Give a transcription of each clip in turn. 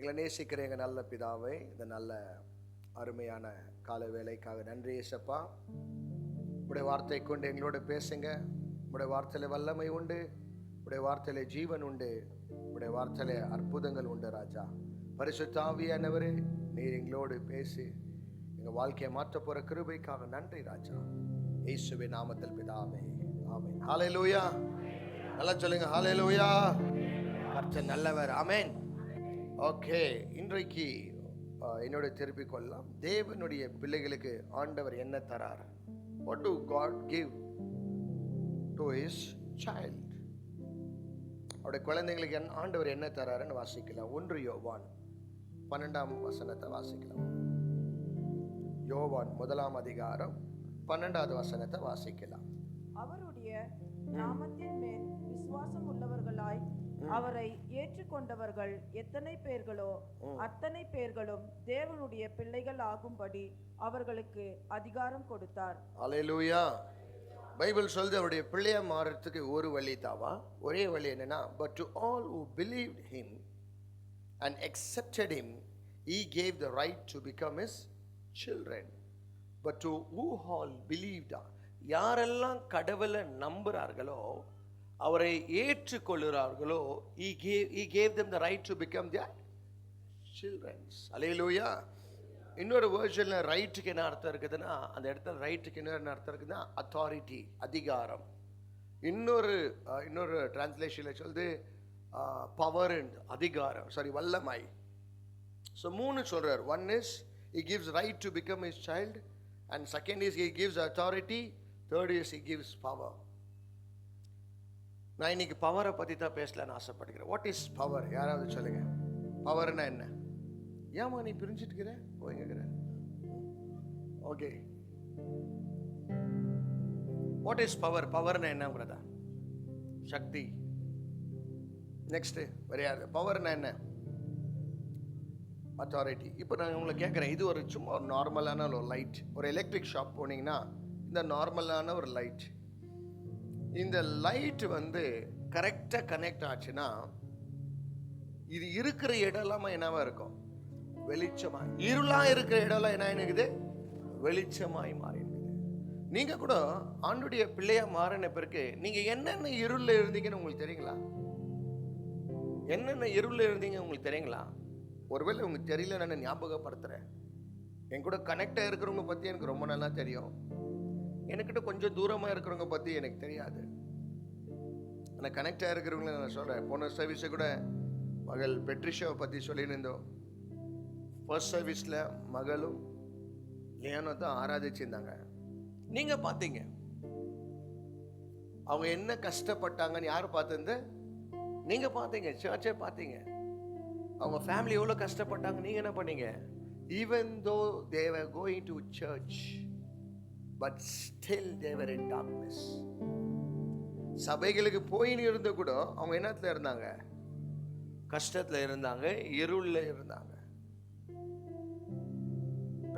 எங்களை நேசிக்கிற எங்கள் நல்ல பிதாவை, இந்த நல்ல அருமையான கால வேலைக்காக நன்றி இயேசப்பா. உடைய வார்த்தை கொண்டு எங்களோட பேசுங்க. உடைய வார்த்தையில வல்லமை உண்டு, உடைய வார்த்தையில ஜீவன் உண்டு, உடைய வார்த்தையில அற்புதங்கள் உண்டு. ராஜா பரிசுத்த ஆவியானவரே, நீர் எங்களோடு பேசி எங்கள் வாழ்க்கையை மாற்ற போற கிருபைக்காக நன்றி ராஜா. இயேசுவின் நாமத்தில் பிதாவே, ஆமென். ஹல்லேலூயா. நல்லா சொல்லுங்க, ஹல்லேலூயா. கர்த்தர் நல்லவர், ஆமென். ஓகே, இன்றைக்கு என்னோட திருப்பிக் கொள்ளலாம். தேவனுடைய பிள்ளைகளுக்கு ஆண்டவர் என்ன தரார்? What do God give to his child? அவருடைய குழந்தைங்களுக்கு ஆண்டவர் என்ன தராருன்னு வாசிக்கலாம். 1 யோவான் 12ஆம் வசனத்தை வாசிக்கலாம். யோவான் 1ஆம் அதிகாரம் 12வது வசனத்தை வாசிக்கலாம். அவருடைய நாமத்தின் மேல் விசுவாசம் உள்ளவர்களாய் அவரை ஏற்றுக்கொண்டவர்கள் எத்தனை பேர்களோ அத்தனை பேர்களும் தேவனுடைய பிள்ளைகள் ஆகும்படி அவர்களுக்கு அதிகாரம் கொடுத்தார். அல்லேலூயா. பைபிள் சொல்லுது அவருடைய பிள்ளையா மாறதுக்கு ஒரு வழி தாவா, ஒரே வழி என்னன்னா, but to all who believed him and accepted him he gave the right to become his children. But to who all believed, யாரெல்லாம் கடவுளை நம்புறார்களோ, அவரை ஏற்றுக்கொள்கிறார்களோ, he gave them the right to become their children. அல்லேலூயா. இன்னொரு வேர்ஷன்ல ரைட்டுக்கு என்ன அர்த்தம் இருக்குதுன்னா, அந்த இடத்துல ரைட்டுக்கு என்ன அர்த்தம் இருக்குதுன்னா, அத்தாரிட்டி, அதிகாரம். இன்னொரு டிரான்ஸ்லேஷன்ல சொல்லுது பவர் அண்ட் அதிகாரம், வல்லமை. ஸோ 3 சொல்றார். One is he gives right to become his child, and second is he gives authority, third is he gives power. நான் இன்னைக்கு பவரை பற்றி தான் பேசலான்னு ஆசைப்படுகிறேன். What is power? யாராவது சொல்லுங்க, பவர்னா என்ன? ஏமா நீ பிரிஞ்சுட்டுக்கிற போய்ங்கிற? Okay, what is power? பவர்னா என்னங்கிறதா? சக்தி. நெக்ஸ்ட் வேற யாரு? பவர்னா என்ன? அத்தாரிட்டி. இப்போ நான் உங்களை கேட்குறேன், இது ஒரு சும்மா ஒரு நார்மலான ஒரு லைட். ஒரு எலக்ட்ரிக் ஷாப் போனீங்கன்னா இந்த நார்மலான ஒரு லைட், இந்த லைட் கரெக்டாக கனெக்ட் ஆச்சுன்னா இது இருக்கிற இடம்லாமா என்னவா இருக்கும்? வெளிச்சமா. இருளாக இருக்கிற இடம்லாம் என்ன இருக்குது? வெளிச்சமாய் மாறி இருக்குது. நீங்க கூட ஆண்டுடைய பிள்ளையா மாறின பிறகு நீங்க என்னென்ன இருளில் இருந்தீங்கன்னு உங்களுக்கு தெரியுங்களா? என்னென்ன இருளில் இருந்தீங்க உங்களுக்கு தெரியுங்களா? ஒருவேளை உங்களுக்கு தெரியல, நான் ஞாபகப்படுத்துறேன். என் கூட கனெக்டாக இருக்கிறவங்க பற்றி எனக்கு ரொம்ப நல்லா தெரியும். எனக்கிட்ட கொஞ்சம் தூரமாக இருக்கிறவங்க பற்றி எனக்கு தெரியாது. ஆனால் கனெக்டாக இருக்கிறவங்கள நான் சொல்கிறேன். போன சர்வீஸை கூட மகள் பெட்ரிஷாவை பற்றி சொல்லின்னு இருந்தோம். ஃபர்ஸ்ட் சர்வீஸில் மகளும் லியானோ தான் ஆராதிச்சிருந்தாங்க. நீங்கள் பார்த்தீங்க அவங்க என்ன கஷ்டப்பட்டாங்கன்னு. யார் பார்த்துருந்து? நீங்கள் பார்த்தீங்க, சர்ச்சை பார்த்தீங்க. அவங்க ஃபேமிலி எவ்வளோ கஷ்டப்பட்டாங்க. நீங்கள் என்ன பண்ணீங்க? Even though they were going to church, but still they were in darkness. சபைகளுக்கு போயின்னு இருந்த கூட அவங்க என்னத்துல இருந்தாங்க? கஷ்டத்துல இருந்தாங்க, இருள்ல இருந்தாங்க.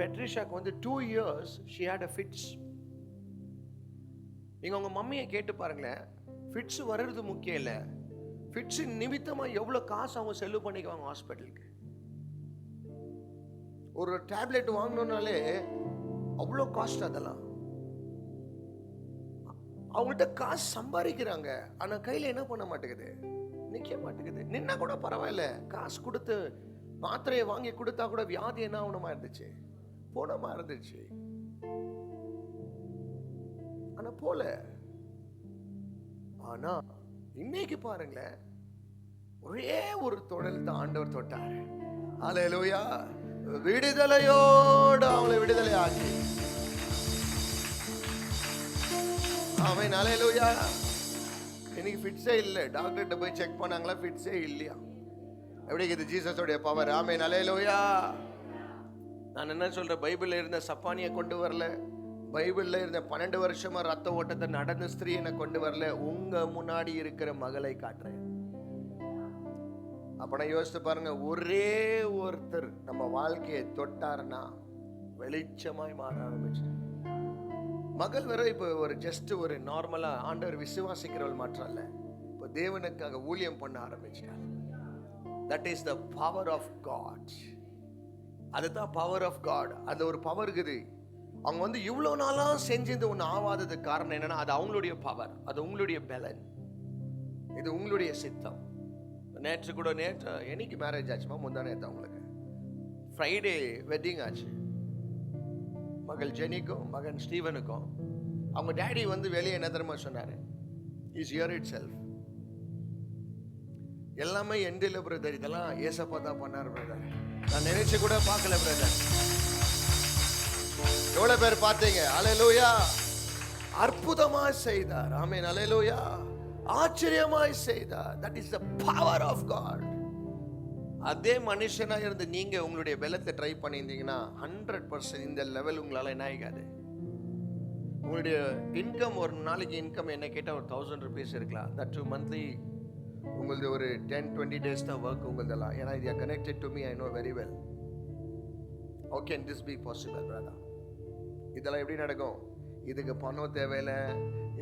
பெட்ரிஷாக்கு 2 years she had a fits. நீங்க உங்க மம்மியை கேட்டு பாருங்களேன், ஃபிட்ஸ் வர்றது முக்கியம் இல்லை, ஃபிட்ஸ் நிமித்தமா எவ்வளவு காசு அவங்க செலவு பண்ணிக்குவாங்க ஹாஸ்பிட்டலுக்கு. ஒரு டேப்லெட் வாங்கணும்னாலே அவ்வளோ காஸ்ட். அதெல்லாம் அவங்கள்ட்ட காசு சம்பாதிக்கிறாங்க, ஆனா கையில என்ன பண்ண மாட்டேங்குது? நிக்க மாட்டேங்குது. நின்னா கூட பரவாயில்ல, காசு கொடுத்து மாத்திரையை வாங்கி கொடுத்தா கூட வியாதி என்ன ஆகணுமா இருந்துச்சு? போனமா இருந்துச்சு. ஆனா போல. ஆனா இன்னைக்கு பாருங்களேன், ஒரே ஒரு தொழில் தான் ஆண்டவர் தொட்டார். அல்லேலூயா. விடுதலையோடு அவளை விடுதலை ஆக்கி, ஆமென், அல்லேலூயா. இன்னைக்கு ஃபிட்ஸே இல்லை. டாக்டர்கிட்ட போய் செக் பண்ணாங்களா, ஃபிட்ஸே இல்லையா. எப்படி இருக்குது ஜீசஸோடைய பவர்? ஆமென், அல்லேலூயா. நான் என்ன சொல்றேன், பைபிள்ல இருந்த சப்பானியை கொண்டு வரல, பைபிள்ல இருந்த 12 வருஷமா ரத்த ஓட்டத்தை நடந்த ஸ்திரீயை கொண்டு வரல, உங்க முன்னாடி இருக்கிற மகளை காட்டுறேன். அப்ப யோசித்து பாருங்க, ஒரே ஒருத்தர் நம்ம வாழ்க்கையை தொட்டாருன்னா வெளிச்சமாய் மாற ஆரம்பிச்சு. மகள் வர இப்போ ஒரு ஜஸ்ட் ஒரு நார்மலா ஆண்டவர் விசுவாசிக்கிறவள் மாற்றம் இல்ல, இப்போ தேவனுக்காக ஊழியம் பண்ண ஆரம்பிச்சார். That is the power of God. அதுதான் பவர் ஆஃப் காட். அது ஒரு பவர் இருக்குது. அவங்க வந்து இவ்வளோ நாளாக செஞ்சது ஒன்று ஆகாததுக்கு காரணம் என்னன்னா, அது அவங்களுடைய பவர், அது உங்களுடைய பலன், இது உங்களுடைய சித்தம். நேற்று என்னைக்கு மேரேஜ் ஆச்சுமா? முந்தா நேற்று அவங்களுக்கு ஃப்ரைடே வெட்டிங் ஆச்சு. மகள் ஜெனிக்கும் மகன் ஸ்டீவனுக்கும். அவங்க டேடி வந்து வெளியே என்ன தெரியுமா சொன்னார்? Is here it self. எல்லாமே எண்டில் பிரதர், இதெல்லாம் ஏசப்பா தான் பண்ணார் பிரதர். நான் நினைச்சு கூட பார்க்கல பிரதர். எவ்வளவு பேர் பார்த்தீங்க? அல்லேலூயா. அற்புதமாய் செய்தார். ஆமென். அல்லேலூயா. ஆச்சரியமாய் செய்தார். That is the power of God. அதே மனுஷனா இருந்து நீங்க உங்களுடைய பலத்தை ட்ரை பண்ணியிருந்தீங்கன்னா 100% இந்த லெவல் உங்களால என்ன ஆகாது. உங்களுடைய இன்கம், ஒரு நாளைக்கு இன்கம் என்ன கேட்டால் ஒரு 1000 rupees இருக்கலாம். தட் டு மந்த்லி உங்களது ஒரு 10-20 days தான் ஒர்க் உங்களதெல்லாம். ஏன்னா இது connected to me, I know very well. How can this be possible brother? இதெல்லாம் எப்படி நடக்கும்? இதுக்கு பணம் தேவையில்லை,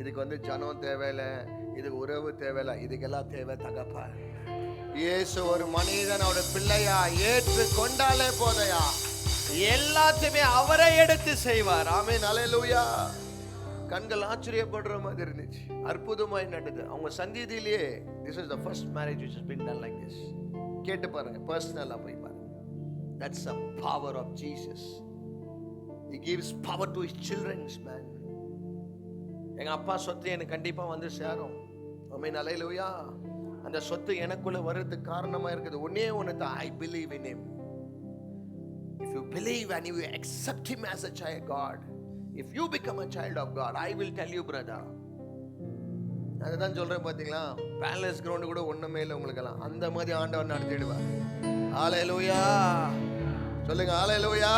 இதுக்கு வந்து ஜனம் தேவையில்லை, இதுக்கு உறவு தேவையில்லை, இதுக்கெல்லாம் தேவை தகப்பா இயேசு. ஒரு மனிதன் அவருடைய பிள்ளையா ஏற்று கொண்டாலே போதையா, எல்லாத்தையுமே அவரை எடுத்து செய்வார். ஆமென். அல்லேலூயா. கண்கள் ஆச்சரியப்படுற மாதிரி இருந்துச்சு. அற்புதமாய் நடந்தது அவங்க சந்ததியிலேயே. This is the first marriage which has been done like this. கேட்டு பாருங்க, பர்சனலா போய் பாருங்க. That's the power of Jesus. He gives power to his children, man. எங்க அப்பா சொத்து எனக்கு கண்டிப்பா வந்து சேரும். ஆமென். அல்லேலூயா. அந்த சொத்து எனக்குள்ள வர்றதுக்கு காரணமா இருக்குது ஒண்ணே ஒண்ணு தான். I believe in him. If you believe and you accept him as a child of God, if you become a child of God, I will tell you brother. அதுதான் சொல்றேன் பாத்தீங்களா, பேலஸ் கிரவுண்ட் கூட ஒண்ணுமே இல்லை உங்களுக்கெல்லாம். அந்த மாதிரி ஆண்டவர் நடத்திடுவார். ஹalleluya. சொல்லுங்க ஹalleluya.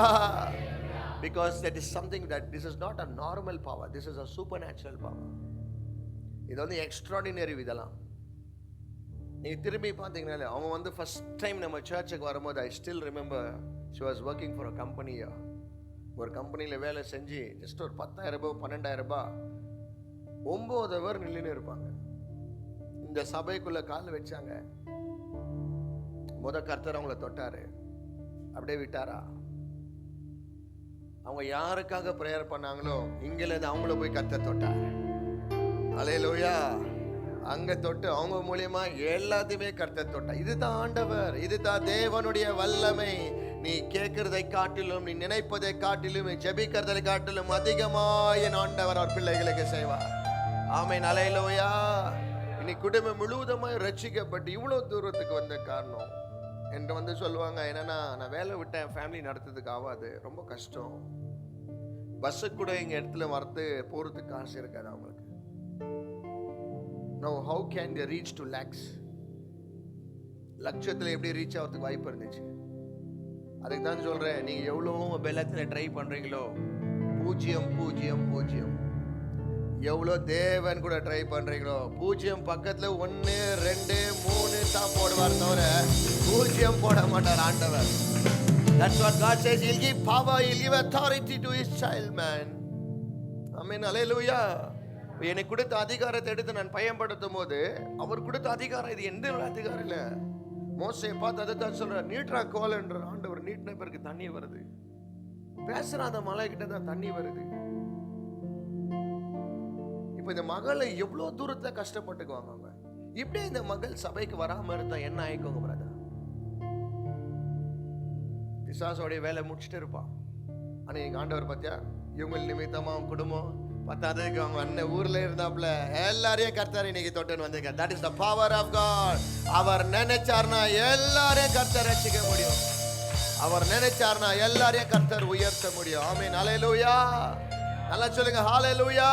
Because that is something that this is not a normal power, this is a supernatural power. இது வந்து எக்ஸ்ட்ராடினரி. இதெல்லாம் நீங்க திரும்பி பாத்தீங்கன்னா, அவங்க வந்து ஃபர்ஸ்ட் டைம் நம்ம சர்ச்சுக்கு வரும்போது I still remember she was working for a company. ஒரு கம்பெனியில் வேலை செஞ்சு ஜஸ்ட் ஒரு 10,000 ரூபாய் 12,000 ரூபாய் 9 hour நில்லுன்னு இருப்பாங்க. இந்த சபைக்குள்ள கால் வச்சாங்க. கர்த்தர் அவங்கள தொட்டாரு, அப்படியே விட்டாரா? அவங்க யாருக்காக பிரேயர் பண்ணாங்களோ இங்கிருந்து அவங்கள போய் கர்த்தர் தொட்டாரு. அல்லேலூயா. அங்க தொட்டு அவங்க மூலியமா எல்லாத்தையுமே கர்த்தர் தொட்டார். இதுதான் ஆண்டவர், இதுதான் தேவனுடைய வல்லமை. நீ கேட்கிறதை காட்டிலும், நீ நினைப்பதை காட்டிலும், நீ ஜெபிக்கிறதை காட்டிலும் அதிகமாக என் ஆண்டவர் அவர் பிள்ளைகளுக்கு செய்வார். ஆமென். அல்லேலூயா. இன்னைக்கு குடும்பம் முழுவதுமாய் ரட்சிக்கப்பட்டு இவ்வளவு தூரத்துக்கு வந்த காரணம் என்று வந்து சொல்லுவாங்க. என்னன்னா, நான் வேலை விட்டேன், ஃபேமிலி நடத்துறதுக்கு ஆகாது, ரொம்ப கஷ்டம். பஸ்ஸு கூட எங்க இடத்துல வரது போறதுக்கு காசு இருக்காது அவங்களுக்கு. Now how can they reach to lakhs? லட்சத்துல எப்படி ரீச் ஆகிறதுக்கு வாய்ப்பு இருந்துச்சு? அதுக்கு தான் சொல்றேன், நீங்க எவ்வளவு பலத்துல ட்ரை பண்றீங்களோ 0 0 0. எவ்வளவு தேவன் கூட ட்ரை பண்றீங்களோ 0 பக்கத்துல 1 2 3 தான் போடுவார், தவிர 0 போட மாட்டார் ஆண்டவர். That's what God says. He'll give power, he'll give authority to his child, man. Amen. Hallelujah. எனக்கு கொடுத்த அதிகாரத்தை எடுத்து நான் பயன்படுத்தும் போது அவர் கொடுத்த அதிகாரம் இது எந்த அதிகாரம் இல்ல. மோசே பார்த்து அதை தான் சொல்றார், நீட்ரா கோல் என்ற ஆண்டவர் நீட்டின பிறகு தண்ணி வருது. பேசுற அந்த மலை கிட்ட தான் தண்ணி வருது. இப்ப இந்த மகளை எவ்வளவு தூரத்துல கஷ்டப்பட்டுக்குவாங்க அவங்க. இப்படி இந்த மகள் சபைக்கு வராம இருந்தா என்ன ஆயிக்கோங்க பிரதர்? பிசாசோடைய வேலை முடிச்சுட்டு இருப்பான். ஆனா எங்க ஆண்டவர் பார்த்தியா, இவங்க நிமித்தமா அவங்க குடும்பம் பத்தாததுக்கு அவங்க அண்ணன் ஊர்ல இருந்தாப்ல எல்லாரையும் கர்த்தர் இன்னைக்கு தொட்டுன்னு வந்திருக்கார். That is the power of God. அவர் நினைச்சார்னா எல்லாரையும் கர்த்தர் ரட்சிக்க முடியும். அவர் நினைச்சார்னா எல்லாரையும் கர்த்தர் உயர்த்த முடியும். ஆமென். ஹalleluya. நல்லா சொல்லுங்க ஹalleluya.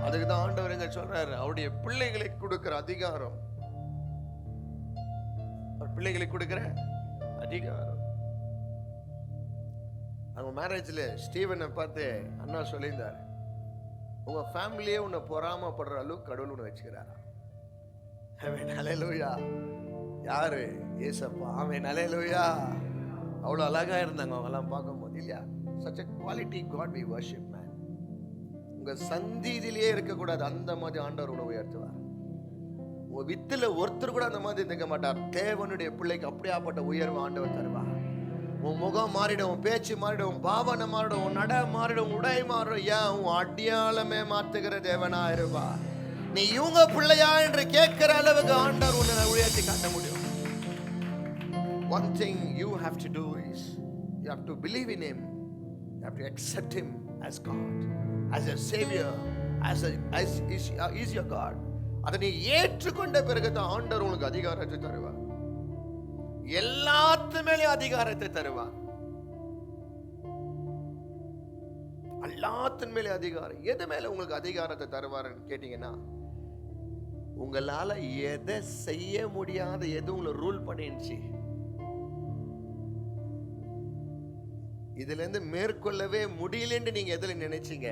அதுக்கு தான் ஆண்டவர் எங்க சொல்றாரு, அவருடைய பிள்ளைகளுக்கு கொடுக்கிற அதிகாரம், அவர் பிள்ளைகளுக்கு கொடுக்கிற அதிகாரம். அவங்க மேரேஜ்ல ஸ்டீவனை பார்த்து அண்ணா சொல்லியிருந்தார், உங்க ஃபேமிலியே உன்னை பொறாமப்படுற அளவுக்கு கடவுள் உன்னை வச்சுக்கிறாரா. ஆமென். ஹalleluya. யாரு? ஏசப்பா. ஆமென். ஹalleluya. அவ்வளவு அழகா இருந்தாங்க அவங்க எல்லாம் பார்க்கும்போது, இல்லையா? such a quality God we worship, man. உங்க சந்ததியிலேயே இருக்கக்கூடாது, அந்த மாதிரி ஆண்டவர் உன்னை உயர்த்துவார். உங்க வித்துல ஒருத்தர் கூட அந்த மாதிரி இருக்க மாட்டார். தேவனுடைய பிள்ளைக்கு அப்படியாப்பட்ட உயர்வு ஆண்டவர் தருவார். உன் முகம் மாறிடும், உன் பேச்சு மாறிடும், உன் பாவனை மாறிடும், உன் நட மாறிடும், உடை மாறிடும். ஏன்? உன் அடியாளமே மாத்துகிற தேவனா இருப்பா. நீ இவங்க பிள்ளையா என்று கேட்கிற அளவுக்கு ஆண்டவர் உன்னை உயர்த்தி காட்ட முடியும். One thing you have to do is you have to believe in him. You have to accept him as God, as a savior, as your God. அதை நீ ஏற்றுக்கொண்ட பிறகு தான் ஆண்டவர் உங்களுக்கு அதிகாரத்தை தருவார். எல்லாத்து மேலேயும் அதிகாரத்தை தருவார். எல்லாத்தின் மேலே அதிகாரம். எது மேல உங்களுக்கு அதிகாரத்தை தருவார்னு கேட்டீங்கன்னா, உங்களால எதை செய்ய முடியாத எது உங்களை ரூல் பண்ணிடுச்சு, இதுல இருந்து மேற்கொள்ளவே முடியலன்னு நீங்க எதுல நினைச்சீங்க,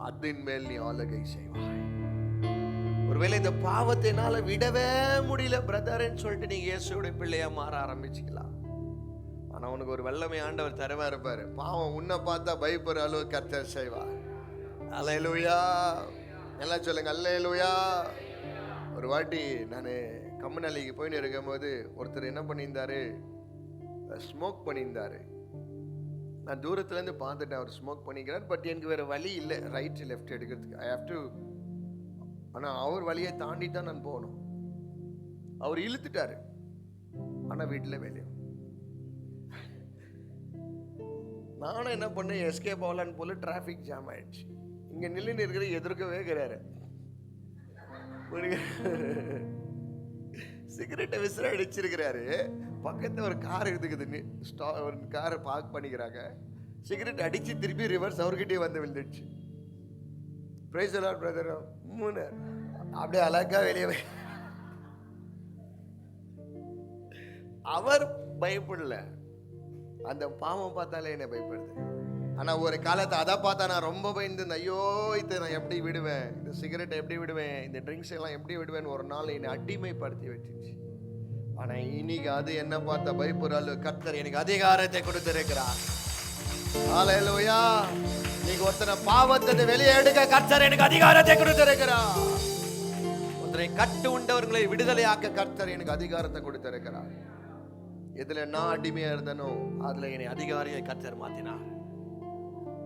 அதன் மேல் நீ ஆளுகை செய்வாய். ஒருவேளை இந்த பாவத்தினால விடவே முடியல பிரதர்ன்னு சொல்லிட்டு நீங்க இயேசுவோட பிள்ளையா மாற ஆரம்பிச்சுக்கலாம். ஆனா உனக்கு ஒரு வல்லமை ஆண்டவர் தரவா இருப்பாரு. பாவம் உன்னை பார்த்தா பயப்படுற அளவு கர்த்தர் செய்வார். அல்லேலூயா. எல்லாம் சொல்லுங்க அல்லேலூயா. ஒரு வாட்டி நான் கம்மநாளிக்கு போயின்னு இருக்கும் போது ஒருத்தர் என்ன பண்ணியிருந்தாரு, ஸ்மோக் பண்ணியிருந்தாரு. நான் தூரத்துல இருந்து பார்த்துட்டேன் அவர் ஸ்மோக் பண்ணிக்கிறார். பட் எனக்கு வேற வழி இல்லை ரைட் லெஃப்ட் எடுக்கிறதுக்கு. I have to. ஆனா அவர் வழியை தாண்டி தான் நான் போகணும். அவர் இழுத்துட்டாரு. ஆனா வீட்டுல வெளியே நானும் என்ன பண்ணேன், எஸ்கேப் ஆகலான்னு போல டிராபிக் ஜாம் ஆயிடுச்சு. இங்க நின்று இருக்கிற எதிர்க்கவே கிடையாது. சிகரெட்டை விசிற அடிச்சிருக்கிறாரு. பக்கத்துல ஒரு கார் இருக்குது, ஒரு காரை பார்க் பண்ணிக்கிறாங்க. சிகரெட் அடிச்சு திருப்பி ரிவர்ஸ் அவர்கிட்டயே வந்து விழுந்துடுச்சு. Praise the lord brother. மூணு அப்படியே அழகா வெளியே. அவர் பயப்படல, அந்த பாவம் பார்த்தாலே என்ன பயப்படுது. ஆனா ஒரு காலத்தை அதை பார்த்தா நான் ரொம்ப பயந்து, ஐயோ இதை நான் எப்படி விடுவேன், இந்த சிகரெட்டை எப்படி விடுவேன், இந்த ட்ரிங்க்ஸ் எல்லாம் எப்படி விடுவேன்னு ஒரு நாள் என்னை அடிமைப்படுத்தி வச்சிருச்சு. ஆனா இன்னைக்கு அது என்ன பார்த்தா பயப்படுறாள். கர்த்தர் எனக்கு அதிகாரத்தை கொடுத்திருக்கிறார். ஹல்லேலூயா. இன்னைக்கு ஒருத்தனை பாவத்தை வெளியே எடுக்க கர்த்தர் எனக்கு அதிகாரத்தை கொடுத்திருக்கிறார். ஒருத்தரை கட்டு உண்டவர்களை விடுதலையாக்க கர்த்தர் எனக்கு அதிகாரத்தை கொடுத்திருக்கிறார். எதுல நான் அடிமையா இருந்தனோ அதுல என்னை அதிகாரியை கர்த்தர் மாத்தினார்.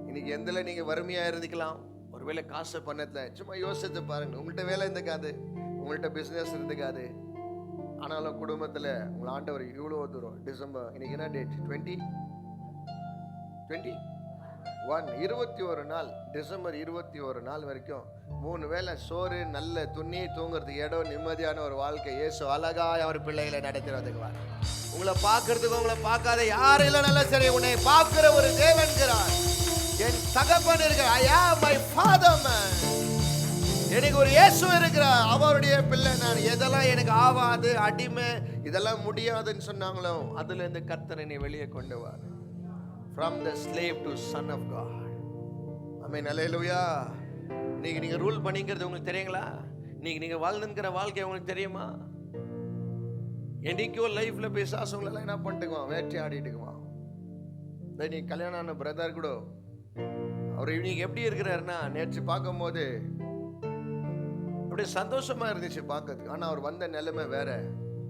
இன்னைக்கு எதுல நீங்க வறுமையா இருந்துக்கலாம், ஒருவேளை காசு பண்ணல, சும்மா யோசித்து பாருங்க. உங்கள்கிட்ட வேலை இருந்துக்காது, உங்கள்கிட்ட பிசினஸ் இருந்துக்காது. ஆனாலும் குடும்பத்துல உங்களை ஆண்டவர் இவ்வளவு தூரம் டிசம்பர், இன்னைக்கு என்ன டேட், 21 நாள், டிசம்பர் 21 நாள் வரைக்கும் 3 வேளை சோறு, நல்ல துணி, தூங்குறதுக்கு இடம், நிம்மதியான ஒரு வாழ்க்கை இயேசு அழகாய் அவர் பிள்ளைகளை நடத்துவதுக்குவார். உங்களை பார்க்கறதுக்கு உங்களை பார்க்காத யாரும் இல்லைனாலும் சரி, உன்னை பார்க்கிற ஒரு தேவன்கிறார். என் தகப்பன் இருக்கிறார். I am my father man. எனக்கு ஒரு இயேசு இருக்கிறார், அவருடைய பிள்ளை நான். எதெல்லாம் எனக்கு ஆவாது, அடிமை, இதெல்லாம் முடியாதுன்னு சொன்னாங்களோ அதுல இருந்து கர்த்தர் என்னை வெளியே கொண்டு வர. From the slave to son of God. ஆமென். அல்லேலூயா. நீங்க ரூல் பண்ணிக்கிறது உங்களுக்கு தெரியுங்களா? நீங்க வாழ்ந்துங்கிற வாழ்க்கை உங்களுக்கு தெரியுமா? என்னைக்கோ லைஃப்ல பிசாசு உங்களை என்ன பண்ணிட்டுக்குவான், வேட்டையாடிட்டுக்குவான். நீ கல்யாணம் ஆன பிரதர் கூட அவர் இன்னைக்கு எப்படி இருக்கிறாருன்னா, நேற்று பார்க்கும் போது அப்படியே சந்தோஷமா இருந்துச்சு பார்க்கறதுக்கு. ஆனா அவர் வந்த நிலைமை வேற,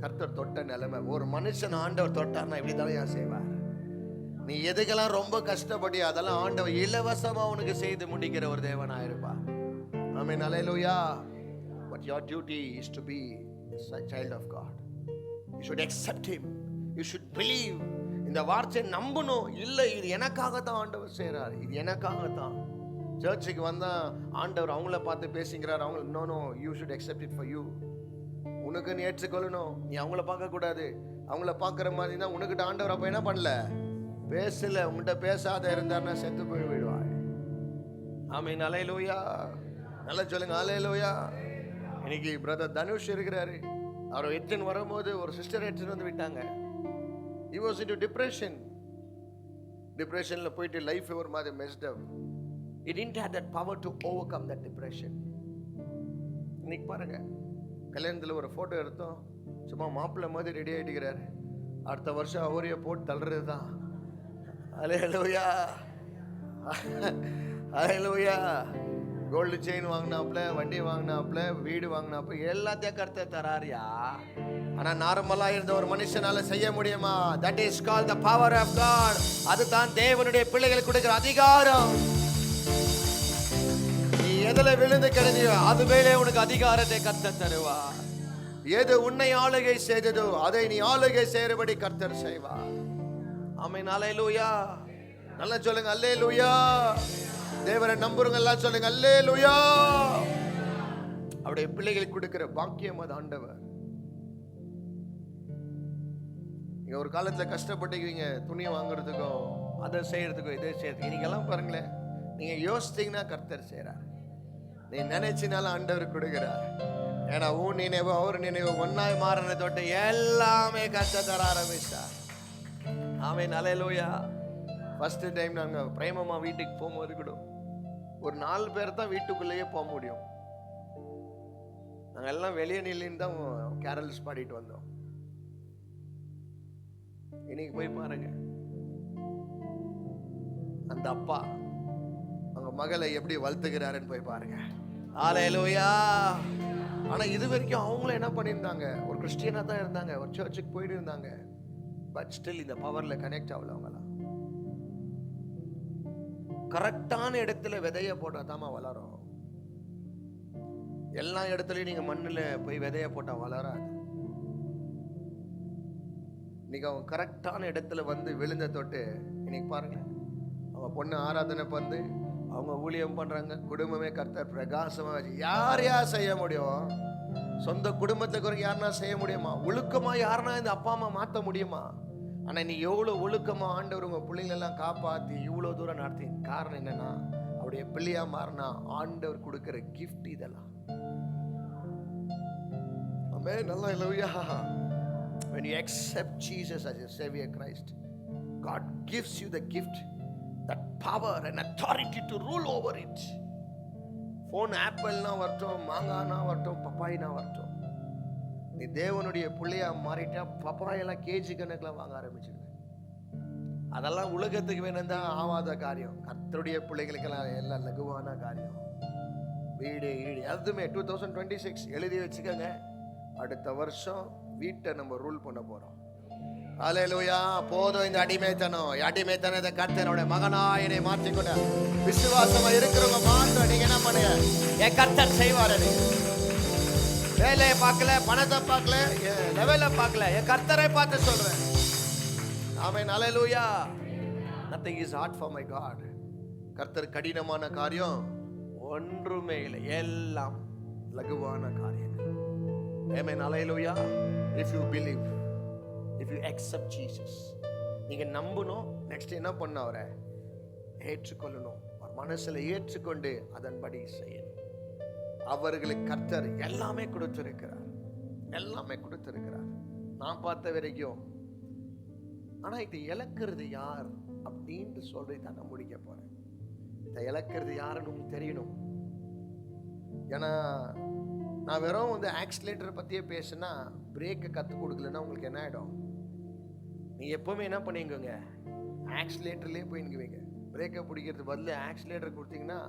கர்த்தர் தொட்ட நிலைமை. ஒரு மனுஷன் ஆண்டவர் தொட்டார்னா இப்படி தலையா செய்வார். நீ எதுக்கெல்லாம் ரொம்ப கஷ்டப்படியா அதெல்லாம் ஆண்டவர் இலவசமா உனக்கு செய்து முடிக்கிற ஒரு தேவனா இருப்பார். ஆமென். அல்லேலூயா. But your duty is to be a child of God. You should accept him. You should believe. இந்த வார்த்தையை நம்பணும். இல்லை, இது எனக்காகத்தான் ஆண்டவர் செய்கிறார், இது எனக்காகத்தான். சர்ச்சுக்கு வந்தா ஆண்டவர் அவங்கள பார்த்து பேசுகிறார். அவங்க no, you should accept it for you. உனக்கு நீ ஏற்றுக்கொள்ளணும். நீ அவங்கள பார்க்கக்கூடாது. அவங்கள பார்க்குற மாதிரி தான் உனக்கிட்ட ஆண்டவர் அப்போ என்ன பண்ணல, பேசல. உங்கள்கிட்ட பேசாத இருந்தாருன்னா செத்து போய் விடுவாய். ஆமென். அல்லேலூயா. நல்லா சொல்லுங்க அல்லேலூயா. இன்னைக்கு பிரதர் தனுஷ் இருக்கிறாரு. அவர் எட்டுன்னு வரும்போது ஒரு சிஸ்டர் எட்டுன்னு வந்து விட்டாங்க. He was into depression. Depressionல போயிட்டு லைஃப் ஒரு மாதிரி messed up. He didn't have that power to overcome that depression. இன்னைக்கு பாருங்க, கல்யாணத்தில் ஒரு ஃபோட்டோ எடுத்தோம், சும்மா மாப்பிள்ளை மாதிரி ரெடி ஆகிட்டுக்கிறாரு. அடுத்த வருஷம் அவரையே போட்டு தள்ளுறது தான். அல்லேலூயா. அல்லேலூயா. கோல்டு செயின் வாங்கினாப்புல, வண்டி வாங்கினாப்புல, வீடு வாங்கினாப்புல, எல்லாத்தையும் கர்த்தர் தராரியா. ஆனா நார்மலா இருந்த ஒரு மனுஷனால செய்ய முடியுமா? That is called the power of God. அதுதான் தேவனுடைய பிள்ளைகளுக்கு கொடுக்கிற அதிகாரம். நீ எதுல விழுந்து கிடந்தியோ அது மேலே உனக்கு அதிகாரத்தை கர்த்தர் தருவார். எது உன்னை ஆளுகை செய்ததோ அதை நீ ஆளுகை செய்யறபடி கர்த்தர் செய்வார். ஆமென். அல்லேலூயா. நல்லா சொல்லுங்க அல்லேலூயா. தேவனை நம்புறவங்க எல்லாம் சொல்லுங்க அல்லேலூயா. அவருடைய பிள்ளைகளுக்கு கொடுக்கிற பாக்கியம் அது ஆண்டவர். நீங்க ஒரு காலத்துல கஷ்டப்பட்டுக்குவீங்க, துணி வாங்குறதுக்கோ அதை செய்யறதுக்கோ இதை செய்யறதுக்கு. இன்னைக்கு எல்லாம் பாருங்களேன், நீங்க யோசிச்சீங்கன்னா கர்த்தர் செய்யறார். நீ நினைச்சினாலும் ஆண்டவர் கொடுக்கிறார். ஏன்னா உன் நினைவு அவர் நினைவு ஒன்னாய் மாறின தொட்டு எல்லாமே கர்த்தர் தர ஆரம்பிச்சார். ஆமென். அல்லேலூயா. ஃபர்ஸ்ட் டைம் நாங்க பிரேமமா வீட்டுக்கு போகும்போது கூட ஒரு 4 பேர் தான் வீட்டுக்குள்ளேயே போக முடியும். நாங்க எல்லாம் வெளியே நில்லின்னு தான் கேரல்ஸ் பாடிட்டு வந்தோம். இன்னைக்கு போய் பாருங்க, அந்த அப்பா அவங்க மகளை எப்படி வளர்த்துக்கிறாருன்னு போய் பாருங்க. அல்லேலூயா. ஆனா இது வரைக்கும் அவங்களும் என்ன பண்ணியிருந்தாங்க, ஒரு கிறிஸ்டியனா தான் இருந்தாங்க, ஒரு சர்ச்சுக்கு போயிட்டு இருந்தாங்க. பட் ஸ்டில் இந்த பவர்ல கனெக்ட் ஆகல. அவங்களாம் கரெக்டான இடத்துல விதைய போட்டா தாமா வளரும். எல்லா இடத்துலயும் நீங்க மண்ணுல போய் விதைய போட்டா வளராது. இன்னைக்கு அவங்க கரெக்டான இடத்துல வந்து விழுந்த தொட்டு இன்னைக்கு பாருங்க, அவங்க பொண்ணு ஆராதனை வந்து அவங்க ஊழியம் பண்றாங்க. குடும்பமே கர்த்தர் பிரகாசமா வச்சு யார் செய்ய முடியும்? சொந்த குடும்பத்துக்கு யாருன்னா செய்ய முடியுமா? ஒழுக்கமா யாருன்னா இந்த அப்பா அம்மா மாத்த முடியுமா? ஆனா நீ எவ்வளவு ஒழுக்கமா ஆண்டவர் உங்க பிள்ளைங்க எல்லாம் காப்பாத்தி இவ்வளவு தூரம் நடத்தி. காரணம் என்னன்னா, அவருடைய பிள்ளையா மாறினா ஆண்டவர் கொடுக்கிற கிஃப்ட் இதெல்லாம். ஆமென். அல்லேலூயா. When you accept Jesus as your Savior Christ, God gives you the gift, that power and authority to rule over it. Phone Apple na vartom, mangana vartom, papai na vartom. நீ தேவனுடைய பிள்ளையா மாறிட்டா பப்பாயெல்லாம் KG கணக்கில் வாங்க ஆரம்பிச்சிருவேன். அதெல்லாம் உலகத்துக்கு வேணும் தான் ஆவாத காரியம். கர்த்தருடைய பிள்ளைகளுக்கெல்லாம் எல்லாம் லகுவான காரியம். வீடு ஈடு எதுவுமே 2026 எழுதி வச்சுக்கோங்க. அடுத்த வருஷம் வீட்டை நம்ம ரூல் பண்ண போறோம். அல்லேலூயா. போதும் இந்த அடிமைத்தனத்தை கர்த்தரோட மகனாயினை மாற்றிக்கொண்ட விசுவாசமா இருக்கிறவங்க மாற்ற நீங்க என்ன பண்ணுங்க, என் கர்த்தர் செய்வாரு. வேலையை பார்க்கல, பணத்தை பார்க்கல, லெவலை பார்க்கல, என் கர்த்தரை பார்த்து சொல்றேன். ஆமென். அல்லேலூயா. nothing is hard for my God. கர்த்தர் கடினமான காரியம் ஒன்றுமே இல்லை, எல்லாம் லகுவான காரியங்கள். ஆமென். அல்லேலூயா. if you believe, if you accept Jesus, நீங்க நம்பணும். நெக்ஸ்ட் என்ன பண்ண, அவரை ஏற்றுக்கொள்ளணும். மனசுல ஏற்றுக்கொண்டு அதன்படி செய்யணும். அவர்களுக்கு கர்த்தர் எல்லாமே கொடுத்திருக்கிறார், எல்லாமே கொடுத்திருக்கிறார் நான் பார்த்த வரைக்கும். ஆனா இது இழக்கிறது யார் அப்படின்னு சொல்லி தான் நான் முடிக்க போறேன். இதை இழக்கிறது யாருன்னு தெரியணும். ஏன்னா நான் வெறும் வந்து ஆக்சிலேட்டர் பத்தியே பேசுனா, பிரேக்கை கற்றுக் கொடுக்கலன்னா உங்களுக்கு என்ன ஆயிடும்? நீ எப்பவுமே என்ன பண்ணிக்கோங்க, ஆக்சிலேட்டர்லேயே போயின்னுக்குவீங்க. பிரேக்கை பிடிக்கிறது பதில் ஆக்சிலேட்டர் கொடுத்தீங்கன்னா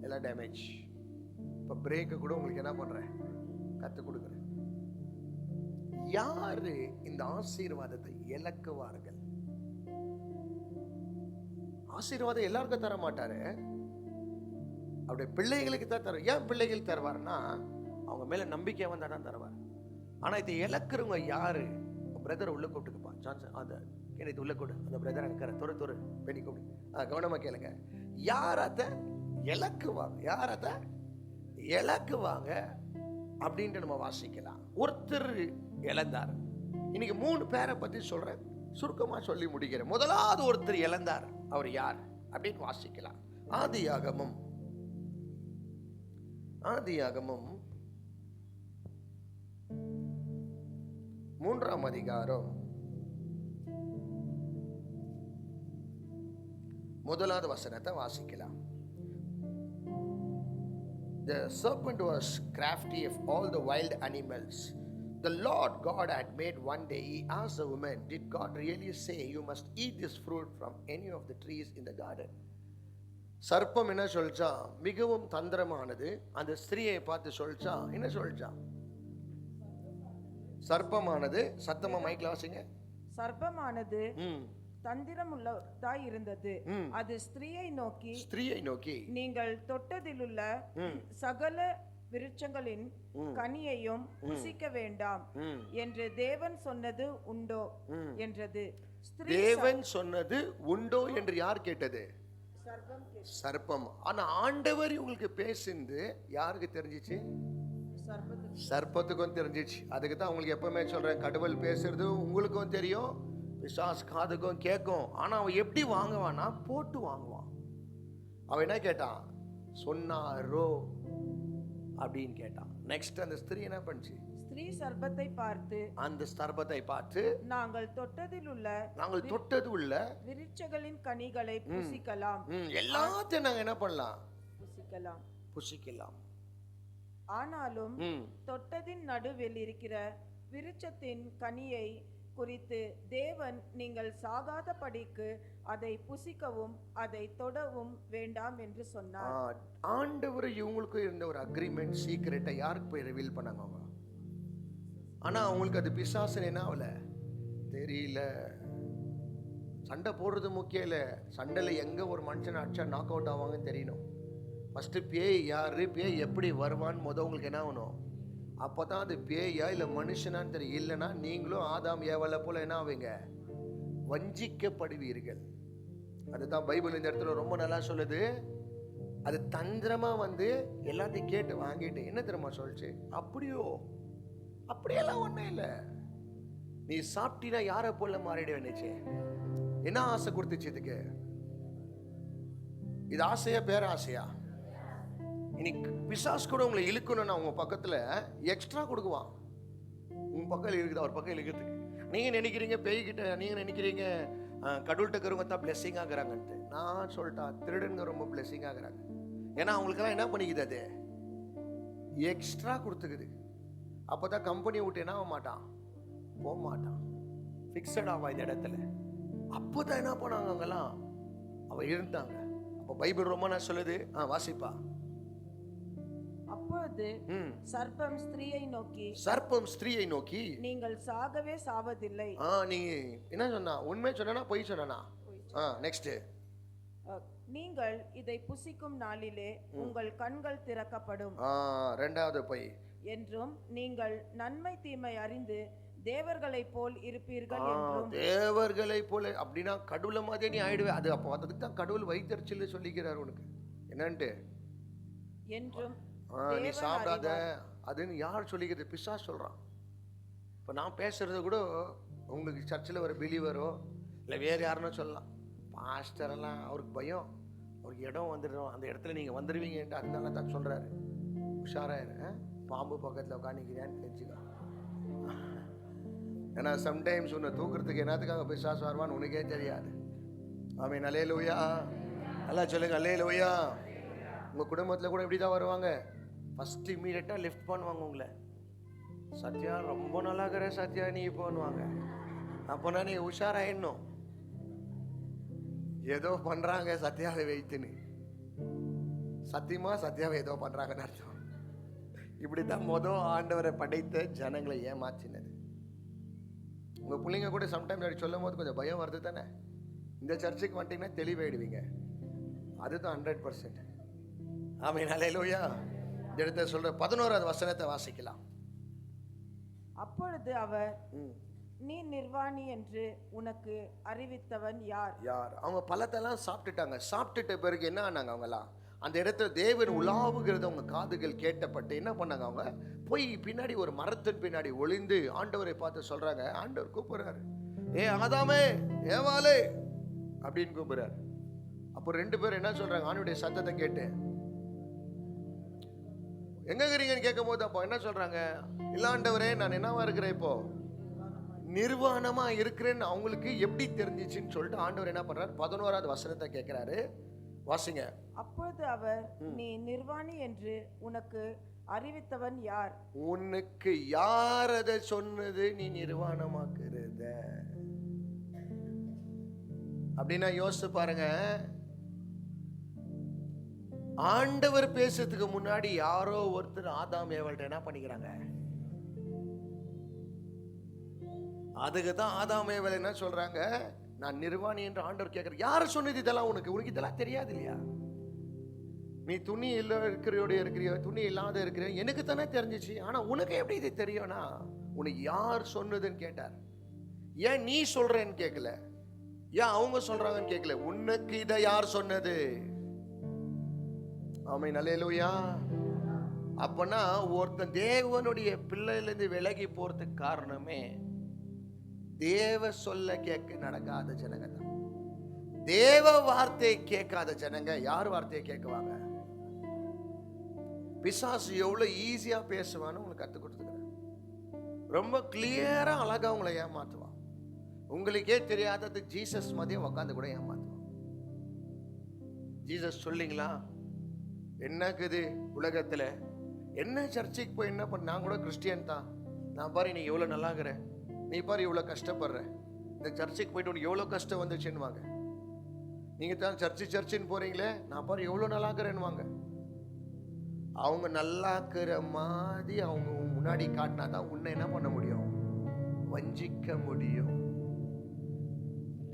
எல்லாம் டேமேஜ். இப்போ பிரேக்கை கூட உங்களுக்கு என்ன பண்றேன், கற்றுக் கொடுக்குறேன். யாரு இந்த ஆசீர்வாதத்தை இழக்குவார்கள்? ஆசீர்வாதம் எல்லாருக்கும் தர மாட்டாரு, அவருடைய பிள்ளைகளுக்கு தான் தருவார். ஏன் பிள்ளைகள் தருவார்னா, அவங்க மேல நம்பிக்கை வந்தா தான் தருவார். ஆனா இதை இழக்கிறவங்க யாரு? பிரதர் உள்ள கூப்பிட்டுக்குப்பா, ஜான்சன் அந்த கேட்டு உள்ள கூடு, அந்த பிரதர் இருக்கிற தொரு பெண்ணி கூப்பிடு, கவனமா கேளுங்க. யார் அதை இழக்குவாங்க, யார் அதை இழக்குவாங்க அப்படின்ட்டு நம்ம வாசிக்கலாம். ஒருத்தர் இழந்தார். இன்னைக்கு 3 பேரை பத்தி சொல்றேன், சுருக்கமா சொல்லி முடிக்கிறேன். முதலாவது ஒருத்தர் இழந்தார், அவர் யார் அப்படின்னு வாசிக்கலாம். ஆதியாகமம் 3ஆம் அதிகாரம் 1வது வசனத்தை வாசிக்கலாம். The serpent was crafty of all the wild animals the Lord God had made. One day he asked the woman, did God really say you must eat this fruit from any of the trees in the garden? சர்ப்பம் என்ன சொல்லிச்சா? மிகவும் தந்திரமானது. அந்த ஸ்திரீயை பார்த்து சொல்லிச்சா என்ன சொல்லிச்சா? சர்ப்பமானது, சத்தமா மைக்ல வாசிங்க. சர்ப்பமானது தந்திரமுள்ளதாய் இருந்தது. அது ஸ்திரீயை நோக்கி நீங்கள் தொட்டதிலுள்ள சகல விருட்சங்களின் கனியையும் புசிக்க வேண்டாம் என்று தேவன் சொன்னது உண்டோ என்றது. தேவன் சொன்னது உண்டோ என்று யார் கேட்டது? சர்ப்பம். ஆனா ஆண்டவர் உங்களுக்கு பேசிந்து யாருக்கு தெரிஞ்சிச்சு? சர்ப்பத்துக்கும் தெரிஞ்சிச்சு. அதுக்கு தான் உங்களுக்கு எப்பவுமே சொல்றேன், கடவுள் பேசுறது உங்களுக்கும் தெரியும், பிசாசு காதுக்கும் கேட்கும். ஆனா அவன் எப்படி வாங்குவான்னா போட்டு வாங்குவான். அவன் என்ன கேட்டான்? சொன்னாரோ அப்படின்னு கேட்டான். நெக்ஸ்ட் அந்த ஸ்திரீ என்ன பண்ணுச்சு? ஸ்திரீ சர்ப்பத்தை பார்த்து, அந்த சர்ப்பத்தை பார்த்து, நாங்கள் தொட்டது உள்ள விருட்சங்களின் கனிகளை புசிக்கலாம், எல்லாத்தையும் நாங்க என்ன பண்ணலாம்? புசிக்கலாம். ஆனாலும் தொட்டதின் நடுவில் இருக்கிற விருட்சத்தின் கனியை குறித்து தேவன் நீங்கள் சாகாதபடிக்கு அதை புசிக்கவும் அதை தொடவும் வேண்டாம் என்று சொன்னார். ஆண்டவர் இவங்களுக்கு இருந்த ஒரு அக்ரிமெண்ட் சீக்ரெட்டை யாருக்கு போய் ரிவீல் பண்ணாங்க அவங்க? ஆனா அவங்களுக்கு அது பிசாசன் என்ன ஆகல தெரியல. சண்டை போடுறது முக்கியம் இல்லை, சண்டையில் எங்க ஒரு மனுஷனை அடிச்சா நாக் அவுட் ஆவாங்கன்னு தெரியணும். ஃபர்ஸ்ட் பேய் யாரு, பேய் எப்படி வருவான்னு உங்களுக்கு என்ன ஆகணும்? அப்போதான் அது பேயா இல்லை மனுஷனான்னு தெரியும். இல்லைன்னா நீங்களும் ஆதாம் ஏவாளை போல என்ன ஆவீங்க? வஞ்சிக்கப்படுவீர்கள். அதுதான் பைபிள் இந்த இடத்துல ரொம்ப நல்லா சொல்லுது. அது தந்திரமா எல்லாத்தையும் கேட்டு வாங்கிட்டு என்ன தெரியுமா சொல்லிச்சு? அப்படியெல்லாம் ஒன்றும் இல்லை, நீ சாப்பிட்டீனா யாரை போல மாறிட வேணுச்சு. என்ன ஆசை கொடுத்துச்சு இதுக்கு? இது ஆசையா பேராசையா? இன்னைக்கு பிசாசு கூட உங்களை இழுக்கணும்னா உங்க பக்கத்துல எக்ஸ்ட்ரா கொடுக்குவான். உங்க பக்கம் இருக்குது, அவர் பக்கம் இழுக்கிறதுக்கு. நீங்க நினைக்கிறீங்க பேய்கிட்ட, நீங்க நினைக்கிறீங்க கடவுள்கிட்ட இருக்கிறவங்க தான் பிளெஸிங் ஆகுறாங்கன்ட்டு. நான் சொல்லிட்டா திருடனுங்க ரொம்ப பிளெஸிங் ஆகுறாங்க. ஏன்னா அவங்களுக்கெல்லாம் என்ன பண்ணிக்குது? அது எக்ஸ்ட்ரா கொடுத்துக்குது. அப்போதான் கம்பெனியை விட்டு என்ன ஆக மாட்டான், போக மாட்டான், ஃபிக்ஸட் ஆவா இந்த இடத்துல. அப்போதான் என்ன பண்ணாங்க அவங்கெல்லாம்? அவ இருந்தாங்க. அப்போ பைபிள் ரொம்ப நான் சொல்லுது, வாசிப்பா. அப்பொழுது சர்ப்பம் ஸ்திரீயை நோக்கி நீங்கள் சாகவே சாவதில்லை. நீங்க என்ன சொன்னா? உண்மை சொன்னா பொய் சொன்னா? நெக்ஸ்ட், நீங்கள் இதை புசிக்கும் நாளிலே உங்கள் கண்கள் திறக்கப்படும். இரண்டாவது பொய் என்றும் நீங்கள் நன்மை தீமை அறிந்து தேவர்களை போல் இருப்பீர்கள் என்றும். தேவர்களை போல அப்படின்னா கடவுளை மாதிரி நீ ஆயிடுவே. அது அப்போ அதுக்கு தான் கடவுள் வைத்தறிச்சல் சொல்லிக்கிறார் உனக்கு என்னன்ட்டு. என்றும் நீ சாப்பிடாத அதுன்னு யார் சொல்லிக்கிறது? பிசாசு சொல்றான். இப்போ நான் பேசுறது கூட உங்களுக்கு சர்ச்சில் ஒரு பிலீவரோ இல்லை வேறு யாருன்னா சொல்லலாம். பாஸ்டரெல்லாம் அவருக்கு பயம், அவருக்கு இடம் வந்துடும், அந்த இடத்துல நீங்கள் வந்துடுவீங்கன்ட்டு. அதனால தான் சொல்கிறாரு, உஷாராயிரு, பாம்பு பக்கத்தில் உட்காந்துக்கிறான்னு தெரிஞ்சுக்கோ. ஏன்னா சம்டைம்ஸ் உன்னை தூக்குறதுக்கு என்னத்துக்காக பிசாசு வருவான்னு உனக்கே தெரியாது. ஆமீன். அல்லேலூயா. நல்லா சொல்லுங்க அல்லேலூயா. உங்கள் குடும்பத்தில் கூட இப்படி தான் வருவாங்க. ஃபஸ்ட்டு இம்மீடியட்டாக லிஃப்ட் பண்ணுவாங்க உங்களை. சத்யா ரொம்ப நல்லா இருக்கிற சத்யா நீ பண்ணுவாங்க. அப்போனா நீ உஷாராயிடணும், ஏதோ பண்ணுறாங்க சத்யாவை வைத்துன்னு. சத்தியமாக சத்யாவை ஏதோ பண்ணுறாங்கன்னு அர்த்தம். இப்படி தான் ஆண்டவரை படைத்த ஜனங்களை ஏமாற்றினது. உங்கள் பிள்ளைங்க கூட சம்டைம்ஸ் சொல்லும் போது கொஞ்சம் பயம் வருது தானே? இந்த சர்ச்சுக்கு வந்துட்டீங்கன்னா தெளிவாயிடுவீங்க. அதுதான் 100%. ஆமீன். அல்லேலூயா. இந்த இடத்துல சொல்ற 11வது வசனத்தை வாசிக்கலாம். அப்பொழுது அவர், நீ நிர்வாணி என்று உனக்கு அறிவித்தவன் யார்? அவங்க பழத்தெல்லாம் சாப்பிட்டுட்டாங்க. சாப்பிட்டுட்ட பிறகு என்ன ஆனாங்க? அவங்கலாம் அந்த இடத்துல தேவன் உலாவுகிறத அவங்க காதுகள் கேட்டப்பட்டு என்ன பண்ணாங்க? அவங்க போய் பின்னாடி ஒரு மரத்தின் பின்னாடி ஒளிந்து ஆண்டவரை பார்த்து சொல்றாங்க. ஆண்டவர் கூப்பிடுறாரு, ஏ ஆதாமே ஏவாளே அப்படின்னு கூப்பிடுறாரு. அப்போ 2 பேரும் என்ன சொல்றாங்க? ஆண்டவருடைய சத்தத்தை கேட்டு எங்க இருக்கிறீங்கன்னு கேட்கும் போது அப்போ என்ன சொல்றாங்க? இல்ல ஆண்டவரே நான் என்னவா இருக்கிறேன், இப்போ நிர்வாணமா இருக்கிறேன்னு அவங்களுக்கு எப்படி தெரிஞ்சிச்சுன்னு சொல்லிட்டு ஆண்டவர் என்ன பண்றாரு? 11வது வசனத்தை கேட்கிறாரு. வாசிங்க. அப்பொழுது அவர், நீ நிர்வாணி என்று உனக்கு அறிவித்தவன் யார்? உனக்கு யார் அதை சொன்னது நீ நிர்வாணமாக்குறத? அப்படின்னா யோசிச்சு பாருங்க. ஆண்டவர் பேசுறதுக்கு முன்னாடி யாரோ ஒருத்தர் ஆதாம் ஏவாள்கிட்ட என்ன பண்ணிக்கிறாங்க? அதுக்கு தான் ஆதாம் ஏவாள் என்ன சொல்றாங்க? நான் நிர்வாணி என்று ஆண்டவர் கேட்கிறார். யார சொன்னது இதெல்லாம்? உனக்கு இதெல்லாம் தெரியாது இல்லையா? நீ துணி இருக்கிற துணி இல்லாத இருக்கிற எனக்கு தானே தெரிஞ்சிச்சு. ஆனா உனக்கு எப்படி இது தெரியும்னா, உனக்கு யார் சொன்னதுன்னு கேட்டார். ஏன் நீ சொல்றேன்னு கேட்கல, ஏன் அவங்க சொல்றாங்கன்னு கேட்கல, உனக்கு இதை யார் சொன்னது? ஆமென், அல்லேலூயா. அப்பனா ஒருத்தன் தேவனுடைய பிள்ளையிலிருந்து விலகி போறதுக்கு காரணமே தேவ சொல்ல கேட்க நடக்காத ஜனங்க தான். தேவ வார்த்தையை கேட்காத ஜனங்க யார் வார்த்தையை கேட்குவாங்க? பிசாசு எவ்வளவு ஈஸியா பேசுவான்னு உங்களுக்கு கற்றுக் கொடுத்துக்கிறேன். ரொம்ப கிளியரா அழகா உங்களை ஏமாத்துவான். உங்களுக்கே தெரியாதது ஜீசஸ் மதியம் உட்காந்து கூட ஏமாத்துவான். ஜீசஸ் சொல்லிங்களா என்னக்குது உலகத்துல என்ன சர்ச்சைக்கு போய் என்ன பண்ண? நான் கூட கிறிஸ்டியன் தான். நான் பாரு நீ எவ்வளவு நல்லா இருக்கிற, நீ பாரு இவ்வளவு கஷ்டப்படுற, இந்த சர்ச்சைக்கு போயிட்டு உனக்கு எவ்வளவு கஷ்டம் வந்துச்சுன்னு வாங்க. நீங்க தான் சர்ச்சுன்னு போறீங்களே, நான் பாரு எவ்வளவு நல்லா இருக்கிறேன்னு வாங்க. அவங்க நல்லா இருக்கிற மாதிரி அவங்க முன்னாடி காட்டினா தான் உன்னை என்ன பண்ண முடியும்? வஞ்சிக்க முடியும்.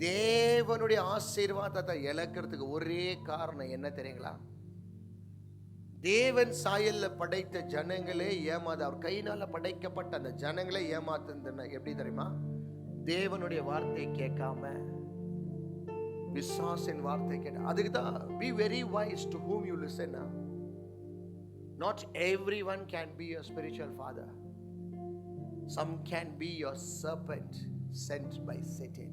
தேவனுடைய ஆசீர்வாதத்தை இழக்கிறதுக்கு ஒரே காரணம் என்ன தெரியுங்களா? தேவன் சாயல்ல படைத்த ஜனங்களே ஏமாத, அவர் கையினால படைக்கப்பட்ட அந்த ஜனங்களே ஏமாத்துன. எப்படி தெரியுமா? தேவனுடைய வார்த்தை கேட்காம பிசாசின் வார்த்தை கேட்ட. அதுக்கு தான் be very wise to whom you listen. Not everyone can be your spiritual father. Some can be your serpent sent by Satan.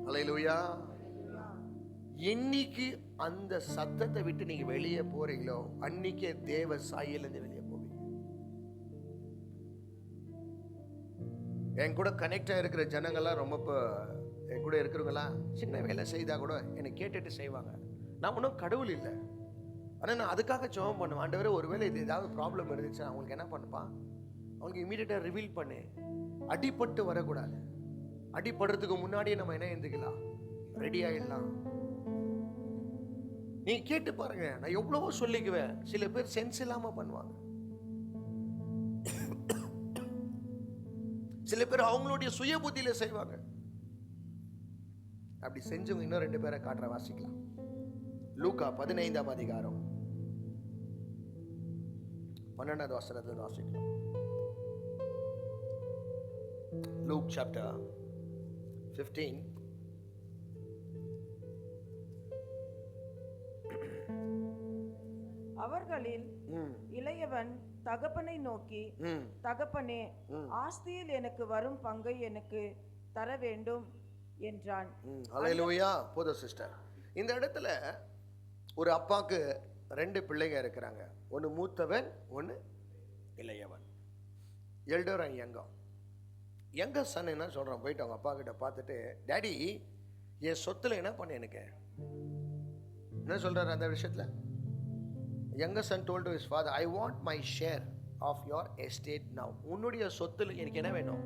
Hallelujah. என்னைக்கு அந்த சத்தத்தை விட்டு நீங்க வெளியே போறீங்களோ அன்னைக்கே தேவ சாயலிருந்து வெளியே போவீங்க. என் கூட கனெக்டா இருக்கிற ஜனங்கள்லாம் ரொம்ப என் கூட இருக்கிறவங்களாம் சின்ன வேலை செய்தா கூட என்னை கேட்டுட்டு செய்வாங்க. நான் ஒன்றும் கடவுள் இல்லை, ஆனால் நான் அதுக்காக ஜெபம் பண்ணுவேன். ஆண்டவரே ஒருவேளை இது ஏதாவது ப்ராப்ளம் இருந்துச்சுன்னா அவங்களுக்கு என்ன பண்ணுப்பான்? அவங்களுக்கு இமீடியட்டாக ரிவீல் பண்ணு. அடிபட்டு வரக்கூடாது. அடிபடுறதுக்கு முன்னாடியே நம்ம என்ன எழுந்துக்கலாம், ரெடி ஆகிடலாம். நீ கேட்டு பாருங்க, நான் எவ்வளவோ சொல்லிக்குவேன். சில பேர் சென்ஸ் இல்லாம பண்ணுவாங்க. சில பேர் அவங்களுடைய சுய புத்தியில செய்வாங்க. அப்படி செஞ்சவங்க இன்னும் 2 பேரை காட்டுற வாசிக்கலாம். லூக்கா 15ஆம் அதிகாரம் 12வது வசனத்துல வாசிக்கலாம். Luke chapter 15. அவர்களில் இளையவன் தகப்பனை நோக்கி, தகப்பனே, ஆஸ்தியில் எனக்கு வரும் பங்கை எனக்கு தர வேண்டும் என்றான். ஹல்லேலூயா. போதும் சிஸ்டர். இந்த இடத்துல ஒரு அப்பாக்கு 2 பிள்ளைங்க இருக்கிறாங்க. ஒன்று மூத்தவன், ஒன்று இளையவன். Elder and younger. Younger son என்ன சொல்றான்? போயிட்டு அவங்க அப்பா கிட்ட பார்த்துட்டு, டாடி என் சொத்துல என்ன பண்ண எனக்கு என்ன சொல்றாரு அந்த விஷயத்துல? Younger son told to his father, I want my share of your estate now. உன்னுடைய சொத்துல எனக்கு என்ன வேணும்?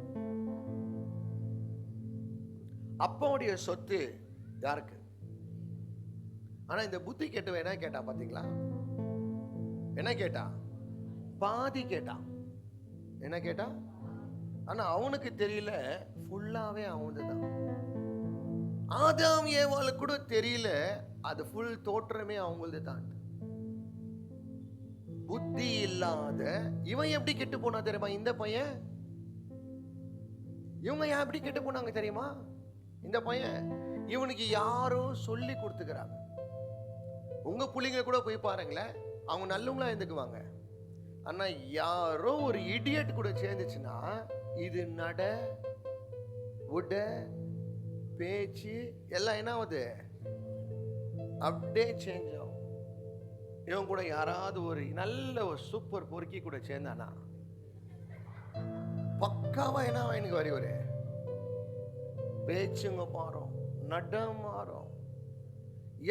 அப்பாவுடைய சொத்து யாருக்கு? ஆனா இந்த புத்தி கேட்டவன் என்ன கேட்டா பாத்தீங்களா? என்ன கேட்டா? பாதி கேட்டான். என்ன கேட்டா? ஆனா அவனுக்கு தெரியல, ஃபுல்லாவே அவன்தான். ஆதாம் ஏவாளுக்கு கூட தெரியல, அது ஃபுல் தோற்றமே அவங்களது தான். புத்தி இல்லாத இவன் எப்படி கெட்டு போனா தெரியுமா? இந்த பையன், இவங்க எப்படி கெட்டு போனாங்க தெரியுமா? இந்த பையன், இவனுக்கு யாரோ சொல்லி கொடுத்துக்கிறாங்க. உங்க புள்ளிங்க கூட போய் பாருங்களேன், அவங்க நல்லவங்களா இருந்துக்குவாங்க. ஆனா யாரோ ஒரு இடியட் கூட சேர்ந்துச்சுன்னா இது நட உட பேச்சு எல்லாம் என்ன ஆகுது? அப்படியே சேஞ்ச் ஆகும். இவன் கூட யாராவது ஒரு நல்ல ஒரு சூப்பர் பொறுக்கி கூட சேர்ந்தானா பக்காவா என்ன எனக்கு வரி ஒரு பேச்சுங்க மாறும், நடம் மாறும்.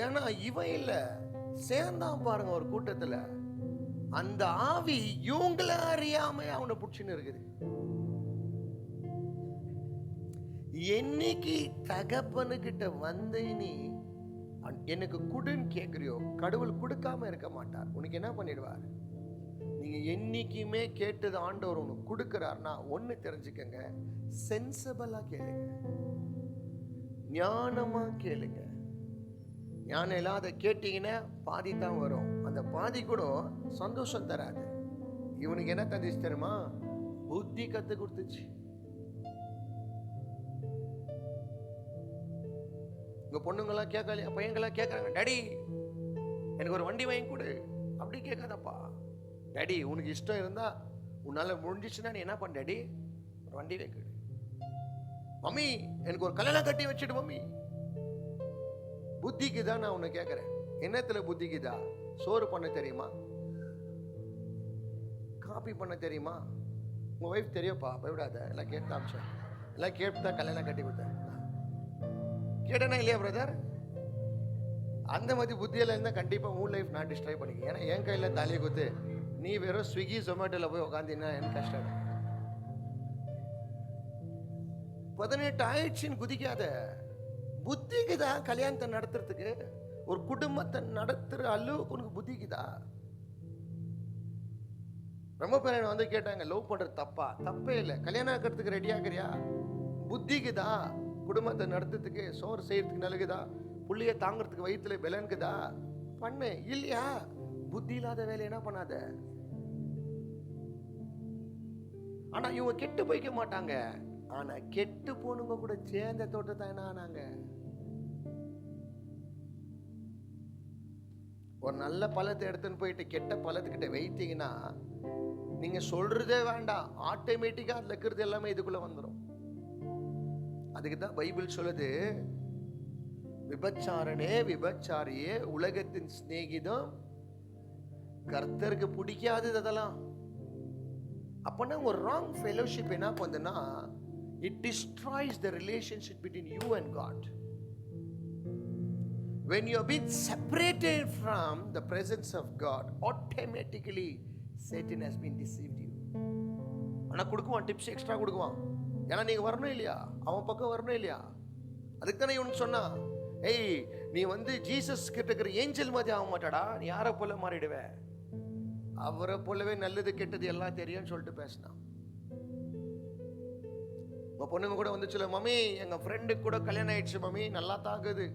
ஏன்னா இவன் இல்ல சேர்ந்தான் பாருங்க ஒரு கூட்டத்துல, அந்த ஆவி இவங்கள அறியாம அவனை புடிச்சுன்னு இருக்குது. என்னைக்கு தகப்பனுக்கிட்ட வந்து நீ எனக்கு குடுன்னு கேட்குறியோ, கடவுள் கொடுக்காம இருக்க மாட்டார். உனக்கு என்ன பண்ணிடுவார்? நீங்க என்னைக்குமே கேட்டது ஆண்டவர் உனக்கு கொடுக்கிறார்னா ஒண்ணு தெரிஞ்சுக்கங்க, சென்சிபிளா கேளுங்க, ஞானமா கேளுங்க. ஞானம் இல்லாத கேட்டீங்கன்னா பாதி தான் வரும். அந்த பாதி கூட சந்தோஷம் தராது. இவனுக்கு என்ன தந்துச்சு தெரியுமா? புத்தி கத்து கொடுத்துச்சு. உங்க பொண்ணுங்கெல்லாம் கேட்கலையா? பையங்கெல்லாம் கேட்கறாங்க, டாடி எனக்கு ஒரு வண்டி வாங்கி கொடு. அப்படி கேட்காதப்பா. டாடி உனக்கு இஷ்டம் இருந்தா உன்னால முடிஞ்சிச்சுன்னா நீ என்ன பண்ண டாடி, ஒரு வண்டி வாங்கி கொடு. மம்மி எனக்கு ஒரு கல்யாணம் கட்டி வச்சுடு மம்மி. புத்திக்கு தான் நான் உன்னை கேட்கறேன். என்னத்துல புத்திக்குதா? சோறு பண்ண தெரியுமா? காப்பி பண்ண தெரியுமா? உங்க ஒய்ஃப் தெரியும்ப்பா, பயப்படாத. எல்லாம் கேட்டு அமிச்சேன், எல்லாம் கேட்டு கல்யாணம் கட்டி கொடுத்தேன். கேட்டனா இல்லையா பிரதர்? அந்த மாதிரி புத்தியில இருந்தா கண்டிப்பா உன் லைஃப் நான் டிஸ்ட்ராய் பண்ணிக்க. ஏன்னா என் கையில தலையை குத்து நீ வெறும் ஸ்விக்கி ஜொமேட்டோல போய் உட்காந்தீங்கன்னா எனக்கு கஷ்டம். 18 ஆயிடுச்சுன்னு குதிக்காத. புத்திக்குதா கல்யாணத்தை நடத்துறதுக்கு? ஒரு குடும்பத்தை நடத்துற அளவுக்கு உனக்கு புத்திக்குதா? ரொம்ப பேர் என்ன வந்து கேட்டாங்க, லவ் பண்றது தப்பா? தப்பே இல்லை. கல்யாணம் ஆக்கிறதுக்கு ரெடி ஆகிறியா? புத்திக்குதா? குடும்பத்தை நடத்துறதுக்கு, சோறு செய்யறதுக்கு நலுகுதா? புள்ளிய தாங்கிறதுக்கு வயிற்றுல பலனுக்குதா? பண்ணு. இல்லையா, புத்தி இல்லாத வேலை என்ன பண்ணாத. ஆனா இவங்க கெட்டு போய்க்க மாட்டாங்க. ஆனா கெட்டு போனுங்க கூட சேர்ந்த தோட்டத்தை என்ன ஆனாங்க? ஒரு நல்ல பழத்தை எடுத்துன்னு போயிட்டு கெட்ட பழத்துக்கிட்ட வைத்தீங்கன்னா நீங்க சொல்றதே வேண்டாம், ஆட்டோமேட்டிக்கா அதுல இருக்கிறது எல்லாமே இதுக்குள்ள வந்துடும். அதுக்குதான் பைபிள் சொல்லுது, விபச்சாரனே விபச்சாரியே உலகத்தின் சிநேகிதம் கர்த்தருக்கு பிடிக்காதது. அதெல்லாம் அப்பனா ஒரு ராங் ஃபெலோஷிப் என்ன பண்ணுதுன்னா, it destroys the relationship between you and God. When you have been separated from the presence of God, automatically Satan has been deceived you. ஆனா கொடுக்குவான், டிப்ஸ் எக்ஸ்ட்ரா கொடுக்குவான். ஏன்னா நீங்க வரணும் இல்லையா, அவன் பக்கம் வரணும் இல்லையா. அதுக்கு தானே இவனுக்கு சொன்னா, ஏய் நீ வந்து ஜீசஸ் கிட்ட இருக்கிற ஏஞ்சல் மாதிரி ஆக மாட்டாடா, நீ யாரை போல மாறிடுவே, அவரை போலவே நல்லது கெட்டது எல்லாம் தெரியும்னு சொல்லிட்டு பேசினான். உங்க பொண்ணுங்க கூட வந்து சொல்ல, மம்மி எங்க ஃப்ரெண்டுக்கு கூட கல்யாணம் ஆயிடுச்சு மம்மி, நல்லா தாக்குது.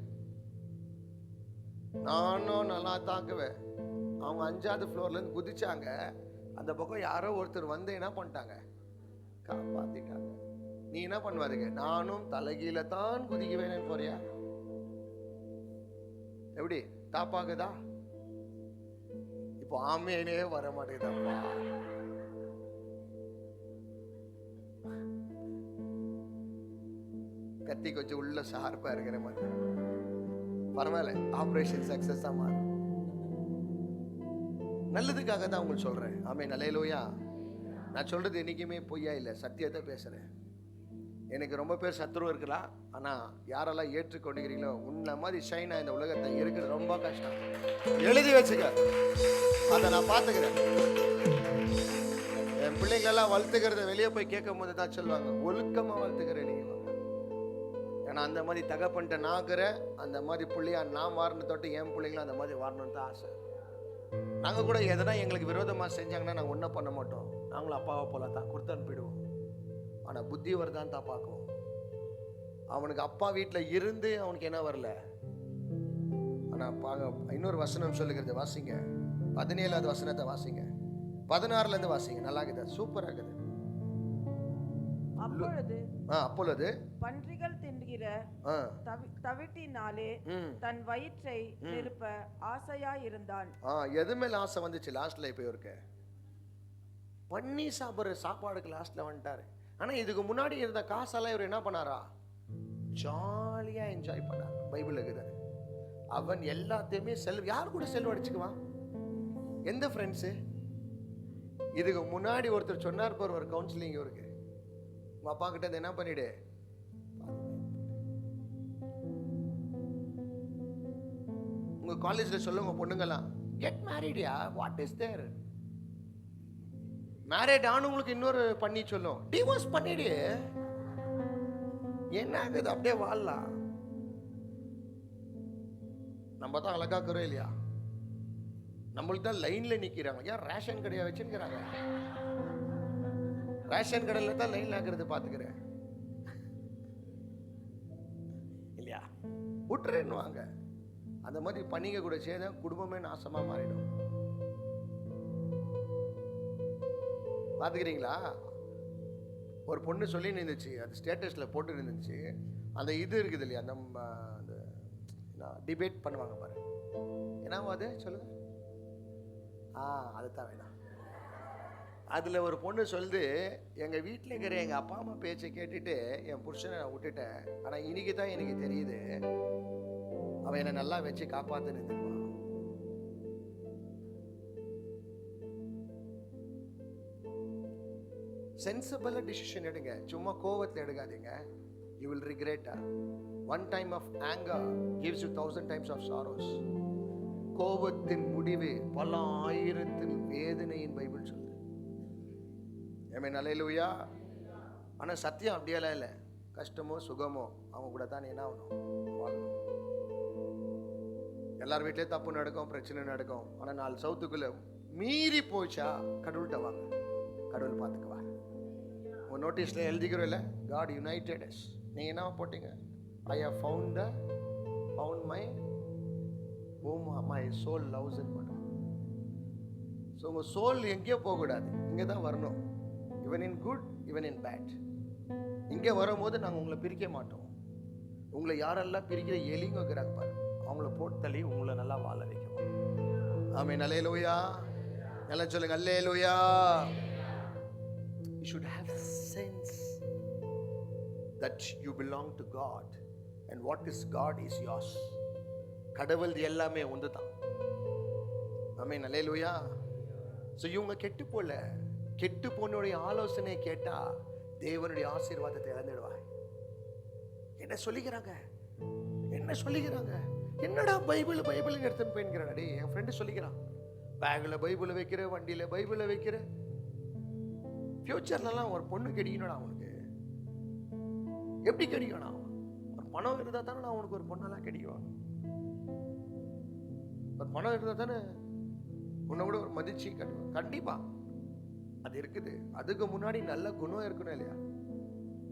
நானும் நல்லா தாக்குவேன். அவங்க 5வது ஃப்ளோர்ல இருந்து குதிச்சாங்க. அந்த பக்கம் யாரோ ஒருத்தர் வந்து என்ன பண்ணிட்டாங்க, காப்பாத்திட்டாங்க. நீ என்ன பண்ணுவாருங்க, நானும் தலைகீழ தான் குதிக்குவேன்னு போறியா? எப்படி தாப்பாகுதா? இப்போ ஆமேனே வர மாட்டேங்குதப்பா. கத்தி கொஞ்சம் உள்ள ஷார்ப்பா இருக்கிற மாதிரி. பரவாயில்ல, ஆபரேஷன் சக்சஸ் ஆமா. நல்லதுக்காக தான் உங்களுக்கு சொல்றேன். ஆமே, நல்லேலூயா. நான் சொல்றது என்னைக்குமே பொய்யா இல்லை, சத்தியத்தை பேசுறேன். எனக்கு ரொம்ப பேர் சத்ரு இருக்கலாம், ஆனா யாரெல்லாம் ஏற்றுக்கொண்டுக்கிறீங்களோ உன்ன மாதிரி ஷைனா இந்த உலகத்தை இருக்கிறது ரொம்ப கஷ்டம். எழுதி வச்சுக்க, அதை நான் பார்த்துக்கிறேன். என் பிள்ளைங்களெல்லாம் வளர்த்துக்கிறத வெளியே போய் கேட்கும் போது தான் சொல்லுவாங்க, ஒழுக்கமா வளர்த்துக்கிறேன் நீங்க. ஏன்னா அந்த மாதிரி தகப்பன்ட்ட நாக்குறேன், அந்த மாதிரி பிள்ளையா நான் வாரின தொட்டு என் பிள்ளைங்களும் அந்த மாதிரி வாரணும்னு தான் ஆசை. நாங்கள் கூட எதனா எங்களுக்கு விரோதமாக செஞ்சாங்கன்னா நாங்கள் ஒன்றும் பண்ண மாட்டோம், நாங்களும் அப்பாவை போல தான் கொடுத்து அனுப்பிடுவோம். ஆனால் புத்தி வருதான் தான் பார்க்குவோம். அவனுக்கு அப்பா வீட்டில் இருந்து அவனுக்கு என்ன வரல. ஆனால் இன்னொரு வசனம் சொல்லுகிறது, வாசிங்க 17வது வசனத்தை வாசிங்க, 16லேருந்து வாசிங்க. நல்லா இருக்குது, சூப்பராக இருக்குது. அப்பொழுது பன்றிகள் தின்கிற தவிட்டினாலே தன் வயிற்றை நிரப்ப ஆசையா இருந்தான். எது மேல ஆசை வந்துச்சு லாஸ்ட்ல? இப்ப இருக்கு பண்ணி சாப்பிடுற சாப்பாடுக்கு லாஸ்ட்ல வந்துட்டாரு. ஆனா இதுக்கு முன்னாடி இருந்த காசெல்லாம் இவர் என்ன பண்ணாரா? ஜாலியா என்ஜாய் பண்ணார். பைபிள் இருக்குது, அவன் எல்லாத்தையுமே யார் கூட செல்வடிச்சுக்குவான்? எந்த ஃப்ரெண்ட்ஸு? இதுக்கு முன்னாடி ஒருத்தர் சொன்னார் பார், ஒரு கவுன்சிலிங் இவருக்கு, உங்க அப்பா கிட்ட என்ன பண்ணிடு, உங்க காலேஜ்ல சொல்லுங்க பொண்ணுங்கலாம், கெட் மேரிடியா, வாட் இஸ் தேர்? மேரேட் ஆனவங்களுக்கு இன்னொரு பண்ணி சொல்லும், டிவோர்ஸ் பண்ணிடு. என்ன ஆகுது? அப்படியே வாழலாம். நம்ம தான் அழகாக்குறோம் இல்லையா? நம்மளுக்கு தான் லைன்ல நிக்கிறாங்க. ஏன் ரேஷன் கடையா வச்சுக்கிறாங்க? ரேஷன் கடையில தான் லைன்ல ஆக்குறது பாத்துக்கிறேன் இல்லையா? விட்டுருன்னுவாங்க. அந்த மாதிரி பண்ணிக்க கூட சேர்ந்தா குடும்பமே நாசமா மாறிடும். பாத்துக்கிறீங்களா? ஒரு பொண்ணு சொல்லி நின்றுச்சு, அது ஸ்டேட்டஸ்ல போட்டு இருந்துச்சு. அந்த இது இருக்குது இல்லையா, அந்த டிபேட் பண்ணுவாங்க பாரு, என்னவோ அது சொல்லுங்க. அதுதான் வேணாம். அதுல ஒரு பொண்ணு சொல்லுது, எங்க வீட்டில் இருக்கிற எங்க அப்பா அம்மா பேச்சை கேட்டுட்டு என் புருஷனை நான் விட்டுட்டேன். ஆனா இன்னைக்கு தான் எனக்கு தெரியுது அவன் என்னை நல்லா வச்சு காப்பாத்து நின்றுவான். சென்சிபிளா டிசிஷன் எடுங்க, சும்மா கோவத்தில் எடுக்காதீங்க. You will regret. One time of anger gives you 1,000 times of sorrows. கோபத்தின் முடிவு பல ஆயிரத்தில் வேதனையின் பைபிள் சொல்லுது. ஆமென், அல்லேலூயா. ஆனா சத்தியம் அப்படியெல்லாம் இல்லை. கஷ்டமோ சுகமோ அவங்க கூட தான் என்ன ஆகணும், வாழணும். எல்லார் வீட்லயும் தப்பு நடக்கும், பிரச்சனை நடக்கும். ஆனா 4 சவுத்துக்குள்ள மீறி போச்சா கடவுள்கிட்ட வாங்க, கடவுள் பார்த்துக்குவார். உங்க நோட்டீஸ்ல எழுதிக்கிறோம் இல்லை, God united us. நீங்க என்ன போட்டீங்க? I have found my whom my soul loves it. So உங்க சோல் எங்கேயோ போகக்கூடாது, இங்கே தான் வரணும். Even in good, even in bad. இங்கே வரும்போது நாங்கள் உங்களை பிரிக்க மாட்டோம். உங்களை யாரெல்லாம் பிரிக்கிற எலிங்க வைக்கிறாங்க பாரு, அவங்கள போட்டு தள்ளி உங்களை நல்லா வாழ வைக்கும். ஆமென், அல்லேலூயா. நல்லா சொல்லுங்க, அல்லேலூயா. You should have sense that you belong to God and what is God is yours. கடவுள் எல்லாமே ஒன்று தான். ஆமென், அல்லேலூயா. ஸோ இவங்க கெட்டு போல, கெட்டு போனுடைய ஆலோசனை கேட்டா தேவனுடைய ஆசீர்வாதத்தை இழந்துடுவாய். என்ன சொல்லிக்கிறாங்க, என்ன சொல்லிக்கிறாங்க? என்னடா பைபிள் பைபிள் எடுத்துன்னு போயின்கிறான். டே, என் ஃப்ரெண்டு சொல்லிக்கிறான், பேக்ல பைபிள் வைக்கிற, வண்டியில பைபிளை வைக்கிற. ஃபியூச்சர்லாம் ஒரு பொண்ணு கிடைக்கணும்டா அவனுக்கு. எப்படி கிடைக்கணும்? ஒரு பணம் இருந்தா தானே அவனுக்கு ஒரு பொண்ணெல்லாம் கிடைக்கும். ஒரு பணம் இருந்தா தானே உன்னை விட ஒரு மதிச்சு கட்டுவான். கண்டிப்பா அது இருக்குது. அதுக்கு முன்னாடி நல்ல குணம் இருக்கணும் இல்லையா?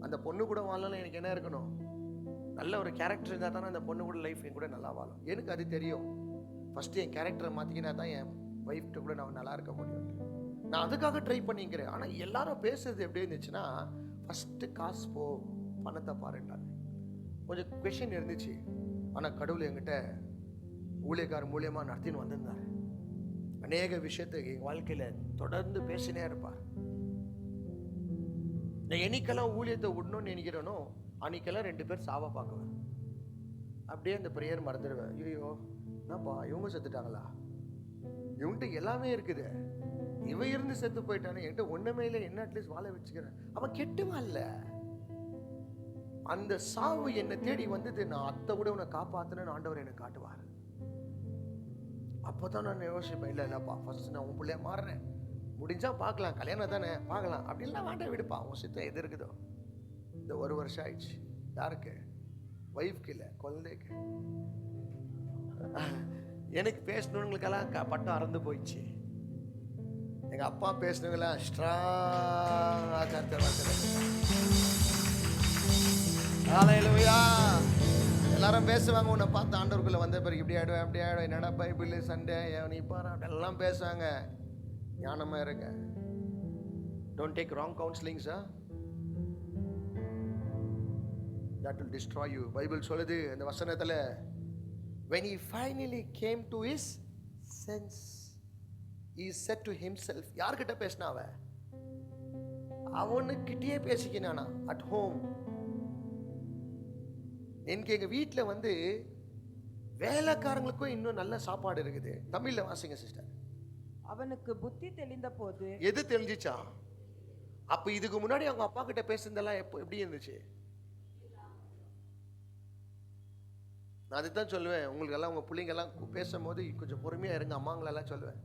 அந்த பொண்ணு கூட வாழலாம். எனக்கு என்ன இருக்கணும்? நல்ல ஒரு கேரக்டர் இருந்தால் தானே அந்த பொண்ணு கூட லைஃப் என் கூட நல்லா வாழும். எனக்கு அது தெரியும். ஃபர்ஸ்ட் என் கேரக்டரை மாற்றிக்கினா தான் என் ஒய்ஃப்கிட்ட கூட நான் நல்லா இருக்க முடியும். நான் அதுக்காக ட்ரை பண்ணிக்கிறேன். ஆனால் எல்லாரும் பேசுறது எப்படி இருந்துச்சுன்னா, ஃபஸ்ட்டு காசு போ, பணத்தை பாருன்றாங்க. கொஞ்சம் கொஷின் இருந்துச்சு. ஆனால் கடவுள் என்கிட்ட ஊழியக்காரர் மூலியமாக நடத்தின்னு வந்திருந்தார். அநேக விஷயத்தை எங்கள் வாழ்க்கையில் தொடர்ந்து பேசினே இருப்பார். நான் என்னைக்கெல்லாம் ஊழியத்தை விடணும்னு நினைக்கிறேனோ அன்னைக்கெல்லாம் 2 பேர் சாவ பார்க்குவேன். அப்படியே அந்த ப்ரேயர் மறந்துடுவேன். ஐயோ என்னப்பா இவங்க செத்துட்டாங்களா? இவன்கிட்ட எல்லாமே இருக்குது, இவன் இருந்து செத்து போயிட்டானே, என்கிட்ட ஒண்ணுமே இல்லை, என்ன அட்லீஸ்ட் வாழ வச்சுக்கிறேன். அவன் கெட்டுவான் இல்ல. அந்த சாவு என்னை தேடி வந்தது, நான் அத்தை கூட உன்னை காப்பாத்தினு ஆண்டவர் எனக்கு காட்டுவார். அப்போதான் நான் யோசிப்பேன், இல்லை இல்லப்பா ஃபர்ஸ்ட் நான் உன் பிள்ளைய மாறுறேன், முடிஞ்சா பார்க்கலாம், கல்யாணம் தானே பார்க்கலாம், அப்படின்லாம் வேண்டாம் விடுப்பா, உன் சித்தம் எது இருக்குதோ. இந்த 1 வருஷம் ஆயிடுச்சு. யாருக்கு? ஒய்ஃப்க்கு இல்லை, குழந்தைக்கு. எனக்கு பேசணுங்களுக்கெல்லாம் பட்டம் அறந்து போயிடுச்சு. எங்க அப்பா பேசினவங்களாம் எல்லாரும் பேசுவாங்க. உன்னை பார்த்து ஆண்டவருக்குள்ள வந்த பிறகு இப்படி ஆயிடுவேன், அப்படி ஆயிடுவேன், என்னடா பைபிள் சண்டே நீ பாரு அப்படியெல்லாம் பேசுவாங்க. ஞானமா இருங்க. Don't take wrong counsellings. that will destroy you. Bible சொல்லுது அந்த வசனத்துல, when he finally came to his sense, he said to himself. யார்கிட்ட பேசினா? அவனுக்கிட்டே பேசிக்கினானா? at home. எனக்கு எங்க வீட்டில் வேலைக்காரங்களுக்கும் இன்னும் நல்ல சாப்பாடு இருக்குது. தமிழ்ல வாசிங்க சிஸ்டர். அவனுக்கு புத்தி தெளிந்த போது. எது தெரிஞ்சிச்சா? அப்ப இதுக்கு முன்னாடி அவங்க அப்பா கிட்ட பேசுனதெல்லாம் எப்படி இருந்துச்சு? நான் அதுதான் சொல்லுவேன், உங்களுக்கு எல்லாம் உங்க பிள்ளைங்க எல்லாம் பேசும்போது கொஞ்சம் பொறுமையா இருங்க, அம்மாங்களெல்லாம் சொல்லுவேன்.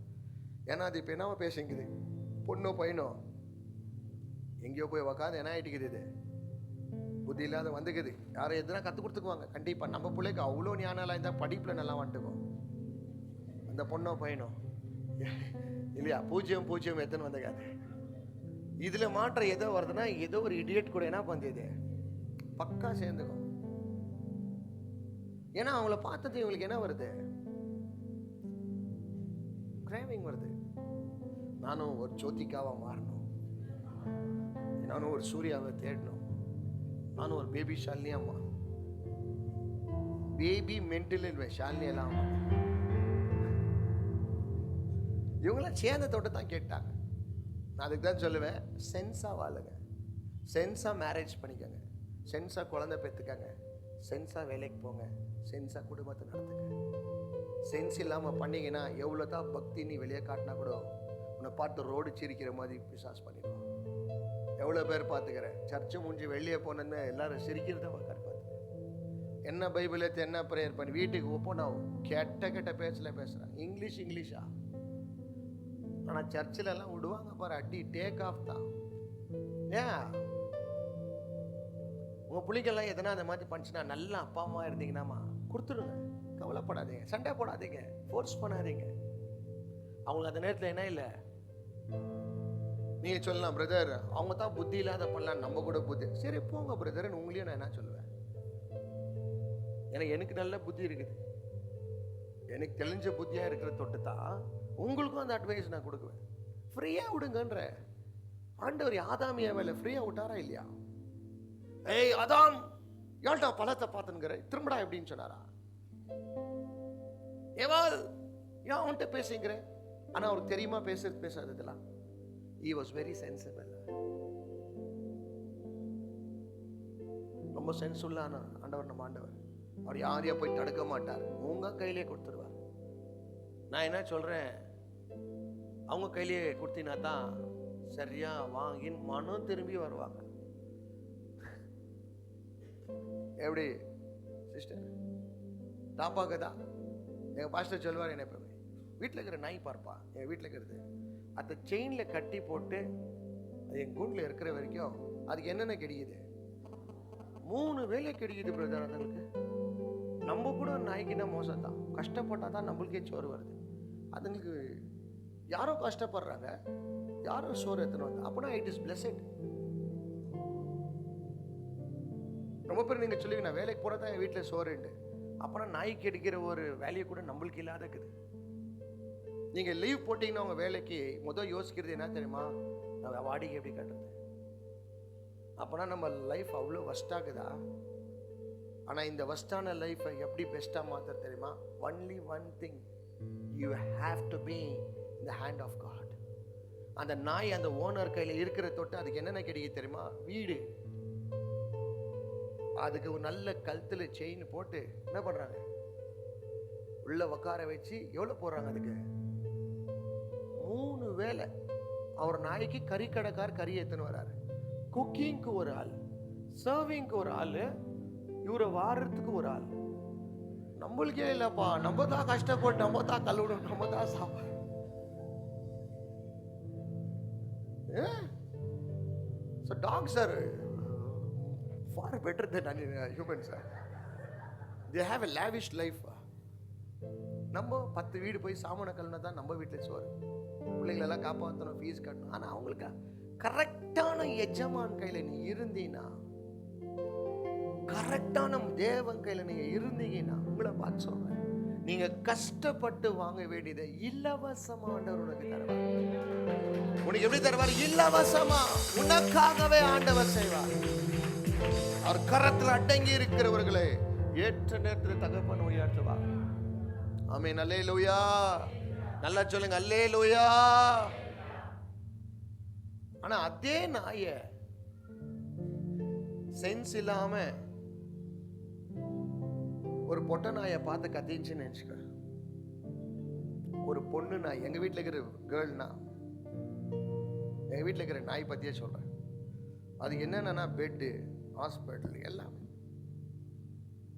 ஏன்னா அது இப்போ என்னவோ பேசுங்குது, பொண்ணோ பையனோ எங்கேயோ போய் உக்காந்து என்ன ஆயிட்டுக்குது. இது புத்தி இல்லாத வந்துக்குது. யாரும் எதுனா கற்றுக் கொடுத்துக்குவாங்க கண்டிப்பாக. நம்ம பிள்ளைக்கு அவ்வளோ ஞானம் இருந்தால் படிப்பில் நல்லா வந்துட்டுக்கும். அந்த பொண்ணோ பையனோ இல்லையா, 0 எத்தனை வந்துக்காது. இதில் மாற்றம் ஏதோ வருதுன்னா ஏதோ ஒரு இடியட் கூட என்ன பண்ணுது பக்கா சேர்ந்துக்கும். ஏன்னா அவங்கள பார்த்தது இவங்களுக்கு என்ன வருது, கிரேவிங் வருது. நானும் ஒரு ஜோதிகாவா மாறணும், நானும் ஒரு சூர்யாவை தேடணும், நானும் ஒரு பேபி ஷாலினியாமா, பேபி மென்டல் ஷாலினி எல்லாம் இவங்களாம் சேர்ந்த தொட்டு தான் கேட்டாங்க. நான் அதுக்கு தான் சொல்லுவேன், சென்ஸா வாழுங்க, சென்ஸா மேரேஜ் பண்ணிக்கோங்க, சென்ஸா குழந்தை பெற்றுக்கங்க, சென்ஸா வேலைக்கு போங்க, சென்ஸா குடும்பத்தை நடத்துங்க. சென்ஸ் இல்லாமல் பண்ணீங்கன்னா எவ்வளோ தான் பக்தி நீ வெளியே காட்டினா கூட உன்னை பார்த்து ரோடு சிரிக்கிற மாதிரி பிசாஸ் பண்ணிடுவோம். எவ்வளோ பேர் பார்த்துக்கிறேன், சர்ச்சு முடிஞ்சு வெளியே போனேன்னு எல்லாரும் சிரிக்கிறத பார்த்து என்ன பைபிள் எடுத்து என்ன ப்ரேயர் பண்ணி வீட்டுக்கு ஒப்போனாவும் கெட்ட பேச்சில் பேசுகிறாங்க. இங்கிலீஷா. ஆனால் சர்ச்சில் எல்லாம் விடுவாங்க பாரு அடி, டேக் ஆஃப் தான். ஏன் உங்கள் பிள்ளைங்கெல்லாம் எதனா அந்த மாதிரி பண்ணிச்சுன்னா நல்லா அப்பா அம்மா இருந்தீங்கன்னாமா கொடுத்துருங்க, கவலைப்படாதீங்க, சண்டை போடாதீங்க, ஃபோர்ஸ் பண்ணாதீங்க. அவங்களுக்கு அந்த நேரத்தில் என்ன இல்லை, நீங்கள் சொல்லலாம் பிரதர் அவங்க தான் புத்தி இல்லாத பண்ணலாம், நம்ம கூட புத்தி. சரி போங்க பிரதர்ன்னு உங்களையும் நான் என்ன சொல்லுவேன். ஏன்னா எனக்கு நல்ல புத்தி இருக்குது, எனக்கு தெளிஞ்ச புத்தியாக இருக்கிற தொட்டு தான் உங்களுக்கும் அந்த அட்வைஸ் நான் கொடுக்குவேன். ஃப்ரீயாக விடுங்கன்ற ஆண்டவர் ஆதாமியா வேலை ஃப்ரீயாக விட்டாரா இல்லையா? ஏய் ஆதாம் ஏன்டா பழத்தை பார்த்துங்கிற திரும்படா எப்படின்னு சொன்னாரா? ஏவாள் ஏன் அவன்கிட்ட பேசுங்கிற? ஆனால் அவருக்கு தெரியுமா பேசாததெல்லாம்? He was very sensible. ரொம்ப சென்சுல்லான ஆண்டவர் நம்ம ஆண்டவர். அவர் யாரையா போய் தடுக்க மாட்டார், உங்க கையிலே கொடுத்துருவார். நான் என்ன சொல்றேன், அவங்க கையிலே கொடுத்தீங்கன்னா தான் சரியா வாங்கி மனம் திரும்பி வருவாங்க. எப்படி சிஸ்டர் தாப்பாக்குதா? எங்கள் பாஸ்டர் சொல்லுவார் என்ன எப்பவுமே, வீட்டில் இருக்கிற நாய் பார்ப்பா, என் வீட்டில் இருக்கிறது அந்த செயினில் கட்டி போட்டு அது என் கூண்டில் இருக்கிற வரைக்கும் அதுக்கு என்னென்ன கிடைக்குது, 3 வேலை கிடைக்குது பிரதர். அதுங்களுக்கு நம்ம கூட நாய்க்குன்னா மோசம் தான், கஷ்டப்பட்டால் தான் நம்மளுக்கே சோறு வருது. அதுங்களுக்கு யாரோ கஷ்டப்படுறாங்க, யாரோ சோறு எத்தனை வந்து, அப்படின்னா இட் இஸ் பிளெஸட். ரொம்ப பேர் நீங்கள் சொல்லுவீங்க நான் வேலைக்கு போனால் தான் என் வீட்டில் சோறுண்டு, அப்போனா நாய்க்கு எடுக்கிற ஒரு வேலையை கூட நம்மளுக்கு இல்லாத இருக்குது. நீங்கள் லீவ் போட்டிங்கன்னா உங்கள் வேலைக்கு முதல் யோசிக்கிறது என்ன தெரியுமா, நான் வாடகை எப்படி கட்டுறது? அப்போனா நம்ம லைஃப் அவ்வளோ வஸ்டாகுதா? ஆனால் இந்த வஸ்டான லைஃப்பை எப்படி பெஸ்ட்டாக மாற்ற தெரியுமா? Only one thing, you have to be in the hand of God. அந்த நாய் அந்த ஓனர் கையில் இருக்கிற தொட்டு அதுக்கு என்னென்ன கிடைக்குது தெரியுமா? வீடு. அதுக்கு ஒரு நல்ல கழுத்தில் செயின் போட்டு என்ன பண்ணுறாங்க, உள்ள உட்கார வச்சு எவ்வளோ போடுறாங்க அதுக்கு? 3 வேலை. அவர் நாய்க்கு கறி கடைக்கார் கறி எடுத்துன்னு வராரு, குக்கிங்க்கு ஒரு ஆள், சர்விங்க்கு ஒரு ஆள், இவரை வாரத்துக்கு ஒரு ஆள். நம்மளுக்கே இல்லப்பா, நம்ம தான் கஷ்டப்பட்டு நம்ம தான் கழுவணும், நம்ம தான் சாப்பிட. So dogs are far better than humans. They have a lavish life. நம்ம 10 வீடு போய் சாமான கழுவினா தான் நம்ம வீட்டில் சோறு, பிள்ளைங்களெல்லாம் காப்பாற்றணும், ஃபீஸ் கட்டணும். ஆனால் அவங்களுக்கு கரெக்டான எஜமான் கையில் நீ இருந்தீங்கன்னா, கரெக்டான தேவன் கையில் நீங்கள் இருந்தீங்கன்னா, உங்களை பார்த்து சொல்கிறேன், நீங்கள் கஷ்டப்பட்டு வாங்க வேண்டியதை இலவசமா ஆண்டவர் உனக்கு தருவார். உனக்கு எப்படி தருவார்? இலவசமா, உனக்காகவே ஆண்டவர் செய்வார். அவர் கரத்தில் அடங்கி இருக்கிறவர்களை ஏற்ற நேரத்தில் தகப்பன் உயர்த்துவார். ஆமென். அல்லேலூயா. நல்லா சொல்லுங்க, அல்லேலூயா. ஆனா அதே நாய சென்ஸ் இல்லாம ஒரு பொட்ட நாயை பார்த்து கத்திச்சுன்னு நினைச்சுக்க. ஒரு பொண்ணு நாய், எங்க வீட்டில் இருக்கிற கேர்ள்னா, எங்க வீட்டில் இருக்கிற நாய் பத்தியே சொல்றேன். அது என்னன்னா பெட்டு, ஹாஸ்பிட்டல் எல்லாமே.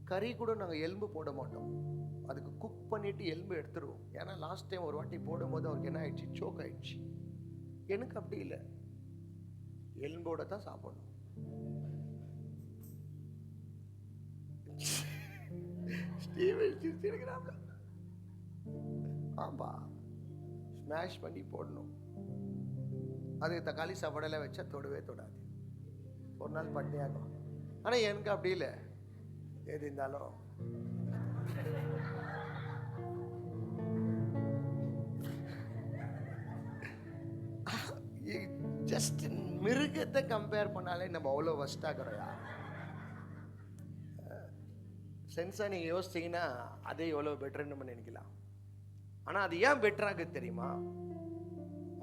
கறி கூட நாங்கள் எலும்பு போட மாட்டோம், அதுக்கு குக் பண்ணிட்டு எலும்பு எடுத்துருவோம். ஏன்னா லாஸ்ட் டைம் ஒரு வாட்டி போடும்போது அவருக்கு என்ன ஆயிடுச்சு, சோக் ஆயிடுச்சு. எனக்கு அப்படி இல்லை, எலும்போட தான் சாப்பிடணும். ஸ்டீவன் சிரிக்கிறாப்ல. ஆமா, ஸ்மாஷ் பண்ணி போடணும். அதுக்கு தக்காளி சாப்பாடெல்லாம் வச்சா தொடவே தொடாது, ஒரு நாள் பட்டினியாகும். ஆனால் எனக்கு அப்படி இல்லை, எது இருந்தாலும் ஜஸ்ட் மிருகத்தை கம்பேர் பண்ணாலே நம்ம அவ்வளோ வஸ்டாகிறோயா. சென்ஸாக நீங்கள் யோசிச்சிங்கன்னா அதே எவ்வளோ பெட்டர்னு நம்ம நினைக்கலாம். ஆனால் அது ஏன் பெட்டராக தெரியுமா?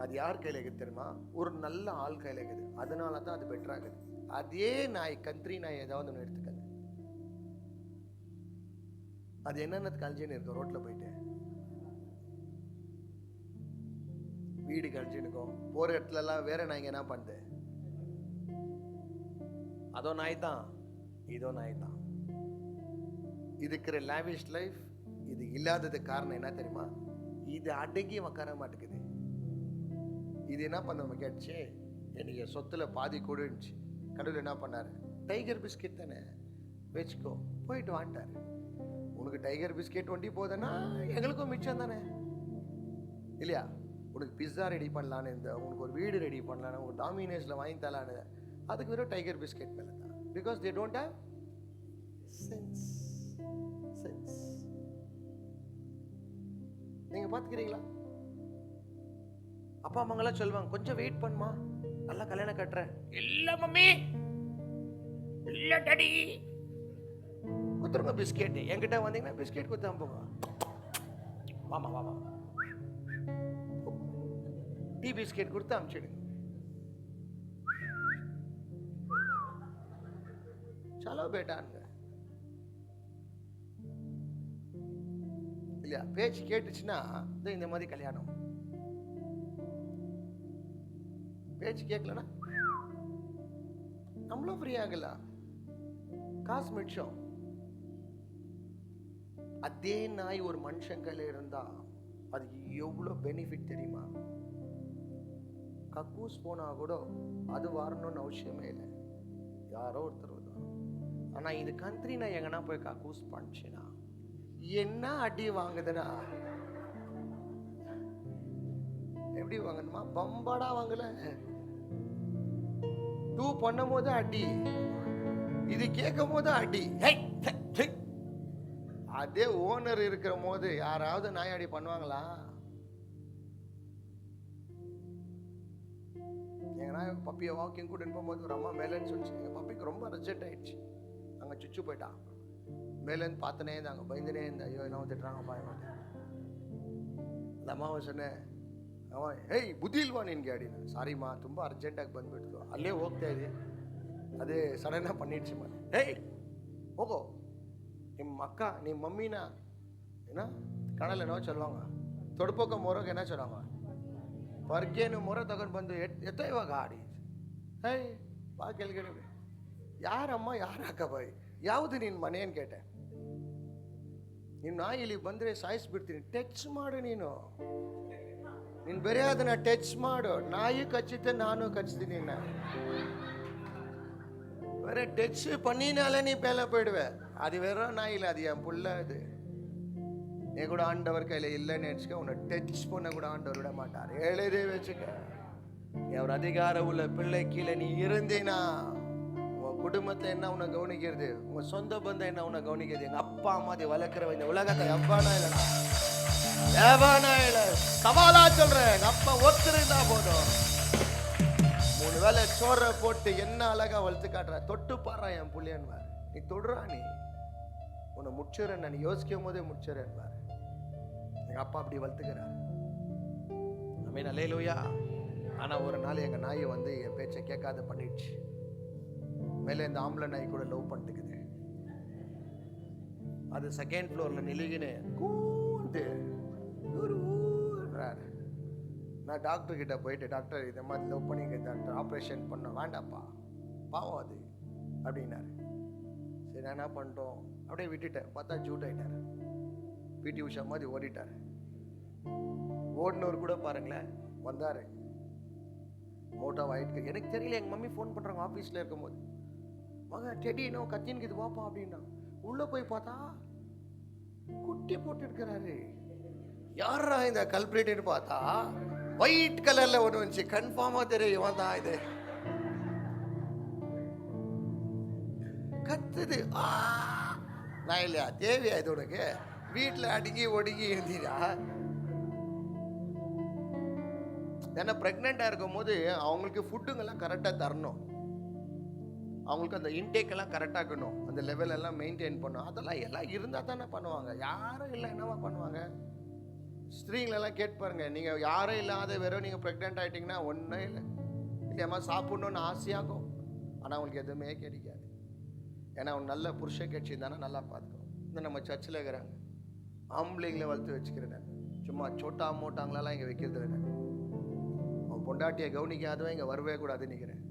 அது யார் கையில் இருக்குது தெரியுமா? ஒரு நல்ல ஆள் கையில் இருக்குது, அதனால தான் அது பெட்டராகுது. அதே நாய், கண்ட்ரி நாய் ஏதாவது ஒன்று எடுத்துக்கங்க, அது என்னென்ன கழிஞ்சுன்னு இருக்கும். ரோட்டில் போயிட்டு வீடு கழிச்சுனுக்கும், போகிற இடத்துலலாம் வேற நாய்ங்க என்ன பண்ணுது? அதோ நாய் தான், இதோ நாய் தான். இதுக்கிற லேவிஷ் லைஃப் இது இல்லாததுக்கு காரணம் என்ன தெரியுமா? இது அடங்கி உக்கார மாட்டேங்குது. இது என்ன பண்ண கேட்டுச்சு, எனக்கு சொத்துல பாதி கூட இருந்துச்சு. கடவுள் என்ன பண்ணாரு? டைகர் பிஸ்கெட் தானே வச்சுக்கோ, போயிட்டு வாண்டாரு. உனக்கு டைகர் பிஸ்கெட் ஒண்டி போதுன்னா எங்களுக்கும் மிச்சம் தானே இல்லையா? உனக்கு பிஸ்ஸா ரெடி பண்ணலான்னு இருந்த, உனக்கு ஒரு வீடு ரெடி பண்ணலான்னு, ஒரு டாமினேஸில் வாங்கி தரலான்னு, அதுக்கு வெறும் டைகர் பிஸ்கெட் மேலே தான். Because they don't have sense. Sense நீங்கள் பார்த்துக்கிறீங்களா? அப்பா அம்மாங்கெல்லாம் சொல்லுவாங்க, கொஞ்சம் வெயிட் பண்ணுமா, நல்லா கல்யாணம் கட்டுறேன். இல்லை மம்மி, இல்லை டாடி, குத்துருங்க பிஸ்கெட். என்கிட்ட வந்தீங்கன்னா பிஸ்கெட் குத்து அனுப்புங்க. வாமா வாமா, டீ பிஸ்கெட் கொடுத்து அனுப்பிச்சிடுங்க. சலோ பேட்டாங்க இல்லையா? பேச்சு கேட்டுச்சுன்னா இந்த மாதிரி கல்யாணம். பேச்சு கேட்கலன்னா நம்மளும் ஃப்ரீ ஆகலாம், காசு மிச்சம். அதே நாய் ஒரு மனுஷன் கையில இருந்தா அது எவ்வளோ பெனிஃபிட் தெரியுமா? கக்கூஸ் போனா கூட அது வரணும்னு அவசியமே இல்லை, யாரோ ஒருத்தர் வருவாங்க. ஆனா இது கண்ட்ரி நான் எங்கன்னா போய் கக்கூஸ் பண்ணிச்சுன்னா என்ன அடி வாங்குதுன்னா, எப்படி வாங்கணுமா? பம்பாடா வாங்கல, டூ பண்ணும் போது அடி, இது கேட்கும் போது அடி. அதே ஓனர் இருக்கிற போது யாராவது நாயாடி பண்ணுவாங்களா? எங்கன்னா பப்பியை வாக்கிங் கூட போகும்போது ஒரு அம்மா மேலேன்னு சொல்லிச்சு. எங்கள் பப்பிக்கு ரொம்ப அர்ஜென்ட் ஆயிடுச்சு, அங்கே சுச்சு போயிட்டான். மேலேருந்து பார்த்தனே இருந்தாங்க, பயந்துனே இருந்தேன். ஐயோ என்ன திட்டுறாங்க பாயமாட்டேன். அந்த அம்மாவை சொன்னேன், அவன் ஏய் ಬುದ್ಧಿಲ್ವಾ ನಿನ್ಗೆ ಅಡಿನ ಸಾರಿಮಾ ತುಂಬ ಅರ್ಜೆಂಟಾಗಿ ಬಂದ್ಬಿಡ್ತು, ಅಲ್ಲೇ ಹೋಗ್ತಾ ಇದೆ, ಅದೇ ಸಡನ್ನಾಗಿ பண்ணிடுச்சுமா. ஏய் ಹೋಗೋ, ನಿಮ್ಮ ಅಕ್ಕ ನಿಮ್ಮ ಮಮ್ಮಿನ ಏನ ಕಣಲ್ಲಿ ಏನೋ சொல்லுவாங்க, ತೊಡ್ಪೋಕ ಮೊರೋಗೆ ಏನೋ சொல்லுவாங்க, ಹೊರ್ಗೇನು ಮೊರ ತಗೊಂಡು ಬಂದು ಎತ್ತ ಇವಾಗ ಆಡಿ. ಏಯ್ ಬಾ ಕೆಳಗಡೆ. ಯಾರಮ್ಮ ಯಾರ ಅಕ್ಕ ಬಾಯಿ, ಯಾವುದು ನಿನ್ನ ಮನೆ ಅಂತ ಕೇಟೆ. ನಿನ್ನ ನಾಯಿ ಇಲ್ಲಿ ಬಂದರೆ ಸಾಯಿಸ್ಬಿಡ್ತೀನಿ, ಟಚ್ ಮಾಡು ನೀನು ಬೇರೆ ಅದನ್ನ ಟಚ್ ಮಾಡು. ನಾಯಿ ಕಚ್ಚುತ್ತೆ, ನಾನು ಕಚ್ತೀನಿ. வேற டச் பண்ணினாலே நீ பேல போயிடுவ. அது வேற நாயில், அது என் புள்ள. அது நீ கூட ஆண்டவர் கையில இல்லைன்னு நினைச்சுக்க, உன்னை டச் பண்ண கூட ஆண்டவர் விட மாட்டார். எழுதி வச்சுக்க, நீ அவர் அதிகார உள்ள பிள்ளை கீழே நீ இருந்தீனா உன் குடும்பத்தை என்ன உன்னை கவனிக்கிறது, உங்க சொந்த பந்தம் என்ன உன்னை கவனிக்கிறது. எங்க அப்பா அம்மா வளர்க்கிற இந்த உலகத்தை எவ்வானா இல்லடா, எவனா இல்ல. சவாலா சொல்றேன், எங்க அப்பா ஒத்துருந்தா போதும். 3 வேளை சோறை போட்டு என்ன அழகா வளர்த்து காட்டுற, தொட்டு பாடுறா என் புள்ளியன்வார். நீ தொடுறா, நீ உன்னை முடிச்சுறேன், நான் யோசிக்கும் போதே முடிச்சுறேன்வார். எங்க அப்பா அப்படி வளர்த்துக்கிறார். ஆமென், அல்லேலூயா. ஆனா ஒரு நாள் எங்க நாயை வந்து என் பேச்சை கேட்காத பண்ணிடுச்சு. மேலே இந்த ஆம்பளை நாய் கூட லவ் பண்ணிட்டுக்குது. அது செகண்ட் ஃப்ளோர்ல நிலுகின்னு கூண்டு நான் டாக்டர் கிட்ட போயிட்டு, டாக்டர் இந்த மாதிரி லவ் பண்ணிக்க டாக்டர், ஆப்ரேஷன் பண்ண வேண்டாப்பா, பாவம் அது அப்படின்னாரு. சரி நான் என்ன பண்ணிட்டோம், அப்படியே விட்டுட்டேன். பார்த்தா ஜூட் ஆகிட்டார், பிடி உஷா மாதிரி ஓடிட்டார். ஓடினவர் கூட பாருங்களேன் வந்தார், மோட்டோ ஆயிட்டு. எனக்கு தெரியல, எங்கள் மம்மி ஃபோன் பண்ணுறாங்க ஆஃபீஸில் இருக்கும் போது, மகன் டெடி இன்னும் கத்தின்னுக்குது வாப்பா அப்படின்னா. உள்ளே போய் பார்த்தா குட்டி போட்டு இருக்கிறாரு. யாரா இந்த கல்பிரேட்னு பார்த்தா ஒயிட் கலர்ல ஒண்ணு வந்துச்சு. கன்ஃபார்மா தெரியும் இவன் தான் இது. கத்துது. நான் இல்லையா தேவையா இது உனக்கு? வீட்டுல அடங்கி ஒடுங்கி இருந்தீரா? ஏன்னா பிரெக்னெண்டா இருக்கும் போது அவங்களுக்கு ஃபுட்டுங்கெல்லாம் கரெக்டா தரணும். அவங்களுக்கு அந்த இன்டேக் எல்லாம் கரெக்டாக இருக்கணும். அந்த லெவல் எல்லாம் மெயின்டைன் பண்ணணும். அதெல்லாம் எல்லாம் இருந்தால் தானே பண்ணுவாங்க. யாரும் இல்லை என்னவா பண்ணுவாங்க? ஸ்திரீங்களெல்லாம் கேட்பாருங்க, நீங்கள் யாரும் இல்லாத வெறும் நீங்கள் ப்ரெக்னென்ட் ஆகிட்டிங்கன்னா ஒன்றும் இல்லை இல்லையாம்மா சாப்பிட்ணுன்னு ஆசையாகும். ஆனால் அவங்களுக்கு எதுவுமே கிடைக்காது. ஏன்னா அவன் நல்ல புருஷ கட்சி தானே நல்லா பார்த்துக்கணும். இந்த நம்ம சர்ச்சில் இருக்கிறாங்க ஆம்பளைங்களை வளர்த்து வச்சுக்கிறேன். சும்மா சோட்டா மோட்டாங்களெல்லாம் இங்கே வைக்கிறது இல்லை. அவன் பொண்டாட்டியை கவனிக்காதவன் இங்கே வரவே கூடாதுன்னு நிற்கிறேன்.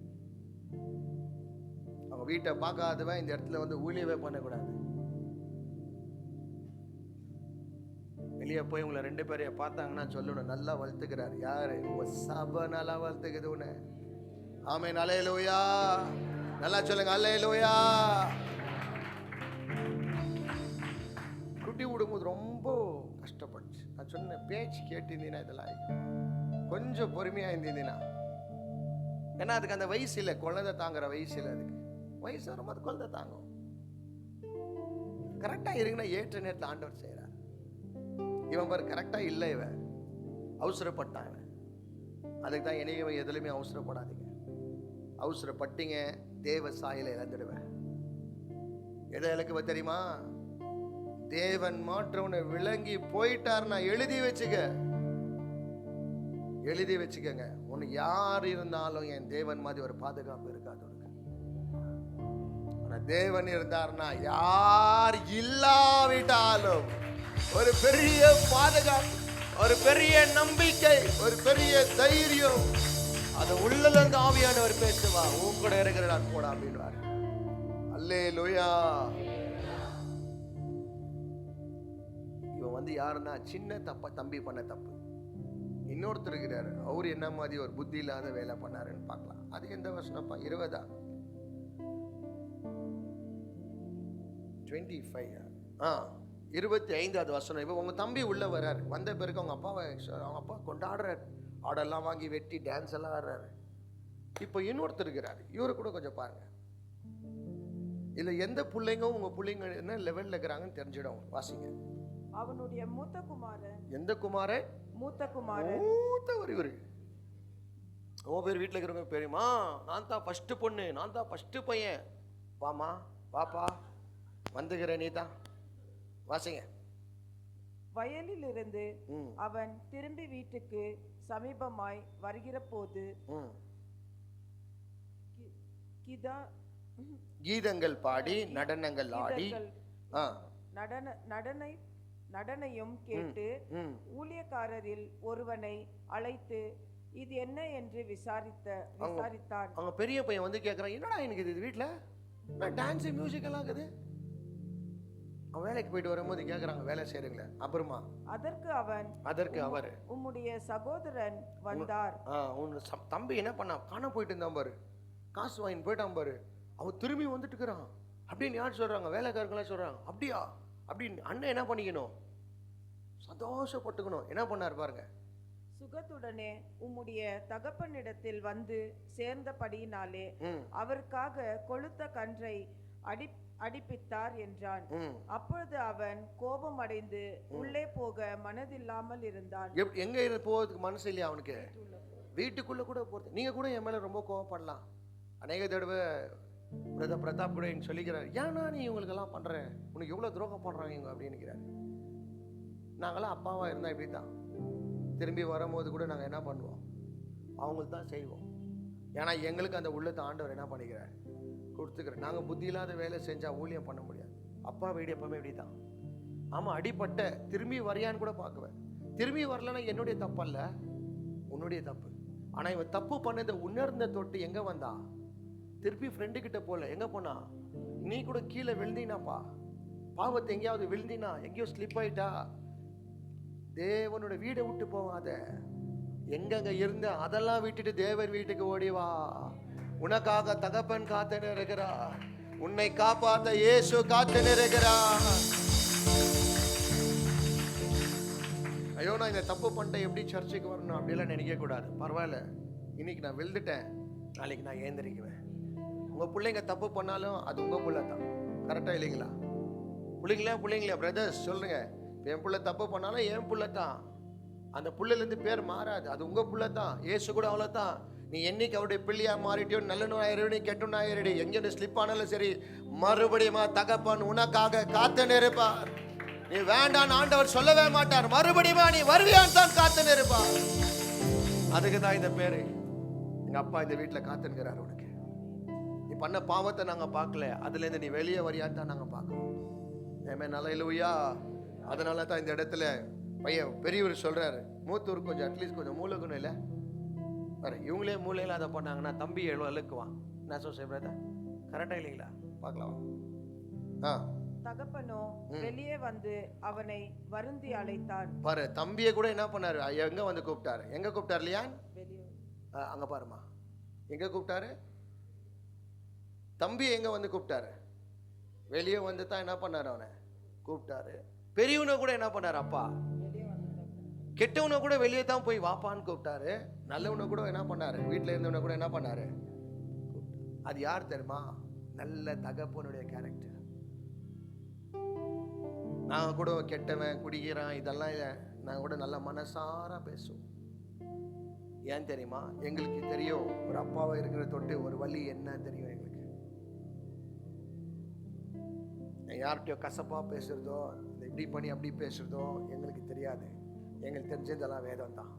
அவங்க வீட்டை பார்க்காதவன் இந்த இடத்துல வந்து ஊழியவே பண்ணக்கூடாது. வெளியே போய் உங்களை 2 பேரையும் பார்த்தாங்கன்னா சொல்லணும், நல்லா வளர்த்துக்கிறார். யாரு? சபை நல்லா வளர்த்துக்குது உன்னை. ஆமென், அல்லேலூயா. நல்லா சொல்லுங்க, அல்லேலூயா. குட்டி விடும்போது ரொம்ப கஷ்டப்பட்டுச்சு. நான் சொன்ன பேச்சு கேட்டிருந்தீங்கன்னா இதெல்லாம் கொஞ்சம் பொறுமையா இருந்தீங்கன்னா, ஏன்னா அதுக்கு அந்த வயசு இல்லை, குழந்தை தாங்குற வயசு இல்லை. அதுக்கு வயசு வரும்போது குழந்தை தாங்கும். கரெக்டா இருக்குன்னா ஏற்ற நேரத்தில் ஆண்டவர் செய்யறார். இவன் பாரு கரெக்டா இல்லை, இவன் அவசரப்பட்டான். இவன் அதுக்கு தான் என்னையும் எதுலையுமே அவசரப்படாதீங்க. அவசரப்பட்டீங்க தேவ சாயலை இழந்துடுவேன். எதை இழக்குவ தெரியுமா? தேவன் மாற்றவனை விளங்கி போயிட்டாருன்னா எழுதி வச்சுக்க, எழுதி வச்சுக்கங்க. உனக்கு யார் இருந்தாலும் என் தேவன் மாதிரி ஒரு பாதுகாப்பு இருக்காது உனக்கு. தேவன் இருந்தார்னா யார் இல்லாவிட்டாலும் ஒரு பெரிய பாதுகாப்பு, ஒரு பெரிய நம்பிக்கை, ஒரு பெரிய தைரியம். அது உள்ளலங்க ஆவியானவர் பேசுவா, உன் கூட இருக்கிற போடா அப்படின்வார். அல்லேலூயா. இவன் வந்து யாருன்னா சின்ன தப்ப தம்பி பண்ண தப்பு. இன்னொருத்தர் இருக்கிறாரு, அவரு என்ன மாதிரி ஒரு புத்தி இல்லாத வேலை பண்ணாருன்னு பார்க்கலாம். அது எந்த வருஷம்ப்பா? 20 25வது வருஷம். இப்போ உங்க தம்பி உள்ள வர்றாரு. வந்த பிறகு அவங்க அப்பா கொண்டாடுறாரு. ஆடெல்லாம் வாங்கி வெட்டி டான்ஸ் எல்லாம் ஆடுறாரு. இப்போ இன்னொருத்தர் இருக்கிறாரு, இவரு கூட கொஞ்சம் பாருங்க. இல்ல எந்த பிள்ளைங்க உங்க பிள்ளைங்க என்ன லெவல்ல இருக்கிறாங்கன்னு தெரிஞ்சிடும். வாசிங்க. அவனுடைய மூத்த குமாரன். எந்த குமாரன்? மூத்த குமாரன். மூத்தவர் இவரு. பேர் வீட்டில் இருக்கிறவங்க பெரியமா, நான் தான் ஃபர்ஸ்ட் பொண்ணு, நான் தான் ஃபர்ஸ்ட் பையன். வாமா வாப்பா வந்துகிற நீ தான். வாசிங்க. வயலில் இருந்து அவன் திரும்பி வீட்டுக்கு சமீபமாய் வருகிற போது கீதங்கள் பாடி நடனங்கள் ஆடி நடனையும் கேட்டு ஊழியக்காரரில் ஒருவனை அழைத்து இது என்ன என்று விசாரித்தான். அவங்க பெரிய பையன் வந்து கேட்கிறான், என்னடா எனக்கு இது வீட்டுல டான்ஸ் மியூசிக் எல்லாம் இருக்குது. அவன் வேலைக்கு போயிட்டு வரும்போது கேட்கறாங்க, வேலை செய்யறீங்களா? அப்புறமா அதற்கு அவர் உம்முடைய சகோதரன் வந்தார். உன் தம்பி என்ன பண்ணா? காண போயிட்டு இருந்தான் பாரு, காசு வாங்கிட்டு போயிட்டான் பாரு, அவன் திரும்பி வந்துட்டு இருக்கிறான் அப்படின்னு யார் சொல்றாங்க? வேலைக்காரங்களா சொல்றாங்க. அப்படியா? அப்படின்னு அண்ணன் என்ன பண்ணிக்கணும்? சந்தோஷப்பட்டுக்கணும். என்ன பண்ணார் பாருங்க. சுகத்துடனே உம்முடைய தகப்பனிடத்தில் வந்து சேர்ந்தபடியினாலே அவருக்காக கொழுத்த கன்றை அடிப்பித்தார் என்றான். அப்பொழுது அவன் கோபம் அடைந்து உள்ளே போக மனதில்லாமல் இருந்தான். எங்க போறதுக்கு மனசு இல்லையா அவனுக்கு? வீட்டுக்குள்ள கூட போறது. நீங்க கூட என் மேல ரொம்ப கோபப்படலாம். அநேக தடவை பிரதாப் கூட சொல்லிக்கிறார், ஏன்னா நீ இவங்களுக்கெல்லாம் பண்ற, உனக்கு எவ்வளவு துரோகம் பண்றாங்க அப்படின்னு. நாங்களாம் அப்பாவா இருந்தா இப்படி தான். திரும்பி வரும்போது கூட நாங்கள் என்ன பண்ணுவோம்? அவங்களுக்கு தான் செய்வோம். ஏன்னா எங்களுக்கு அந்த உள்ளத்தை ஆண்டவர் என்ன பண்ணிக்கிறார்? கொடுத்துக்கிறேன். நாங்கள் புத்தி இல்லாத வேலை செஞ்சால் ஊழியம் பண்ண முடியாது. அப்பா வீடு எப்பவுமே இப்படி தான். ஆமாம், அடிப்பட்ட திரும்பி வரையான்னு கூட பார்க்குவேன். திரும்பி வரலன்னா என்னுடைய தப்பு அல்ல, உன்னுடைய தப்பு. ஆனால் இவன் தப்பு பண்ணதை உணர்ந்த தொட்டு எங்கே வந்தா? திருப்பி ஃப்ரெண்டு கிட்ட போல எங்கே போனா? நீ கூட கீழே விழுந்தினாப்பா, பாவத்தை எங்கேயாவது விழுந்தினா, எங்கேயோ ஸ்லிப் ஆயிட்டா, தேவனோட வீடை விட்டு போவாத. எங்கெங்க இருந்த அதெல்லாம் விட்டுட்டு தேவன் வீட்டுக்கு ஓடிவா. உனக்காக தகப்பன் காத்து இருக்கிறார். உன்னை காப்பாத்த இயேசு காத்து இருக்கிறார். ஐயோ நான் இந்த தப்பு பண்ணிட்டேன், எப்படி சர்ச்சுக்கு வரணும் அப்படிலாம் நினைக்க கூடாது. பரவாயில்ல, இன்னைக்கு நான் விழுந்துட்டேன், நாளைக்கு நான் ஏந்திரிக்குவேன். உங்க பிள்ளைங்க தப்பு பண்ணாலும் அது உங்க பிள்ளை தான். கரெக்டா இல்லைங்களா? பிள்ளைங்களா பிரதர்ஸ் சொல்லுங்க, என் பிள்ளை தப்பு பண்ணாலும் என் பிள்ளை தான். அந்த பிள்ளைலேருந்து பேர் மாறாது, அது உங்க பிள்ளை தான். ஏசு கூட அவ்வளோதான். நீ என்னைக்கு அவருடைய பிள்ளையா மாறிட்டியோ, நல்ல ஆயிரடி கெட்ட ஆயிரடி, எங்கே ஸ்லிப் ஆனாலும் சரி, மறுபடியும் தகப்பன் உனக்காக காத்து நிற்பார். நீ வேண்டாம் ஆண்டவர் சொல்லவே மாட்டார். மறுபடியும் நீ வருவியான் தான் காத்து நிற்பார். அதுக்கு தான் இந்த பேரு. எங்க அப்பா இந்த வீட்டில் காத்துங்கிறார். உனக்கு நீ பண்ண பாவத்தை நாங்க பார்க்கல, அதுல இருந்து நீ வெளியே வரியான்னு தான் நாங்க பார்க்கணும். ஏமே நல்ல. அதனால தான் இந்த இடத்துல பையன் பெரியவர் சொல்றாரு, மூத்தூர் கொஞ்சம் அட்லீஸ்ட் கொஞ்சம் மூளைக்கணும் இல்லை பாரு. இவங்களே மூளையில அதை பண்ணாங்கன்னா தம்பி எழுவ அழுக்குவான். என்ன சொல்ற கரெக்டா இல்லைங்களா? பார்க்கலாம். தகப்பனோ வெளியே வந்து அவனை வருந்தி அழைத்தார். பாரு, தம்பியை கூட என்ன பண்ணாரு, எங்க வந்து கூப்பிட்டாரு. எங்க கூப்பிட்டாரு இல்லையா? அங்க பாருமா, எங்க கூப்பிட்டாரு? தம்பி எங்க வந்து கூப்பிட்டாரு? வெளியே வந்து தான் என்ன பண்ணாரு, அவனை கூப்பிட்டாரு. பெரியவனை கூட என்ன பண்ணாரு அப்பா? கெட்டவனை கூட வெளியே தான் போய் வாப்பான்னு கூப்பிட்டாரு. நல்லவனை கூட என்ன பண்ணாரு, வீட்டில் இருந்தவனை கூட என்ன பண்ணாரு? அது யார் தெரியுமா? நல்ல தகப்பனுடைய கேரக்டர். நாங்கள் கூட கெட்டவன் குடிக்கிறான் இதெல்லாம் இல்லை, நாங்கள் கூட நல்ல மனசார பேசுவோம். ஏன் தெரியுமா? எங்களுக்கு தெரியும் ஒரு அப்பாவை இருக்கிற தொட்டு ஒரு வலி என்ன தெரியும் எங்களுக்கு. யார்கிட்டயோ கசப்பா பேசுறதோ, இந்த இப்படி பண்ணி அப்படி பேசுறதோ எங்களுக்கு தெரியாது. எங்களுக்கு தெரிஞ்சதெல்லாம் வேதம் தான்.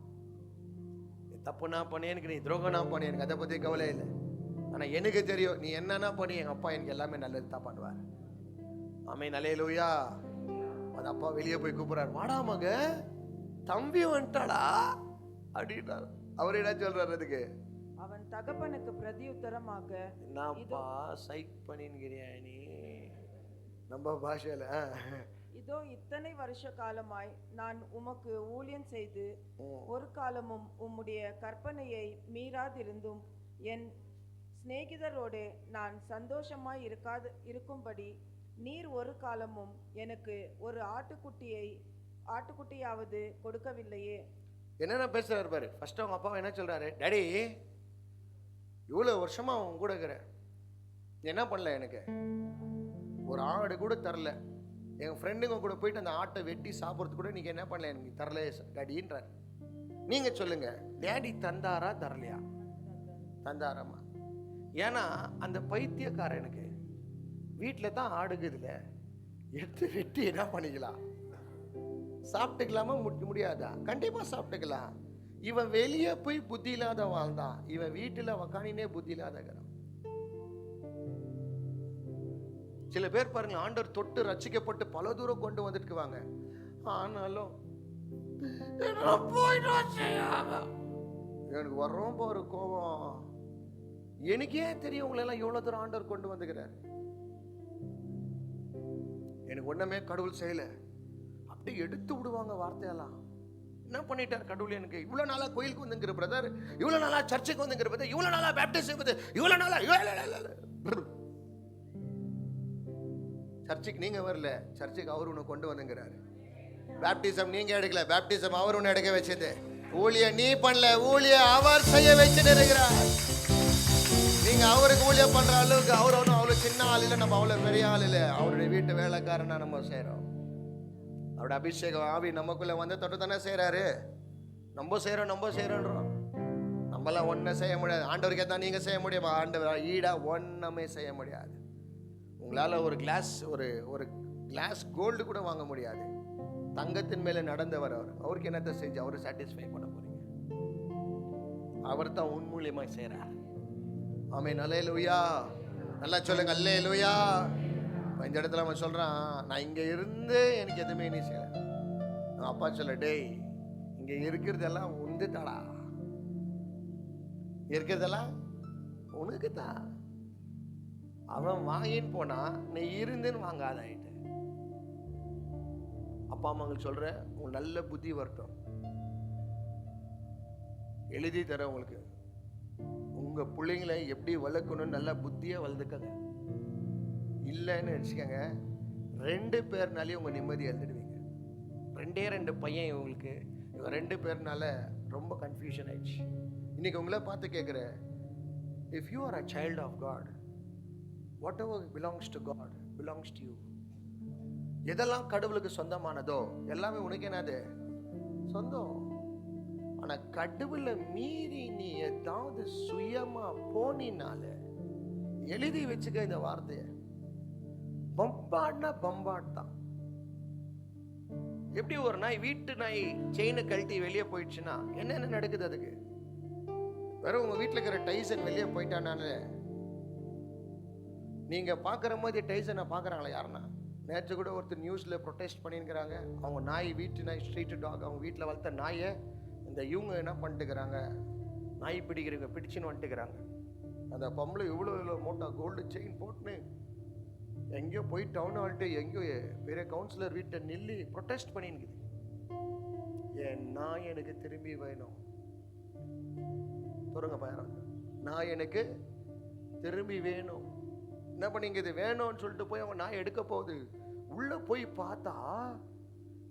நீ தப்புனா பண்ணி எனக்கு, நீ துரோகனா பண்ணி எனக்கு, அதை பற்றி கவலை இல்லை. ஆனால் எனக்கு தெரியும் நீ என்னன்னா பண்ணி எங்கள் அப்பா எனக்கு எல்லாமே நல்லது தான் பண்ணுவார். ஆமென், அல்லேலூயா. அந்த அப்பா வெளியே போய் கூப்பிடுறாரு, வாடா மக தம்பி வந்துட்டாடா அப்படின்றாரு. அவர் என்ன சொல்றாரு அதுக்கு? அவன் தகப்பனுக்கு பிரதியுத்தரமாக, என்னப்பா சைட் பண்ணின்கிறியா நீ? நம்ம பாஷையில இதோ இத்தனை வருஷ காலமாய் நான் உமக்கு ஊழியம் செய்து ஒரு காலமும் உம்முடைய கற்பனையை மீறாதிருந்தும் என் சிநேகிதரோடு நான் சந்தோஷமாய் இருக்கும்படி நீர் ஒரு காலமும் எனக்கு ஒரு ஆட்டுக்குட்டியாவது கொடுக்கவில்லையே. என்னென்ன பேசுறாரு பாரு. ஃபர்ஸ்ட் அவங்க அப்பா என்ன சொல்றாரு, டாடி இவ்வளோ வருஷமா அவன் கூட இருக்கிற, என்ன பண்ணல, எனக்கு ஒரு ஆடு கூட தரல. எங்கள் ஃப்ரெண்டுங்க கூட போயிட்டு அந்த ஆட்டை வெட்டி சாப்பிட்றது கூட நீங்கள் என்ன பண்ணல, எனக்கு தரல டாடின்றார். நீங்கள் சொல்லுங்க, டேடி தந்தாரா தரலையா? தந்தாராமா. ஏன்னா அந்த பைத்தியக்காரனுக்கு வீட்டில் தான் ஆடுக்குதுல, எடுத்து வெட்டி என்ன பண்ணிக்கலாம், சாப்பிட்டுக்கலாமா? முடியாதா? கண்டிப்பா சாப்பிட்டுக்கலாம். இவன் வெளியே போய் புத்தி இல்லாத வாழ்ந்தான், இவன் வீட்டுல உக்கானினே புத்தி இல்லாத. சில பேர் பாருங்க, ஆண்டவர் தொட்டு ரட்சிக்கப்பட்டு பல தூரம் கொண்டு வந்துட்டுக்குவாங்க. ஆனாலும் எனக்கு வர்றோம் ஒரு கோபம். எனக்கே தெரியும் உங்களெல்லாம் எவ்வளவு தூரம் ஆண்டவர் கொண்டு வந்துக்கிறார். எனக்கு ஒண்ணுமே கடவுள் செய்யல, அப்படியே எடுத்து விடுவாங்க வார்த்தையெல்லாம். என்ன பண்ணிட்டார் கடவுள்? எனக்கு இவ்வளவு நாளா கோயிலுக்கு வந்துங்கிற பிரதர், இவ்வளவு நாளா சர்ச்சுக்கு வந்துங்கிற பிரதர், இவ்வளவு நாளா பேப்டிஸ்ட் இவ்வளவு நாளா சர்ச்சுக்கு நீங்க வரல, சர்ச்சுக்கு அவர் உன்னை கொண்டு வந்துங்கிறாரு. பேப்டிசம் நீங்க எடுக்கல, பேப்டிசம் அவர் உன்னை எடுக்க வச்சது. ஊழிய நீ பண்ணல, ஊழிய அவர் செய்ய வச்சு இருக்கிறார். நீங்க அவருக்கு ஊழியம் பண்ற அளவுக்கு அவர் ஒன்றும் அவ்வளவு சின்ன ஆள் இல்லை, நம்ம அவ்வளவு பெரிய ஆள் இல்லை. அவருடைய வீட்டு வேலைக்காரனா நம்ம செய்யறோம். அவருடைய அபிஷேகம் ஆவி நமக்குள்ள வந்து தொட்டு தானே செய்யறாரு. நம்ம செய்யறோன்றோம். நம்மளாம் ஒன்னும் செய்ய முடியாது. ஆண்டவருக்கே தான் நீங்க செய்ய முடியுமா? ஆண்டவர் ஈடா ஒன்னுமே செய்ய முடியாது. உங்களால ஒரு கிளாஸ் கோல்டு கூட வாங்க முடியாது. தங்கத்தின் மேல நடந்தவர் அவர். அவருக்கு என்னத்தை செஞ்சு அவரை சாட்டிஸ்ஃபை பண்ண போறீங்க? அவர் தான் உன் மூலியமா செய்யறார். ஆமென், அல்லேலூயா. நல்லா சொல்லுங்க, அல்லேலூயா. இந்த இடத்துல அவன் சொல்றான், நான் இங்க இருந்து எனக்கு எதுவுமே நீ செய்யல. அப்பா சொல்ல, டேய் இங்க இருக்கிறதெல்லாம் உண்டு தாடா, இருக்கிறதெல்லாம் உனக்கு தான். அவன் வாங்கின்னு போனா நீ இருந்துன்னு வாங்காத. அப்பா அம்மாங்களுக்கு சொல்ற, உங்களுக்கு நல்ல புத்தி வரட்டும், எழுதி தர உங்களுக்கு. உங்க பிள்ளைங்களை எப்படி வளர்க்கணும்னு நல்ல புத்தியா வளர்ந்துக்கங்க. இல்லைன்னு வச்சுக்கோங்க, 2 பேர்னாலே உங்க நிம்மதி எழுதிடுவீங்க. 2 பையன் உங்களுக்கு இவங்க 2 பேர்னால ரொம்ப கன்ஃபியூஷன் ஆயிடுச்சு. இன்னைக்கு உங்களை பார்த்து கேட்குறேன், if you are a child of God, whatever belongs to God belongs to you. எதெல்லாம் கடவுளுக்கு சொந்தமானதோ எல்லாமே உனக்கு என்னது சொந்தம். ஆனா கடவுளை மீறி நீ ஏதாவது சுயமா போனினால, எழுதி வச்சுக்க இந்த வார்த்தைய, பம்பாட்னா பம்பாட் தான். எப்படி ஒரு நாய், வீட்டு நாய் செயினை கழட்டி வெளியே போயிடுச்சுன்னா என்ன நடக்குது அதுக்கு? வெறும் உங்க வீட்டில் இருக்கிற டைசன் வெளியே போயிட்டானால நீங்க பாக்குற மாதிரி டைசனை பாக்குறாங்களா யாருன்னா? நேற்று கூட ஒருத்தர் நியூஸ்ல ப்ரொடெஸ்ட் பண்ணிருக்கிறாங்க. அவங்க நாய், வீட்டு நாய், ஸ்ட்ரீட் டாக், அவங்க வீட்டில் வளர்த்த நாயை இந்த இவங்க என்ன பண்ணிட்டுக்கிறாங்க, நாய் பிடிக்கிறவங்க பிடிச்சுன்னு வந்துட்டுக்கிறாங்க. அந்த பொம்பளை இவ்வளோ மூட்டா கோல்டு செயின் போட்டுன்னு எங்கேயோ போய் டவுன் ஆள்ட்டு எங்கேயோ வேற கவுன்சிலர் வீட்டை நில்லி ப்ரொடெஸ்ட் பண்ணிருக்குது. என் நாய் எனக்கு திரும்பி வேணும். சொல்லுங்க பாரு, நாய் எனக்கு திரும்பி வேணும். என்ன பண்ணிங்க, வேணும்னு சொல்லிட்டு போய் அவங்க நாய் எடுக்க போகுது. உள்ள போய் பார்த்தா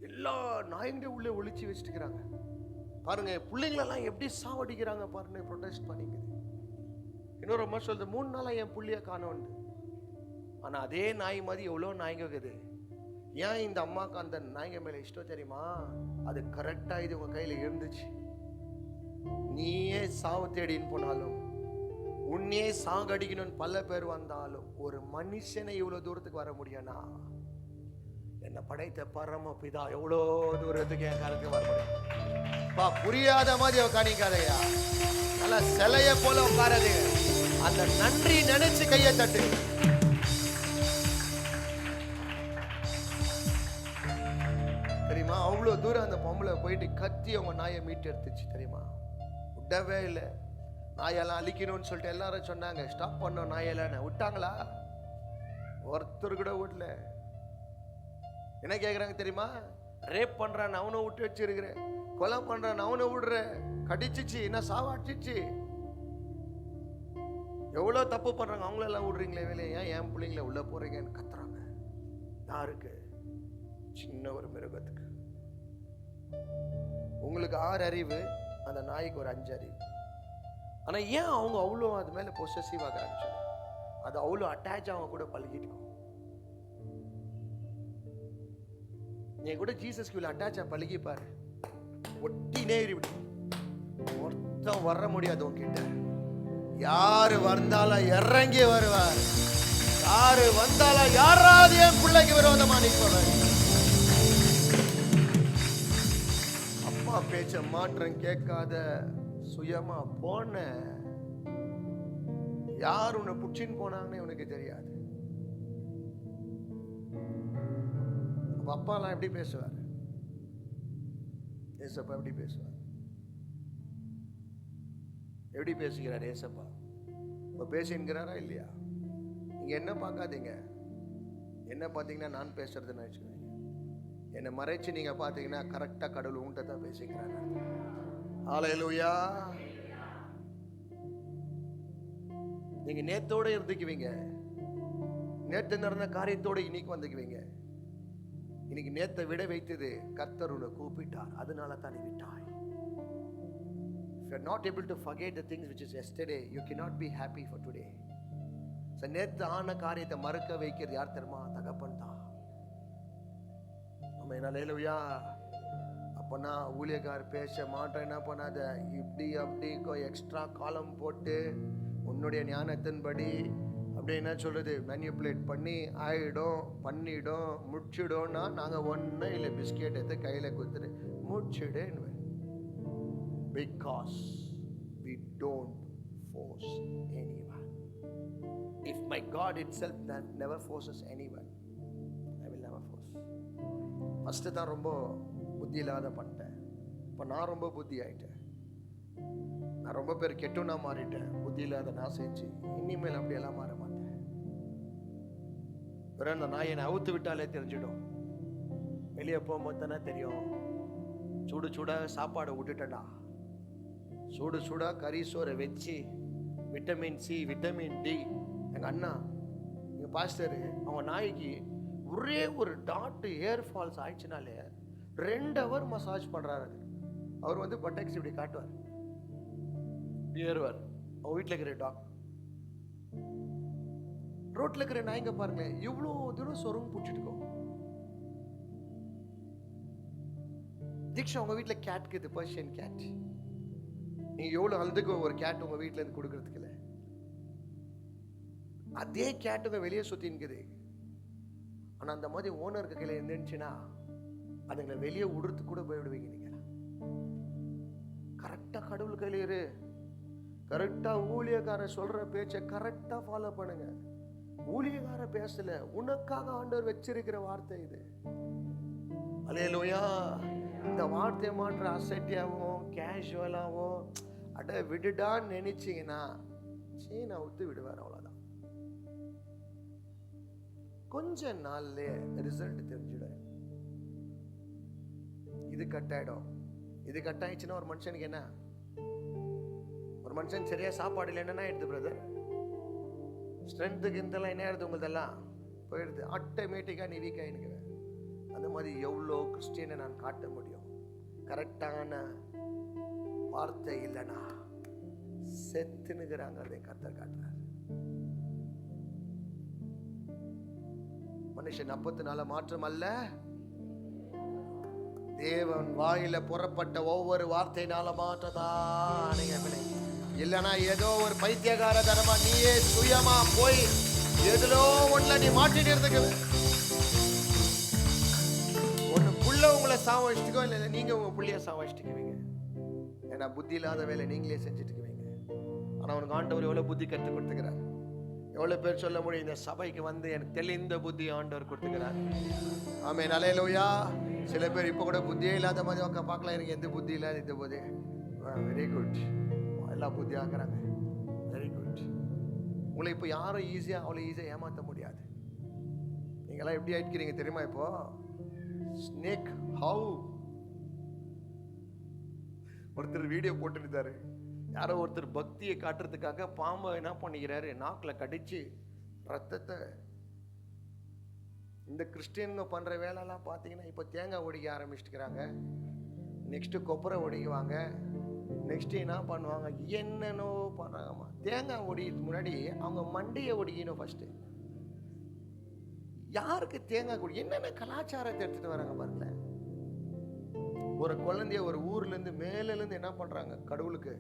எல்லா நாயங்க உள்ள ஒளிச்சு வச்சுட்டுக்கிறாங்க. பாருங்க பிள்ளைங்களெல்லாம் எப்படி சாவடிக்கிறாங்க பாருங்க, ப்ரொடெஸ்ட் பண்ணிக்குது. இன்னொரு அம்மா சொல்றது, 3 நாளா என் புள்ளிய காணோன்னு. ஆனா அதே நாய் மாதிரி எவ்வளோ நாய்ங்க இருக்குது. ஏன் இந்த அம்மாவுக்கு அந்த நாய்ங்க மேல இஷ்டம் தெரியுமா? அது கரெக்டா இது உங்க கையில இருந்துச்சு. நீயே சாவு தேடின்னு போனாலும், உன்னையே சாகடிக்கணும்னு பல பேர் வந்தாலும், ஒரு மனுஷனை இவ்வளவு தூரத்துக்கு வர முடியும்னா என்ன படைத்த பரம பிதா எவ்வளோ தூரத்துக்கு என் காலத்துக்கு வர முடியும்? புரியாத மாதிரி உட்காணிக்காதையா, நல்லா சிலைய போல உட்காரது. அந்த நன்றி நினைச்சு கையை தட்டு. தெரியுமா, அவ்வளவு தூரம் அந்த பொம்பளை போயிட்டு கத்தி அவங்க நாயை மீட்டு எடுத்துச்சு தெரியுமா? விடவே இல்லை. நாயெல்லாம் அழிக்கணும்னு சொல்லிட்டு எல்லாரும் சொன்னாங்க, ஸ்டாப் பண்ணோம் நாயெல்லாம். விட்டாங்களா? ஒருத்தர் கூட விடல. என்ன கேட்குறாங்க தெரியுமா? ரேப் பண்றான் அவனை விட்டு வச்சிருக்கிறேன், கொலை பண்றான் அவனை விடுற, கடிச்சிச்சு என்ன சாவாச்சிச்சு, எவ்வளோ தப்பு பண்றாங்க, அவங்களெல்லாம் விடுறீங்களே வேலையை, ஏன் என் பிள்ளைங்கள உள்ள போறீங்கன்னு கத்துறாங்க. யாருக்கு? சின்ன ஒரு மிருகத்துக்கு. உங்களுக்கு 6 அறிவு, அந்த நாய்க்கு ஒரு 5 அறிவு. ஆனா ஏன் அவங்க அவ்வளோ அது மேல பொசசிவ் ஆகிறாங்க சொல்லி, அது அவ்வளோ அட்டாச் அவங்க கூட பழகிட்டு. நீ கூட ஜீசஸ்க்கு இவ்வளோ அட்டாச்சா பழகிப்பாரு, ஒட்டினே ஒருத்தம் வர முடியாது உன்கிட்ட. யாரு வந்தாலும் இறங்கி வருவார். யாரு வந்தாலும் யாராவது என் பிள்ளைக்கு விரோதமா நிற்பார். அப்பா பேச்ச மாற்றம் கேட்காத சுயமா போன, யார் உன்னை புடிச்சின்னு போனாங்கன்னு உனக்கு தெரியாது. அப்பாலாம் எப்படி பேசுவார்? ஏசப்பா எப்படி பேசுவார்? எப்படி பேசுகிறார் ஏசப்பா? இப்போ பேசின்கிறாரா இல்லையா? நீங்க என்ன பார்க்காதீங்க, என்ன பார்த்தீங்கன்னா நான் பேசுறதுன்னு நினைச்சுக்கோங்க. என்னை மறைச்சு நீங்க பார்த்தீங்கன்னா கரெக்டா கடவுள் உன்கிட்ட தான் பேசிக்கிறாரு. ஹல்லேலூயா. நீங்க நேத்தோட இருந்துக்குவீங்க, நேற்று நடந்த காரியத்தோட இன்னைக்கு வந்துக்குவீங்க. இன்னைக்கு நேத்தை விட வைத்தது கர்த்தர் உன்னை கூப்பிட்டார், அதனால தான் நீ விட்டாய். If you are not able to forget the things which is yesterday, you cannot be happy for today. So நேத்து ஆன காரியத்தை மறக்க வைக்கிறது யார் தெரியுமா? தகப்பன் தான். ஆமென். ஹல்லேலூயா. அப்பனா ஊழியக்கார் பேச மாட்டேன், என்ன பண்ணாத, இப்படி அப்படி எக்ஸ்ட்ரா காலம் போட்டு உன்னுடைய ஞானத்தின்படி அப்படி என்ன சொல்றது மேனிப்புலேட் பண்ணி ஆயிடும் பண்ணிடும் முடிச்சிடும்னா நாங்கள் ஒன்றும் இல்லை, பிஸ்கெட் எடுத்து கையில் கொடுத்துட்டு முடிச்சிடுன்னு. Because we don't force anyone. If my God itself never forces anyone, I will never force. First தான் ரொம்ப புத்தி இல்லாத பண்ணிட்டேன், இப்போ நான் ரொம்ப புத்தி ஆயிட்டேன். நான் ரொம்ப பேர் கெட்டுனா மாறிட்டேன், புத்தி இல்லாத நான் செஞ்சு. இனிமேல் அப்படியெல்லாம் மாற மாட்டேன். வெறும் அந்த நாயை அவுத்து விட்டாலே தெரிஞ்சிடும். வெளியே போகும்போது தானே தெரியும். சுடு சூடாக சாப்பாடை விட்டுட்டேன்டா, சுடு சூடாக கறி சோறை வச்சு விட்டமின் சி விட்டமின் டி. எங்கள் அண்ணா எங்கள் பாஸ்டரு அவங்க நாய்க்கு ஒரே ஒரு டாட்டு ஹேர் ஃபால்ஸ் ஆயிடுச்சுனாலே 2 hour மசாஜ் பண்ணுறாரு. அவர் வந்து பட்டாக்ஸ் இப்படி காட்டுவார், ஏறுவார். அவங்க வீட்டில் இருக்கிற டாக், ரோட்ல இருக்கிற நாய்ங்க பாருங்க இவ்வளோ தூரம் சொருங்க பிடிச்சிட்டுக்கோ. தீக்ஷா உங்க வீட்டில் கேட் இருக்குது, பர்ஷியன் கேட். நீங்க எவ்வளவு அழுதுக்கு ஒரு கேட் உங்க வீட்டுல இருந்து கொடுக்கறதுக்கு இல்லை. அதே கேட்டுங்க வெளியே சுத்தி இருக்குது. ஆனா அந்த மாதிரி ஓனருக்கு கையில இருந்துச்சுன்னா அதுங்களை வெளியே விடுறதுக்கு கூட போய்விடுவீங்க நீங்க. கரெக்டா கடவுள் கையில இரு, கரெக்டா ஊழியக்காரர் சொல்ற பேச்சை கரெக்டா ஃபாலோ பண்ணுங்க. ஊழியக்கார பேசல, உனக்காக ஆண்டவர் வச்சிருக்கிற வார்த்தை இது. அல்லேலூயா. இந்த வார்த்தையை மாற்ற அசட்டியாவும் கேஷுவலாவும் அட விடுடான்னு நினைச்சீங்கன்னா சீனா விட்டு விடுவார், அவ்வளவுதான். கொஞ்ச நாள்ல ரிசல்ட் தெரிஞ்சிடும். இது கட் ஆயிடும். இது கட் ஆயிடுச்சுன்னா ஒரு மனுஷனுக்கு என்ன, ஒரு மனுஷன் சரியா சாப்பாடு இல்லை என்ன ஆயிடுது பிரதர், ஸ்ட்ரென்த்துக்கு இதெல்லாம் என்ன ஆயிடுது, உங்களதெல்லாம் போயிடுது. ஆட்டோமேட்டிக்கா நீ வீக் ஆயிடுங்க. அந்த மாதிரி எவ்வளோ கிறிஸ்டியனை நான் காட்ட முடியும். கரெக்டான வார்த்தை இல்லைன்னா செத்துனுங்கிறாங்க. அதை கர்த்தர் காட்டுறார். மனுஷன் அப்பத்தினால மாற்றம் அல்ல, தேவன் வாயில புறப்பட்ட ஒவ்வொரு வார்த்தையினால மாற்றதான். இல்லைன்னா ஏதோ ஒரு பைத்தியகார தனமா நீயே சுயமா போய் எதுலோ ஒண்ணுல நீ மாட்டிட்டு ஒண்ணு புள்ள உங்களை சாவடிச்சுக்கோ, இல்லை நீங்க உங்க புள்ளைய சாவடிச்சுக்குவீங்க. ஏன்னா புத்தி இல்லாத வேலை நீங்களே செஞ்சுட்டுக்குவீங்க. ஆனா உனக்கு ஆண்டவர் எவ்வளவு புத்தி கற்றுக் கொடுத்துக்கிறார். எவ்வளவு பேர் சொல்ல முடியும், இந்த சபைக்கு வந்து எனக்கு தெளிந்த புத்தி ஆண்டவர் கொடுத்துக்கிறார். ஆமென், அல்லேலூயா. சில பேர் இப்ப கூட புத்தியே இல்லாத மாதிரி உட்கா பார்க்கலாம், எனக்கு எந்த புத்தி இல்லாத இந்த புத்தி. வெரி குட், எல்லா புத்தி ஆக்குறாங்க. Very good. உங்களை இப்போ யாரும் ஈஸியா அவ்வளோ ஈஸியா ஏமாற்ற முடியாது. நீங்களாம் எப்படி ஆயிடுக்கிறீங்க தெரியுமா? இப்போ ஸ்னேக் ஹவு ஒருத்தர் வீடியோ போட்டுருந்தாரு. யாரோ ஒருத்தர் பக்தியை காட்டுறதுக்காக பாம்பை என்ன பண்ணிக்கிறாரு, நாக்கில் கடிச்சு ரத்தத்தை. இந்த கிறிஸ்டியனுங்க பண்ற வேலைலாம் பார்த்தீங்கன்னா இப்போ தேங்காய் ஒடிக்க ஆரம்பிச்சுட்டுக்கிறாங்க, நெக்ஸ்ட் கொப்பரை ஒடிக்குவாங்க, நெக்ஸ்ட் என்ன பண்ணுவாங்க, என்னென்னோ பண்ணுறாங்கம்மா. தேங்காய் ஒடிக்கிறதுக்கு முன்னாடி அவங்க மண்டையை ஒடிக்கணும் ஃபர்ஸ்ட். யாருக்கு தேங்காய் கொடி, என்னென்ன கலாச்சாரத்தை எடுத்துட்டு வராங்க பாருங்களேன். ஒரு குழந்தைய ஒரு ஊர்ல இருந்து மேல இருந்து என்ன பண்றாங்க, கடவுளுக்கு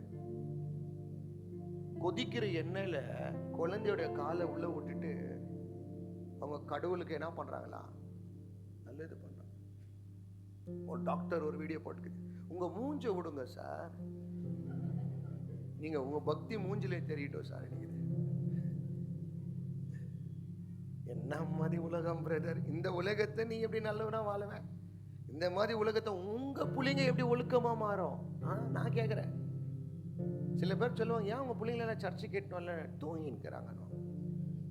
கொதிக்கிற எண்ணெயில குழந்தையோட காலை உள்ள விட்டுட்டு அவங்க கடவுளுக்கு என்ன பண்றாங்களா, நல்லது பண்றாங்க. ஒரு டாக்டர் ஒரு வீடியோ போட்டுக்குது, உங்க மூஞ்ச விடுங்க சார், நீங்க உங்க பக்தி மூஞ்சிலே தெரியட்டும் சார். என்ன மாதிரி உலகம் பிரதர், இந்த உலகத்தை நீ எப்படி நல்லவனா வாழுவேன், இந்த மாதிரி உலகத்தை உங்க புள்ளைங்க எப்படி ஒழுக்கமா மாறும்? நான் கேட்கிறேன். சில பேர் சொல்லுவாங்க, ஏன் உங்க பிள்ளைங்கள சர்ச்சை கேட்டோம்ல தூங்கின்னுக்கிறாங்க.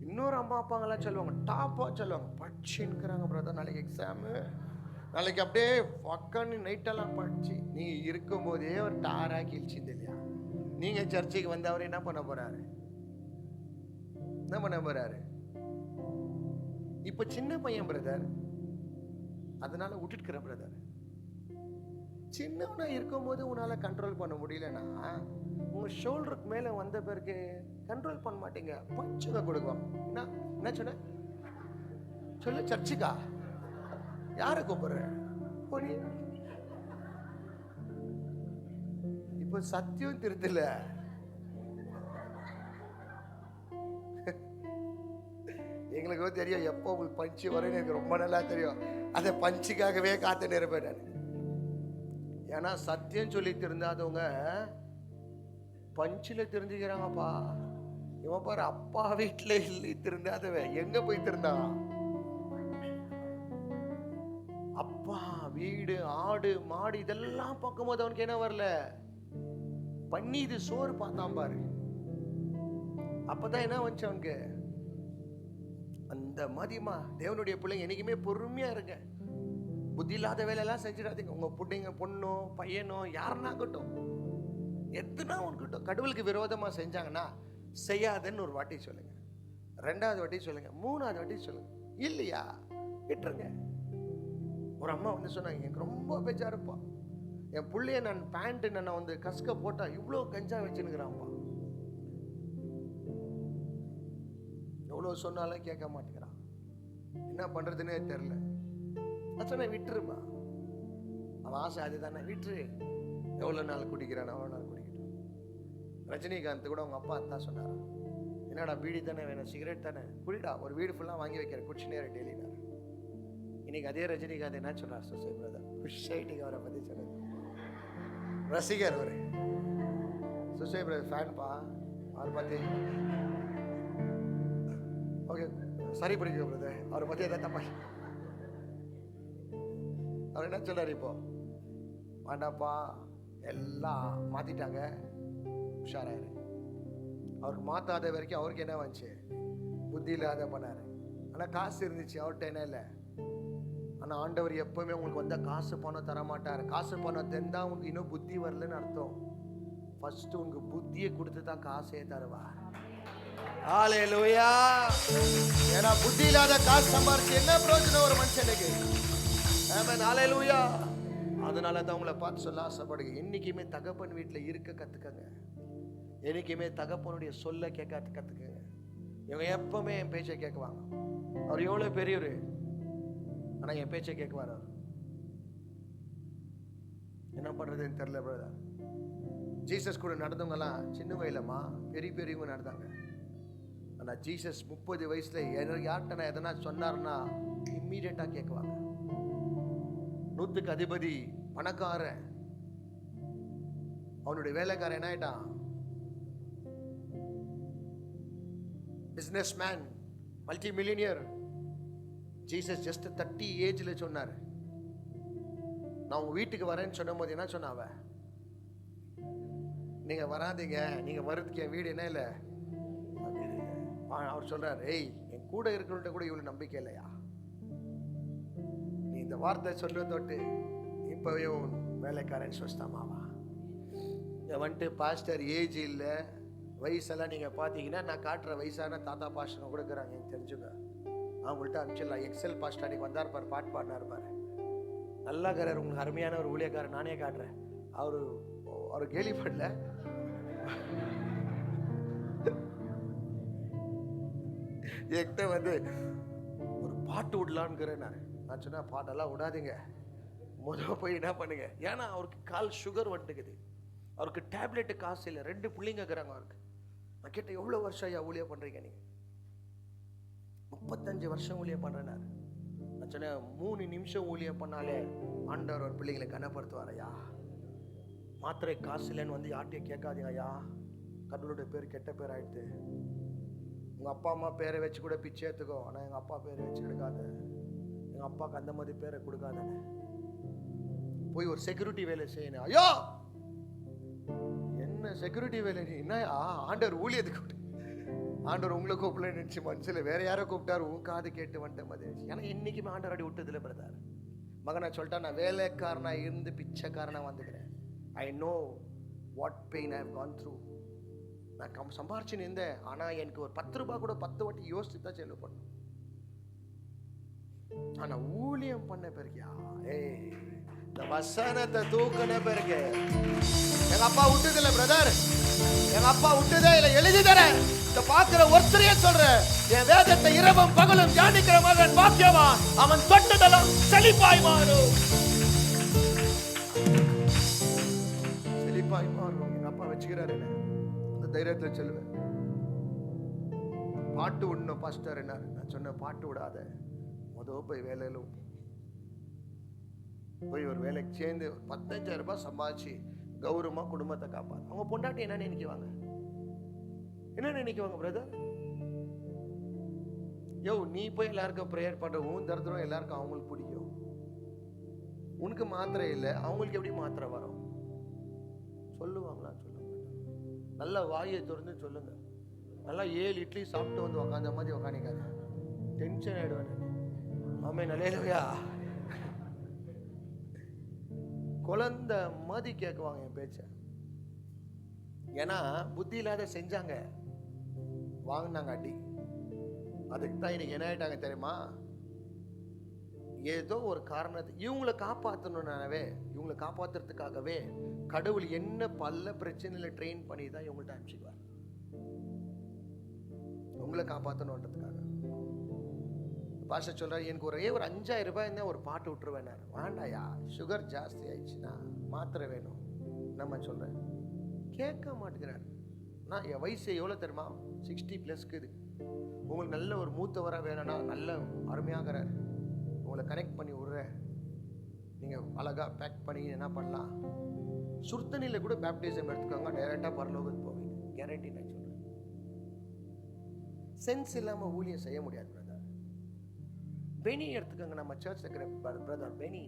இன்னொரு அம்மா அப்பாங்கெல்லாம் சொல்லுவாங்க, டாப்பா சொல்லுவாங்க, படிச்சுன்னுக்கிறாங்க பிரதர், நாளைக்கு எக்ஸாமு, நாளைக்கு அப்படியே உக்காந்து நைட்டெல்லாம் படிச்சு. நீ இருக்கும் போதே ஒரு டாரா கிழிச்சிருந்து இல்லையா, நீங்க சர்ச்சைக்கு வந்து அவர் என்ன பண்ண போறாரு, என்ன பண்ண போறாரு? இப்ப சின்ன பையன் பிரதர், அதனால விட்டுட்டுக்கிற பிரதர். சின்னவனா இருக்கும் போது உன்னால கண்ட்ரோல் பண்ண முடியலன்னா உங்க ஷோல்டருக்கு மேல வந்த பிறகு கண்ட்ரோல் பண்ண மாட்டீங்க, பச்சுங்க கொடுக்குவோம். என்ன சொன்ன சொல்லு, சர்ச்சுக்கா யார கூப்பிடுற? இப்ப சத்தியம் திருத்தல. எங்களுக்கு தெரியும் எப்போ உங்களுக்கு பஞ்சு வரும்னு எனக்கு ரொம்ப நல்லா தெரியும். அந்த பஞ்சுக்காகவே காத்து நிரப்பேன். ஏன்னா சத்தியம் சொல்லி திருந்தாதவங்க பஞ்சில தெரிஞ்சுக்கிறாங்கப்பா. இவன் பாரு, அப்பா வீட்டுல இல்லை திருந்தாதவன் எங்க போய் திருந்தான்? அப்பா வீடு ஆடு மாடு இதெல்லாம் பார்க்கும்போது அவனுக்கு என்ன வரல, பண்ணி இது சோறு பார்த்தான் பாரு. அப்பதான் என்ன வந்துச்சு அவனுக்கு. அந்த மாதிரிமா தேவனுடைய பிள்ளைங்க என்னைக்குமே பொறுமையா இருங்க. புத்தி இல்லாத வேலையெல்லாம் செஞ்சிடாதீங்க. உங்க பிள்ளைங்க பொண்ணோ பையனோ யாருன்னாகட்டும், எதுனா இருக்கட்டும், கடவுளுக்கு விரோதமா செஞ்சாங்கன்னா செய்யாதன்னு ஒரு வாட்டி சொல்லுங்க, ரெண்டாவது வாட்டி சொல்லுங்க, மூணாவது வாட்டி சொல்லுங்க. இல்லையா விட்டுருங்க. ஒரு அம்மா வந்து சொன்னாங்க, எனக்கு ரொம்ப பேஜாருப்பா, என் பிள்ளைய நான் பேண்ட் நான் வந்து கஸ்க போட்டா இவ்வளோ கஞ்சா வச்சுன்னுக்கிறான்ப்பா. எவ்வளோ சொன்னாலும் கேட்க மாட்டேங்கிறான். என்ன பண்றதுன்னே தெரியல. அச்சனை விட்டுருமா, அவன் ஆசை அதுதானே, விட்டுரு. எவ்வளோ நாள் குடிக்கிறான், அவ்வளோ நாள் குடிக்கட்டும். ரஜினிகாந்த் கூட அவங்க அப்பா தான் சொன்னார், என்னடா பீடி தானே வேணும், சிகரெட் தானே, குடிடா, ஒரு வீடு ஃபுல்லாக வாங்கி வைக்கிற, குடிச்சுனே டெய்லினார். இன்னைக்கு அதே ரஜினிகாந்த் என்ன சொன்னார், சுசை பிரதர் குஷைட்டிக்கு அவரை பற்றி சொன்னது. ரசிகர் அவரு, சுசை பிரதர் ஃபேன்பா, அவரை பற்றி ஓகே சரி பிடிக்கும் பிரதர், அவரை பற்றி எதாவது தப்பா. அவர் என்ன சொல்றாரு, இப்போ வேண்டாப்பா எல்லாம் மாத்திட்டாங்க, உஷாராயிரு. அவருக்கு மாத்தாத வரைக்கும் அவருக்கு என்ன வந்துச்சு, புத்தி இல்லாத பண்ணாரு. ஆனால் காசு இருந்துச்சு அவர்கிட்ட, என்ன இல்லை. ஆனால் ஆண்டவர் எப்பவுமே உங்களுக்கு வந்த காசு பணம் தர மாட்டார். காசு பணம் தெரிந்தா உங்களுக்கு இன்னும் புத்தி வரலன்னு அர்த்தம். ஃபர்ஸ்ட் உங்க புத்தியை கொடுத்து தான் காசே தருவார். ஹல்லேலூயா. ஏன்னா புத்தி இல்லாத காசு சம்பாரிச்சு என்ன பிரயோஜனம் ஒரு மனுஷனுக்கு? ஆமென், ஹல்லேலூயா. அதனால தான் உங்களை பார்த்து சொல்ல ஆசைப்படுங்க, என்னைக்குமே தகப்பன் வீட்டில் இருக்க கத்துக்கங்க. என்னைக்குமே தகப்பனுடைய சொல்ல கேட்க கத்துக்கங்க. இவங்க எப்பவுமே என் பேச்சை கேட்குவாங்க. அவர் எவ்வளோ பெரியவர், ஆனால் என் பேச்சை கேட்குவார். அவர் என்ன பண்ணுறதுன்னு தெரியல பிரதர். ஜீசஸ் கூட நடந்தவங்கலாம் சின்ன வயலம்மா பெரிய பெரியவங்க நடந்தாங்க. ஆனால் ஜீசஸ் 30 வயசுல யார்கிட்ட நான் எதனா சொன்னார்னா இம்மீடியட்டாக கேட்குவாங்க. 100க்கு அதிபதி பணக்காரன், அவனுடைய வேலைக்காரன் என்ன ஆயிட்டான், business man, multi millionaire. Jesus just 30 ஏஜ்ல சொன்னார், நான் உங்க வீட்டுக்கு வரேன்னு சொன்ன போது என்ன சொன்னாவ, நீங்க வராதீங்க, நீங்க வர்றதுக்கு என் வீடு என்ன இல்லை. அவர் சொல்றாரு, ஏய் என் கூட இருக்கிறவன்ட்ட கூட இவ்வளவு நம்பிக்கை இல்லையா, நீ இந்த வார்த்தை சொல்ல தொட்டு இப்பவே உன் வேலைக்காரன் சுஸ்தமாவா. வந்துட்டு பாஸ்டர் ஏஜ் இல்லை, வயசெல்லாம் நீங்க பாத்தீங்கன்னா நான் காட்டுற வயசான தாத்தா பாஸ்டர் கொடுக்குறாங்க, எனக்கு தெரிஞ்சுங்க. அவங்கள்ட்ட அனுப்பிச்சிடலாம். எக்ஸல் பாஸ்டர் அன்னைக்கு வந்தார் பாரு, பாட்டு பாடினார் பாரு, நல்லா இருக்கிறார், உங்களுக்கு அருமையான ஒரு ஊழியக்காரர், நானே காட்டுறேன். அவரு கேள்விப்படல, என்கிட்ட வந்து ஒரு பாட்டு விடலான்னு நான் சொன்னேன், பாட்டெல்லாம் விடாதீங்க, முதல்ல போய் என்ன பண்ணுங்க. ஏன்னா அவருக்கு கால் சுகர் வந்துக்குது, அவருக்கு டேப்லெட்டு காசு இல்லை, 2 பிள்ளைங்க இருக்கிறாங்க அவருக்கு. நான் கேட்டேன், எவ்வளோ வருஷம் ஐயா ஊழியம் பண்றீங்க நீங்க? 35 வருஷம் ஊழியம் பண்றேன்னாரு. நான் சொன்னேன், 3 நிமிஷம் ஊழியம் பண்ணாலே ஆண்டவர் ஒரு பிள்ளைங்களை கனப்படுத்துவார் ஐயா. மாத்திரை காசு இல்லைன்னு வந்து யார்ட்டையும் கேட்காதீங்க ஐயா, கடவுளுடைய பேர் கெட்ட பேர் ஆயிடுது. உங்க அப்பா அம்மா பேரை வச்சு கூட பிச்சை எடுத்துக்கோ, ஆனா எங்க அப்பா பேரை வச்சு எடுக்காத, எங்க அப்பாவுக்கு அந்த மாதிரி பேரை கொடுக்காதன்னு. போய் ஒரு செக்யூரிட்டி வேலை செய்யணும். ஐயோ என்ன செக்யூரிட்டி வேலை, நீ என்ன ஆண்டவர் ஊழியத்துக்கு, ஆண்டவர் உங்களை கூப்பிடல நினைச்சு மனசுல வேற யாரோ கூப்பிட்டாரு, உன் காது கேட்டு வந்துட்ட மாதிரி. ஏன்னா இன்னைக்குமே ஆண்டவர் அடி விட்டதுல பிரதார் மகனை சொல்லிட்டா, நான் வேலைக்காரனா இருந்து பிச்சைக்காரனா வந்துக்கிறேன். I know what pain I have gone through. நான் சம்பாரிச்சுன்னு இருந்தேன், ஆனா எனக்கு ஒரு 10 ரூபாய் கூட 10 வாட்டி யோசிச்சு தான் செலவு பண்ணும். ஆனா ஊழியம் பண்ண பிறகு இந்த வசனத்தை தூக்கின பிறகு எங்க அப்பா விட்டுதில்ல பிரதர், எங்க அப்பா விட்டுதே இல்லை, எழுதி தரேன். இந்த பாக்குற ஒருத்தரையே சொல்றேன், என் வேதத்தை இரவும் பகலும் தியானிக்கிற மகன் பாக்கியவான், அவன் தொட்டதெல்லாம் செழிப்பாய் மாறும், செழிப்பாய் மாறும். எங்க அப்பா வச்சுக்கிறாரு, அந்த தைரியத்துல சொல்லுவேன். பாட்டு விடணும் பாஸ்டர் என்ன, நான் சொன்ன பாட்டு விடாத, போய் வேலையில போய் ஒரு வேலைக்கு சேர்ந்து 15,000 ரூபாய் சம்பாதிச்சு கௌரவமா குடும்பத்தை காப்பாது. அவங்க பொண்டாட்டி என்ன நினைக்குவாங்க, என்ன நினைக்குவாங்க பிரதர்? யோ நீ போய் எல்லாருக்கும் ப்ரேயர் பண்ற, உன் தரித்திரம் எல்லாருக்கும் அவங்களுக்கு பிடிக்கும், உனக்கு மாத்திரை இல்லை, அவங்களுக்கு எப்படி மாத்திரை வரும்? சொல்லுவாங்களா? சொல்லுங்க. நல்லா வாயை திறந்து சொல்லுங்க. நல்லா 7 இட்லி சாப்பிட்டு வந்து உக்காந்த மாதிரி உக்காணிக்காது, டென்ஷன் ஆயிடுவேன். ஆமே, நல்லையா குழந்தை மாதிரி கேட்குவாங்க என் பேச்ச. ஏன்னா புத்தி இல்லாத செஞ்சாங்க, வாங்கினாங்க அடி. அதுக்கு தான் இன்னைக்கு என்ன ஆயிட்டாங்க தெரியுமா? ஏதோ ஒரு காரணத்தை இவங்களை காப்பாத்துறதுக்காகவே கடவுள் என்ன பல பிரச்சனையில ட்ரெயின் பண்ணி தான் இவங்கள்ட்ட அனுப்பிச்சுக்குவார், உங்களை காப்பாற்றணுன்றதுக்காக. பாஸ்டர் சொல்றாரு, எனக்கு ஒரே ஒரு 5000 ரூபாய் இருந்தால் ஒரு பாட்டு விட்டுருவேன். வேண்டாயா, சுகர் ஜாஸ்தி ஆயிடுச்சுன்னா மாத்திரை வேணும். நம்ம சொல்றேன், கேட்க மாட்டேங்கிறார். நான் என் வயசு எவ்வளோ தெரியுமா, 60+ இது. உங்களுக்கு நல்ல ஒரு மூத்தவராக வேணும்னா நல்ல அருமையாகிறார், உங்களை கனெக்ட் பண்ணி விடுறேன். நீங்கள் அழகாக பேக் பண்ணி என்ன பண்ணலாம், சுர்த்தனியில் கூட பேப்டிசம் எடுத்துக்கோங்க, டைரெக்டாக பரலோகத்துக்கு போவீங்க, கேரண்டி. நான் சொல்கிறேன், சென்ஸ் இல்லாமல் ஊழியம் செய்ய முடியாது பிரதர். பெனி எடுத்துக்கோங்க, நம்ம சர்ச் இருக்கிற பிரதர் பெனி,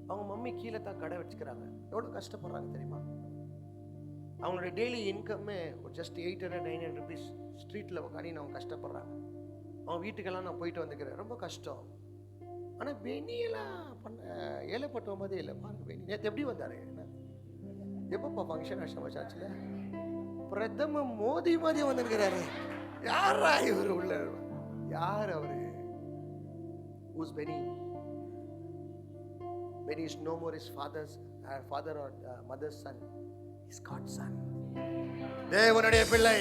அவங்க மம்மி கீழே தான் கடை வச்சுக்கிறாங்க. எவ்வளோ கஷ்டப்படுறாங்க தெரியுமா? அவங்களோட டெய்லி இன்கம்மே ஒரு ஜஸ்ட் 800-900 ருபீஸ். ஸ்ட்ரீட்டில் உட்காந்து அவங்க கஷ்டப்படுறாங்க. அவங்க வீட்டுக்கெல்லாம் நான் போயிட்டு வந்துக்கிறேன், ரொம்ப கஷ்டம். ஆனால் பெனியெல்லாம் பண்ண ஏழைப்பட்ட மாதிரியே இல்லை. பாருங்க, பெனி நேற்று எப்படி வந்தார், எப்பப்பா ஃபங்க்ஷன் நம்ம சர்ச்சில் பிரதம மோதி மாதிரி வந்துருக்கிறாரு. யாரா இவர் உள்ள, யார் அவரு? Who's Benny? Benny is no more his father or mother's son. He's God's son. தேவனுடைய பிள்ளை.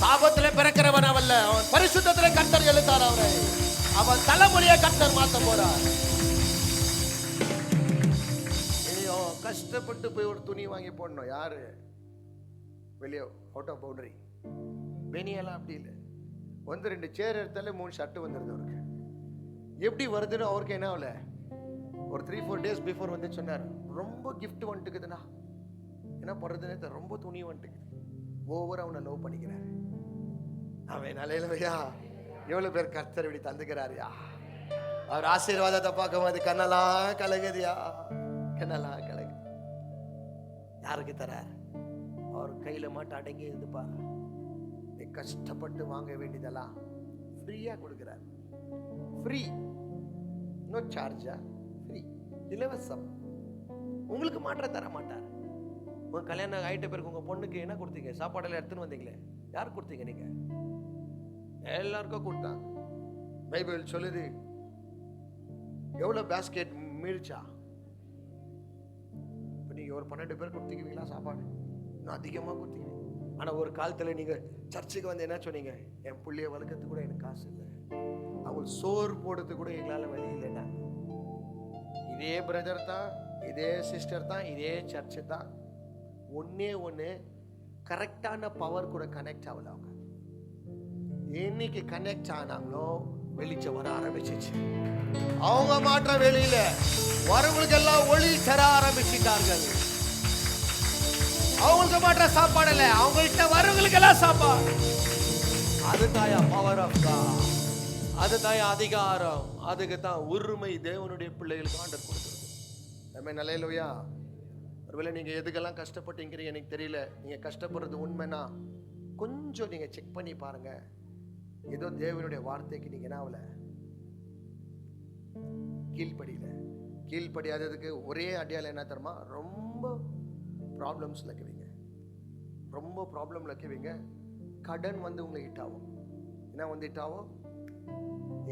சாபத்திலே பிறக்கிறவன் அவல்ல, அவன் பரிசுத்தத்திலே கர்த்தர் எழுத்தார் அவரை. அவன் தலைமுறையை கர்த்தர் மாத்த போறார். இனியோ கஷ்டப்பட்டு போய் ஒரு துணி வாங்கி போடணும். யாரு வெளியே அவுட் ஆஃப் பவுண்டரி. பெனியெல்லாம் அப்படி இல்லை, வந்து 2 சேர் எடுத்தாலே 3 ஷர்ட் வந்துடுது அவருக்கு. எப்படி வருதுன்னு அவருக்கு என்ன ஆகல, ஒரு 3-4 டேஸ் பிஃபோர் வந்து சொன்னார், ரொம்ப கிஃப்ட் வந்துட்டுக்குதுண்ணா, என்ன பண்ணுறதுன்னு ரொம்ப துணி வந்துட்டுக்குது. ஓவராக அவனை லவ் பண்ணிக்கிறாரு. அவன் நிலையிலையா எவ்வளோ பேர் கர்த்தர் இப்படி தந்துக்கிறாருயா. அவர் ஆசீர்வாதத்தை பார்க்கும் போது கண்ணெல்லாம் கலகுதியா, கண்ணெல்லாம் கலகு. யாருக்கு தரார்? அவர் கையில் மட்டும் அடங்கி இருந்துப்பா. கஷ்டப்பட்டு வாங்க வேண்டியதெல்லாம் ஃப்ரீயா கொடுக்கிறார். ஃப்ரீ, நோ சார்ஜா, ஃப்ரீ, இலவசம். உங்களுக்கு மாற்ற தர மாட்டார். உங்க கல்யாணம் ஆயிட்ட பிறகு உங்க பொண்ணுக்கு என்ன கொடுத்தீங்க? சாப்பாடெல்லாம் எடுத்துன்னு வந்தீங்களே, யார் கொடுத்தீங்க? நீங்க எல்லாருக்கும் கொடுத்தாங்க. பைபிள் சொல்லுது, எவ்வளவு பேஸ்கெட் மீழ்ச்சா? இப்போ நீங்க ஒரு 12 பேர் கொடுத்தீங்களா சாப்பாடு? இன்னும் அதிகமாக கொடுத்தீங்க. ஆனால் ஒரு காலத்தில் நீங்கள் சர்ச்சுக்கு வந்து என்ன சொன்னீங்க, என் பிள்ளைய வளர்க்கறதுக்கு கூட எனக்கு காசு இல்லை, அவங்க சோறு போடுறதுக்கு கூட எங்களால் வழி இல்லைன்னா. இதே பிரதர் தான், இதே சிஸ்டர் தான், இதே சர்ச்சு தான். ஒன்று கரெக்டான பவர் கூட கனெக்ட் ஆகல. அவங்க என்னைக்கு கனெக்ட் ஆனாங்களோ வெளிச்சம் வர ஆரம்பிச்சிச்சு. அவங்க மாற்ற வெளியில வரவங்களுக்கு எல்லாம் ஒளி தர ஆரம்பிச்சிட்டார்கள். அவங்களுக்கு மாற்ற சாப்பாடு இல்லை, அவங்கள்ட்ட வரவங்களுக்கு எல்லாம் சாப்பாடு. அதுதான் பவர் ஆஃப் காட், அதுதான் அதிகாரம், அதுக்கு தான் உரிமை தேவனுடைய பிள்ளைகளுக்கு ஆண்டவர் கொடுக்கிறது. நம்ம நிலையிலயா, ஒருவேளை நீங்க எதுக்கெல்லாம் கஷ்டப்பட்டீங்க எனக்கு தெரியல. நீங்க கஷ்டப்படுறது உண்மைனா கொஞ்சம் நீங்க செக் பண்ணி பாருங்க. ஏதோ தேவனுடைய வார்த்தைக்கு நீங்க என்ன ஆகல, கீழ்ப்படியில. கீழ்ப்படியாததுக்கு ஒரே அடையாளம் என்ன தெரியுமா? ரொம்ப ப்ராப்ளம்ஸ்ல இருக்குவீங்க, ரொம்ப ப்ராப்ளம்ல இருக்குவீங்க. கடன் வந்து உங்களை ஹிட் ஆகும். என்ன வந்து ஹிட் ஆகும்?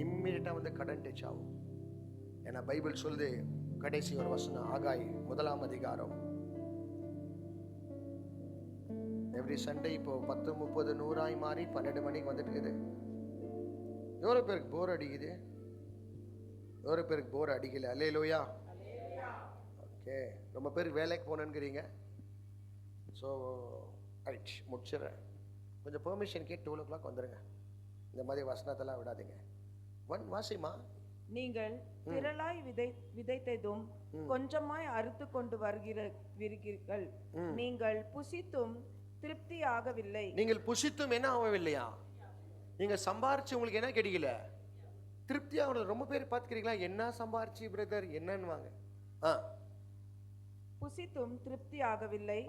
இம்மிடியட்டா வந்து கடன் டச் ஆகும். ஏன்னா பைபிள் சொல்லுது, கடைசி ஒரு வசனம், ஆகாய் 1ஆம் அதிகாரம். எவ்ரி சண்டே இப்போ 10, 30, 100 மாறி 12 மணிக்கு வந்துட்டு இருக்குது. எவ்வளோ பேருக்கு போர் அடிக்குது? எவ்வளோ பேருக்கு போர் அடிக்கல? அல்லேலூயா. ஓகே, ரொம்ப பேர் வேலைக்கு போனேங்கிறீங்க. ஸோ ரைட், முடிச்சிடுறேன். கொஞ்சம் பெர்மிஷன் கேட்டு 2 o'clock வந்துடுங்க. இந்த மாதிரி வசனத்தெல்லாம் விடாதீங்க. வாசிமா, நீங்கள் திரளாய் விதைத்ததும் கொஞ்சமாய் அறுத்து கொண்டு வருகிறீர்கள். நீங்கள் புசித்தும் திருப்தி ஆகவில்லை. நீங்கள் புசித்தும் என்ன ஆகவில்லையா? நீங்க சம்பாரிச்சு உங்களுக்கு என்ன கிடைக்கல? திருப்தி ஆகணும். ரொம்ப பேர் பார்த்துக்கிறீங்களா, என்ன சம்பாரிச்சு பிரதர் என்னன்னு? புசித்தும் திருப்தி ஆகவில்லை,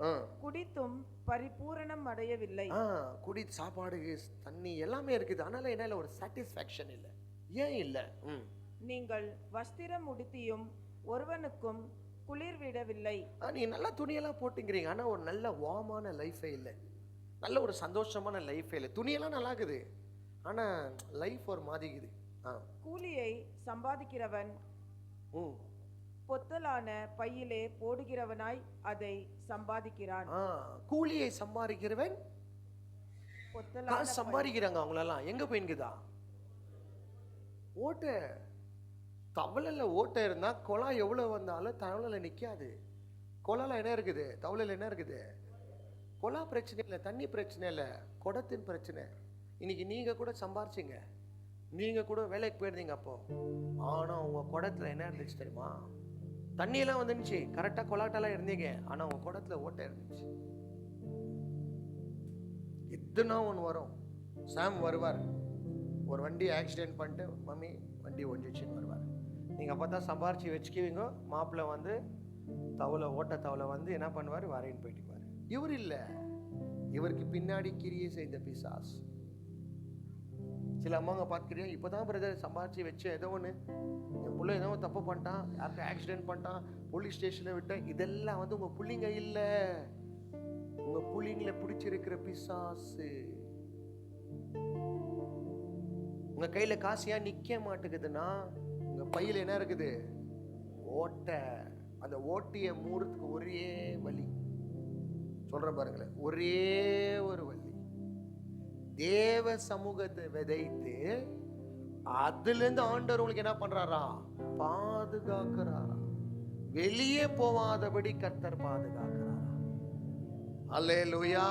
குடித்தும் பரிபூரணம் அடையவில்லை. குடி, சாப்பாடு, தண்ணி எல்லாமே இருக்குது, ஆனாலும் என்ன ஒரு சாட்டிஸ்ஃபேக்ஷன் இல்லை. ஏன் இல்லை? நீங்கள் வஸ்திரம் உடுத்தியும் ஒருவனுக்கும் குளிர் விடவில்லை. நீ நல்லா துணியெல்லாம் போட்டுங்கிறீங்க, ஆனா ஒரு நல்ல வார்மான லைஃபே இல்லை, நல்ல ஒரு சந்தோஷமான லைஃபே இல்லை. துணியெல்லாம் நல்லா இருக்குது, ஆனா லைஃப் ஒரு மாதிரிக்குது. கூலியை சம்பாதிக்கிறவன் பொத்தலான பையிலே போடுகிறவனாய் அதை சம்பாதிக்கிறான். கூலியை சம்பாதிக்கிறவன் சம்பாதிக்கிறாங்க. அவங்களெல்லாம் எங்க போயின்குதா? ஓட்ட தவளைல ஓட்ட இருந்தா குளம் எவ்வளவு வந்தாலும் தவளைல நிக்காது. குளம்ல என்ன இருக்குது? தவளைல என்ன இருக்குது? குளா பிரச்சனை இல்லை, தண்ணி பிரச்சனை இல்லை, குடத்தின் பிரச்சனை. இன்னைக்கு நீங்க கூட சம்பாரிச்சிங்க, நீங்க கூட வேலைக்கு போயிருந்தீங்க அப்போ. ஆனா உங்க குடத்துல என்ன இருந்துச்சு தெரியுமா? தண்ணியெல்லாம் வந்துருந்துச்சு, கரெக்டா கொலாட்டெல்லாம் இருந்தீங்க. ஆனா உங்க குடத்துல ஓட்டை இருந்துச்சு. இதுனா ஒன்று வரும். சாம் வருவார், ஒரு வண்டி ஆக்சிடென்ட் பண்ணிட்டு மம்மி வண்டி ஒஞ்சிச்சின்னு வருவார். நீங்க பார்த்தா சம்பாரிச்சு வச்சுக்குவீங்க. மாப்பிள்ளை வந்து தவளை ஓட்ட தவளை வந்து என்ன பண்ணுவார்? வரைன்னு போயிட்டு. இவர் இல்ல, இவருக்கு பின்னாடி கிரியை செய்த பிசாஸ். சில அம்மாங்க பார்த்துக்கிறியா, இப்போதான் பிரதர் சம்பாதிச்சு வச்சு ஏதோ ஒன்று, என் பிள்ளை ஏதோ தப்பு பண்ணிட்டான், யாருக்கு ஆக்சிடென்ட் பண்ணிட்டான், போலீஸ் ஸ்டேஷனில் விட்டேன். இதெல்லாம் வந்து உங்க புள்ளிங்க இல்ல, உங்க புள்ளிங்களை பிடிச்சிருக்கிற பிசாசு. உங்க கையில காசியா நிக்க மாட்டேங்குதுன்னா உங்க பையில என்ன இருக்குது? ஓட்டை. அந்த ஓட்டிய மூடுறதுக்கு ஒரே வழி சொல்ற பாருங்களேன், ஒரே ஒரு வழி. தேவ சமூகத்தை விதைத்து அதுல இருந்து ஆண்டவர் உங்களுக்கு என்ன பண்றாரா? பாதுகாக்கிறாரா. வெளியே போவாதபடி கர்த்தர் பாதுகாக்கிறாரா. அல்லேலூயா.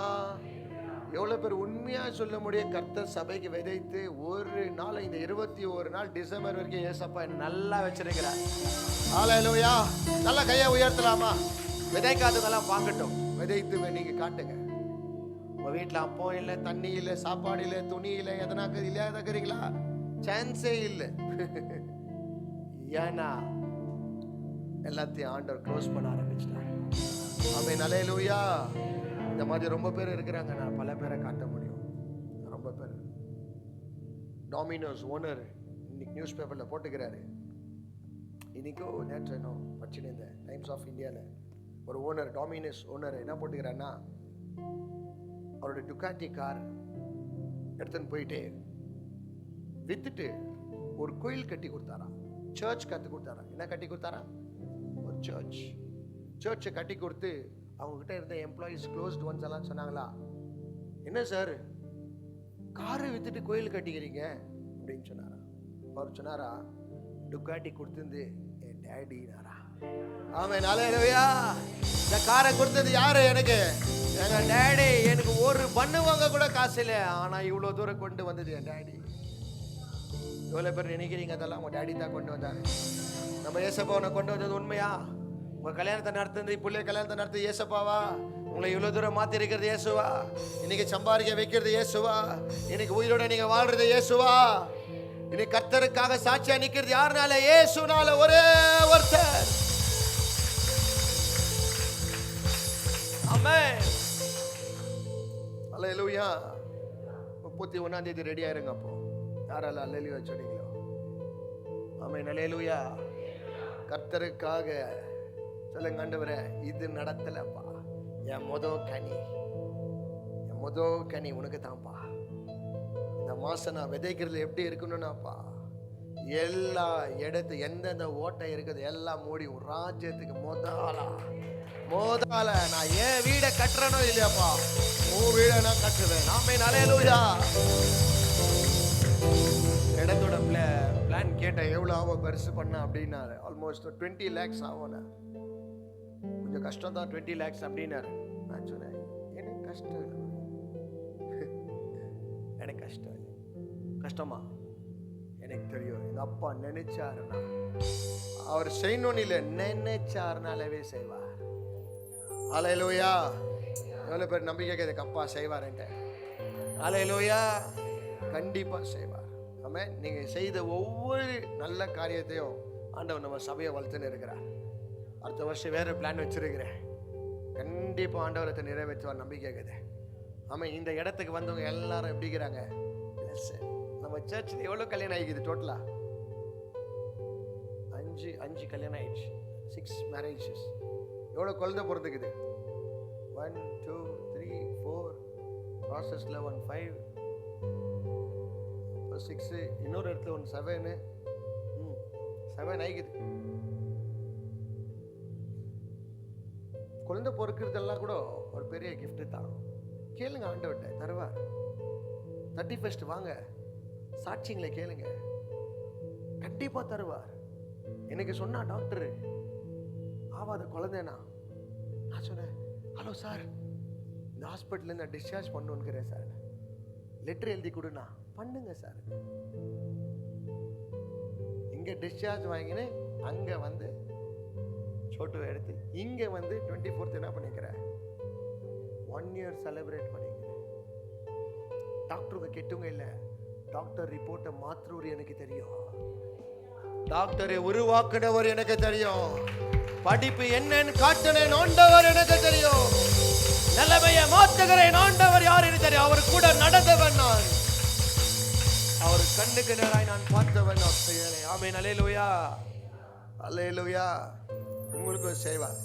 எவ்வளவு பேர் உண்மையா சொல்ல முடியும்? கர்த்தர் சபைக்கு விதைத்து ஒரு நாள், இந்த 21 நாள் டிசம்பர் வரைக்கும் ஏசப்பா நல்லா வச்சிருக்கிறார். அல்லேலூயா. நல்லா கையை உயர்த்தலாமா? விதைக்காததெல்லாம் வாங்கட்டும், விதைத்து நீங்க காட்டுங்க. உங்க வீட்டுல அப்போ இல்லை, தண்ணி இல்லை, சாப்பாடு இல்லை, துணி இல்லை, எதனாக்க இல்லாதக்கிறீங்களா? சான்ஸே இல்லை. ஏன்னா எல்லாத்தையும் ஆண்டவர் க்ளோஸ் பண்ண ஆரம்பிச்சிட்டாங்க. ஆமென். அல்லேலூயா. இந்த மாதிரி ரொம்ப பேர் இருக்கிறாங்க. நான் பல பேரை காட்ட முடியும். ரொம்ப பேர். டாமினோஸ் ஓனர் இன்னைக்கு நியூஸ் பேப்பர்ல போட்டுக்கிறாரு. இன்னைக்கோ நேற்று படிச்சுட்டு டைம்ஸ் ஆஃப் இந்தியாவில் ஒரு ஓனர், டாமினோஸ் ஓனர் என்ன போட்டுக்கிறான்னா, அவருடைய டுக்காட்டி கார் எடுத்துன்னு போயிட்டு வித்துட்டு ஒரு கோயில் கட்டி கொடுத்தாராம். சர்ச் கட்டி கொடுத்தாரா. என்ன கட்டி கொடுத்தாரா? ஒரு சர்ச்சை கட்டி கொடுத்து அவங்க கிட்ட இருந்த எம்ப்ளாயிஸ், க்ளோஸ்ட் ஒன்ஸ் எல்லாம் சொன்னாங்களா, என்ன சார் காரை வித்துட்டு கோயில் கட்டிக்கிறீங்க அப்படின்னு சொன்னாரா. அவர் சொன்னாரா, டுக்காட்டி கொடுத்துருந்து என் டேடினாரா. ஆமென். அல்லேலூயா. இந்த காரை கொடுத்தது யாரு? எனக்கு எங்க டேடி. எனக்கு ஒரு பண்ணு வாங்க கூட காசு இல்லை, ஆனா இவ்வளவு தூரம் கொண்டு வந்தது என் டேடி. எவ்வளவு பேர் நினைக்கிறீங்க அதெல்லாம் உங்க டேடி தான் கொண்டு வந்தாரு? நம்ம ஏசப்பாவை கொண்டு வந்தது உண்மையா? உங்க கல்யாணத்தை நடத்துறது, பிள்ளை கல்யாணத்தை நடத்துது ஏசப்பாவா? உங்களை இவ்வளவு தூரம் மாத்தி இருக்கிறது இயேசுவா? இன்னைக்கு சம்பாதிக்க வைக்கிறது இயேசுவா? இன்னைக்கு உயிரோட நீங்க வாழ்றது இயேசுவா? இன்னைக்கு கர்த்தருக்காக சாட்சியா நிக்கிறது யாருனால? இயேசுனால. ஒரே ஒருத்தர். ஆமென். அல்லேலூயா. 31ஆம் தேதி ரெடி ஆயிருங்க. அப்போ யாரால அல்லேலூயா சொன்னீங்களோ? ஆமென். அல்லேலூயா. கர்த்தருக்காக சொல்லுங்க, ஆண்டவரே இது நடத்தலப்பா, என் முதல் கனி உனக்கு தான்ப்பா. இந்த மாசம் நான் விதைக்கிறதுல எப்படி இருக்கணும்னாப்பா, எல்லா இடத்து எந்தெந்த ஓட்டை இருக்குது எல்லாம் மூடி ஒரு ராஜ்யத்துக்கு முதல்ல நான் ஏன் வீடை கட்டுறனோ இல்லையாப்பா, உன் வீடை நான் கட்டுவேன். ஆமென். அல்லேலூயா. இடத்தோட பிளான் கேட்டேன், எவ்வளோ ஆகும் பெருசு பண்ண அப்படின்னாரு. Almost 20 lakhs ஆகும்ண்ணா. கொஞ்சம் கஷ்டம் தான் 20 lakhs அப்படின்னாரு. நான் சொன்னேன், எனக்கு கஷ்டம் இல்லை, எனக்கு கஷ்டம் இல்லை. கஷ்டமா? எனக்கு தெரியும். எங்க அப்பா நினைச்சாருன்னா அவர் செய்யணும்னு இல்லை, நினைச்சாருனாலவே செய்வார். அல்லேலூயா. எவ்வளவு பேர் நம்பிக்கை எங்க அப்பா செய்வாருன்ட்டு? அல்லேலூயா. கண்டிப்பா செய்வார். ஆமென். நீங்க செய்த ஒவ்வொரு நல்ல காரியத்தையும் ஆண்டவர் நம்ம சபையை வளர்த்துன்னு இருக்கிறார். அடுத்த வருஷம் வேற பிளான் வச்சிருக்கிறேன். கண்டிப்பா ஆண்டவரத்தை நிறைவேற்றுவார். நம்பிக்கை இருக்குது. ஆமாம். இந்த இடத்துக்கு வந்தவங்க எல்லாரும் எப்படி இருக்கிறாங்க? நம்ம சர்ச்சில் எவ்வளோ கல்யாணம் ஆகிக்குது? டோட்டலா 5 கல்யாணம் ஆயிடுச்சு. 6 மேரேஜஸ். எவ்வளோ குழந்தை பிறந்துக்குது? 1 2 3 4 ப்ராசஸில் 1 5 ஒரு 6, இன்னொரு இடத்துல ஒன்று 7. 7 ஆகிக்குது. குழந்தை பொறுக்கிறதெல்லாம் கூட ஒரு பெரிய gift தான். கேளுங்க, ஆண்டவர்கிட்ட தருவார். 31st வாங்க, சாட்சிங்களை கேளுங்க, கண்டிப்பா தருவார். எனக்கு சொன்னா டாக்டர் ஆவாத குழந்தைனா, நான் சொன்னேன், ஹலோ சார், இந்த ஹாஸ்பிட்டல் நான் டிஸ்சார்ஜ் பண்ணுங்கிறேன் சார், லெட்டர் எழுதி கொடுனா. பண்ணுங்க சார். இங்க டிஸ்சார்ஜ் வாங்கினு அங்க வந்து போட்டோ எடுத்து இங்க வந்து 24th என்ன பண்ணிக்கிறேன், 1 year செலிப்ரேட் பண்ணிக்கிறேன். டாக்டருங்க கெட்டவங்க இல்ல, டாக்டர் ரிப்போர்ட்டை மாத்துறவர் எனக்கு தெரியும், டாக்டரை உருவாக்குனவர் எனக்கு தெரியும், படிப்பு என்னன்னு காட்டுனேன் ஆண்டவர் எனக்கு தெரியும், நிலைமையை மாத்துகிறேன் ஆண்டவர் யாருன்னு தெரியும். அவர் கூட நடந்தவன் நான், அவர் கண்ணுக்கு நேராய் நான் பார்த்தவன். ஆமென். அல்லேலூயா, அல்லேலூயா. உங்களுக்கும் செய்வார்.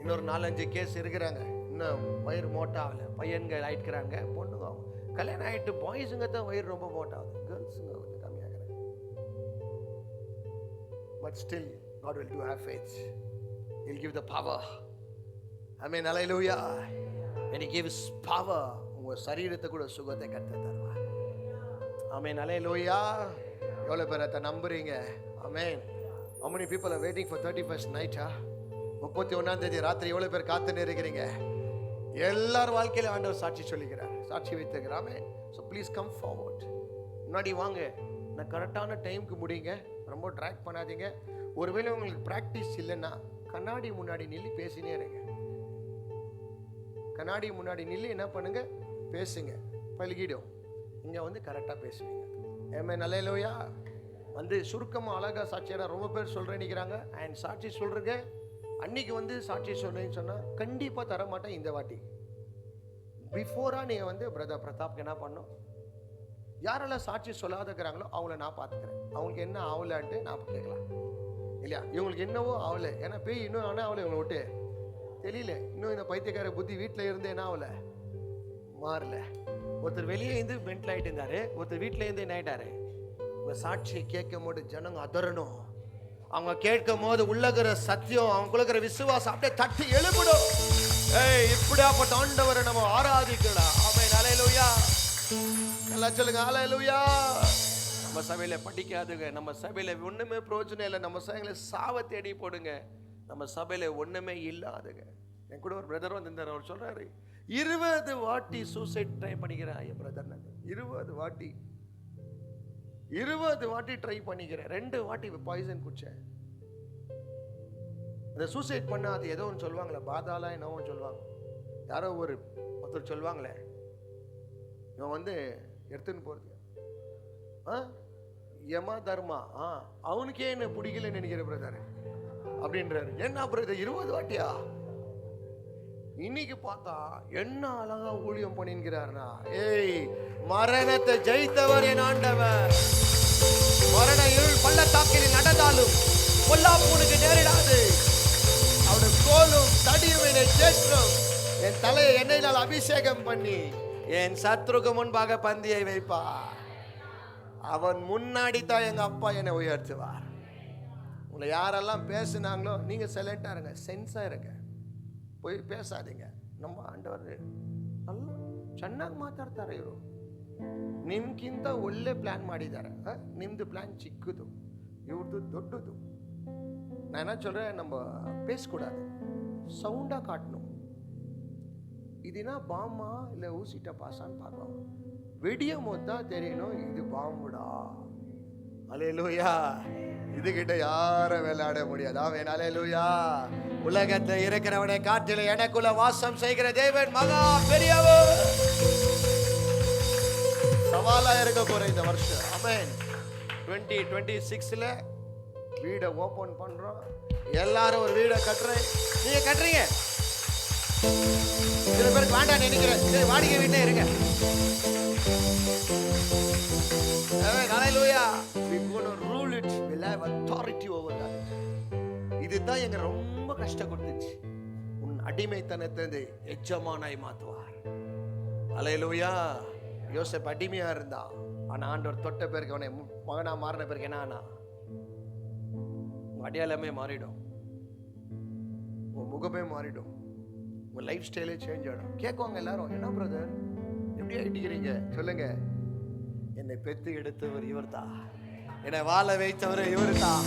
இன்னொரு 4-5 கேஸ் இருக்கிறாங்க, இன்னும் வயிறு மோட்டாகல. பையன்கள் ஆயிட்டுக்கிறாங்க, பொண்ணுங்க கல்யாணம் ஆயிட்டு பாய்ஸுங்க தான் வயிறு ரொம்ப மோட்டாகுது, கேர்ள்ஸுங்க கொஞ்சம் கம்மியாகிறாங்க. But still God will do have faith. He'll give the power. Amen. Hallelujah. When He gives power, உங்க சரீரத்தை கூட சுகத்தை கர்த்தர் தருவார். Amen. Hallelujah. எவ்வளவு பேர் அதை நம்புறீங்க? Amen. How many people are waiting for 31st night? 31ஆம் தேதி ராத்திரி எவ்வளவு பேர் காத்துன்னு இருக்கிறீங்க? எல்லார் வாழ்க்கையில ஆண்டவர் சாட்சி சொல்லிக்கிறார், சாட்சி வைத்துக்கிறார். Amen. So please come forward. முன்னாடி வாங்க, நான் கரெக்டான டைமுக்கு முடியுங்க, ரொம்ப ட்ராக் பண்ணாதீங்க. ஒருவேளை உங்களுக்கு பிராக்டிஸ் இல்லைன்னா கண்ணாடி முன்னாடி நில்லி பேசினே இருங்க. கண்ணாடி முன்னாடி நில்லி என்ன பண்ணுங்க, பேசுங்க, பழகிடும். இங்க வந்து கரெக்டா பேசுவீங்க. ஆமென். அல்லேலூயா. வந்து சுருக்கமா அழகா சாட்சியா ரொம்ப பேர் சொல்றேன் நிக்கிறாங்க. அண்ட் சாட்சி சொல்றீங்க, அன்னைக்கு வந்து சாட்சி சொல்றேன்னு சொன்னா கண்டிப்பா தர மாட்டேன். இந்த வாட்டி பிஃபோரா நீங்க வந்து பிரதர் பிரதாப்க்கு என்ன பண்ணும், யாரெல்லாம் சாட்சி சொல்லாதக்கிறாங்களோ அவங்கள நான் பார்த்துக்கிறேன். அவங்களுக்கு என்ன ஆகலான்ட்டு நான் கேட்கலாம் இல்லையா? இவங்களுக்கு என்னவோ ஆகலை, ஏன்னா பேய் இன்னும் ஆனால் ஆகலை, இவங்களை விட்டு தெரியல. இன்னும் இந்த பைத்தியக்கார புத்தி வீட்டில் இருந்து என்ன ஆகலை, மாறல. ஒருத்தர் வெளியே இருந்து பென்ட்ல ஆகிட்டு இருந்தாரு, ஒருத்தர் வீட்டில் இருந்து என்ன ஆயிட்டாரு. உங்க சாட்சியை கேட்கும் போது ஜனங்க அதரணும். அவங்க கேட்கும் போது உள்ளகிற சத்தியம், அவங்களுக்கிற விசுவாசம் அப்படியே தட்டி எழுப்பிடும். ஏய், இப்படியாப்பட்ட ஆண்டவரை நம்ம ஆராதிக்கலாம். ஆமென். அல்லேலூயா. எல்லாம் சொல்லுங்க அல்லேலூயா. நம்ம சபையில படிக்காதுங்க, நம்ம சபையில ஒண்ணுமே பிரயோஜனம் இல்லை, நம்ம சபையில சாவ தேடி போடுங்க, நம்ம சபையில ஒண்ணுமே இல்லாதுங்க. என் கூட ஒரு பிரதர் வந்திருந்தார், அவர் சொல்றாரு 20 வாட்டி சூசைட் ட்ரை பண்ணிக்கிறேன். ஐயா பிரதர், நான் 20 வாட்டி ட்ரை பண்ணிக்கிறேன், 2 வாட்டி பாய்சன் குடிச்சேன். இந்த சூசைட் பண்ண அது ஏதோ ஒன்று சொல்லுவாங்களே, பாதாளம் என்னவோ சொல்லுவாங்க, யாரோ ஒருத்தர் சொல்லுவாங்களே, இவன் வந்து எடுத்துன்னு போறது யமா தர்மா, அவனுக்கே என்ன பிடிக்கல நினைக்கிற பிரதர் அப்படின்றாரு. என்ன பிரதர் 20 வாட்டியா? இன்னைக்கு பார்த்தா என்ன அழகா ஊழியம் பண்ணிக்கிறார்னா, ஏய், மரணத்தை ஜெயித்தவர் என் ஆண்டவர். மரண இருள் பள்ளத்தாக்கில் நடந்தாலும் பொல்லாப்புனுக்கு நேரிடாது, அவனுடைய கோலும் தடியும் என்னை தேற்றும், என் தலையை எண்ணெயினால் அபிஷேகம் பண்ணி என் சத்ருக்கு முன்பாக பந்தியை வைப்பார். அவன் முன்னாடி தான் எங்க அப்பா என்னை உயர்த்துவார். உங்களை யாரெல்லாம் பேசுனாங்களோ நீங்க சைலண்டா இருங்க, சென்ஸா இருங்க, போய் பேசாதீங்க. ನಮ್ಮ ಆಂಡವರು ಅಲ್ಲ ಚೆನ್ನಾಗಿ ಮಾತಾಡ್ತಾರೆ ಇವರು. ನಿಮ್ಗಿಂತ ಒಳ್ಳೆ ಪ್ಲಾನ್ ಮಾಡಿದ್ದಾರೆ. ನಿಮ್ದು ಪ್ಲಾನ್ ಚಿಕ್ಕದು, ಇವ್ರದ್ದು ದೊಡ್ಡದು. நான் என்ன சொல்றேன், நம்ம பேசக்கூடாது, சவுண்டா காட்டணும். இதுனா பாமா இல்லை ஊசிட்ட பாசான்னு பார்க்கலாம். வெடியும் போது தான் தெரியணும் இது பாம்புடா. அல்லேலூயா. இதுகிட்ட யாரும் விளையாட முடியாது. ஆமென். அல்லேலூயா. உலகத்தில் இருக்கிறவனை காட்டில எனக்குள்ள வாசம் செய்கிற தேவன் மகா பெரியவர். சவாலா இருக்க போற இந்த வருஷம். ஆமென். 2026ல வீடை ஓபன் பண்றோம். எல்லாரும் ஒரு வீடை கட்டுறேன். நீங்க கட்டுறீங்க. சில பேருக்கு வேண்டாம் நினைக்கிறேன், சரி வாடகை வீட்டில் இருங்க. Hallelujah. We're going to rule it. We'll have authority over that. இதுதான் எங்க ரொம்ப கஷ்டம் கொடுத்துச்சு. உன் அடிமைத்தனத்தை எஜமானாய் மாத்துவார். Hallelujah. யோசேப்பு அடிமையா இருந்தான், ஆனா ஆண்டவர் தொட்ட பேருக்கு அவனை மகனா மாறின பேருக்கு என்ன ஆனா உங்க அடையாளமே மாறிடும், உங்க முகமே மாறிடும், உங்க லைஃப் ஸ்டைலே சேஞ்ச் ஆகிடும். கேட்குவாங்க எல்லாரும், என்ன பிரதர் எப்படி ஆகிட்டீங்க சொல்லுங்க. என்னை பெத்து எடுத்தவர் இவர் தான், என்னை வாழ வைத்தவர் இவர் தான்,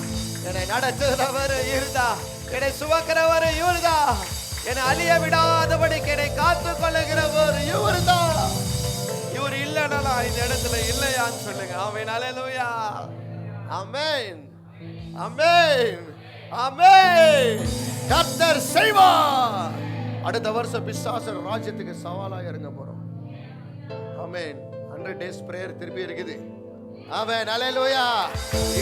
என்னை நடத்துகிறவர் இவர் தான், என்னை சுமக்கிறவர் இவர் தான், என்னை அழிய விடாதபடிக்கு என்னை காத்து கொள்ளுகிறவர் இவர் தான். இவர் இல்லைனா இந்த இடத்துல இல்லையான்னு சொல்லுங்க. ஆமென், அல்லேலூயா, ஆமென், ஆமென், ஆமென். கர்த்தர் செய்வார். அடுத்த வருஷம் பிசாசு ராஜ்யத்துக்கு சவாலாக இறங்க போறோம். ஆமென். 100 days prayer திருப்பி இருக்குது. ஆமென், அல்லேலூயா.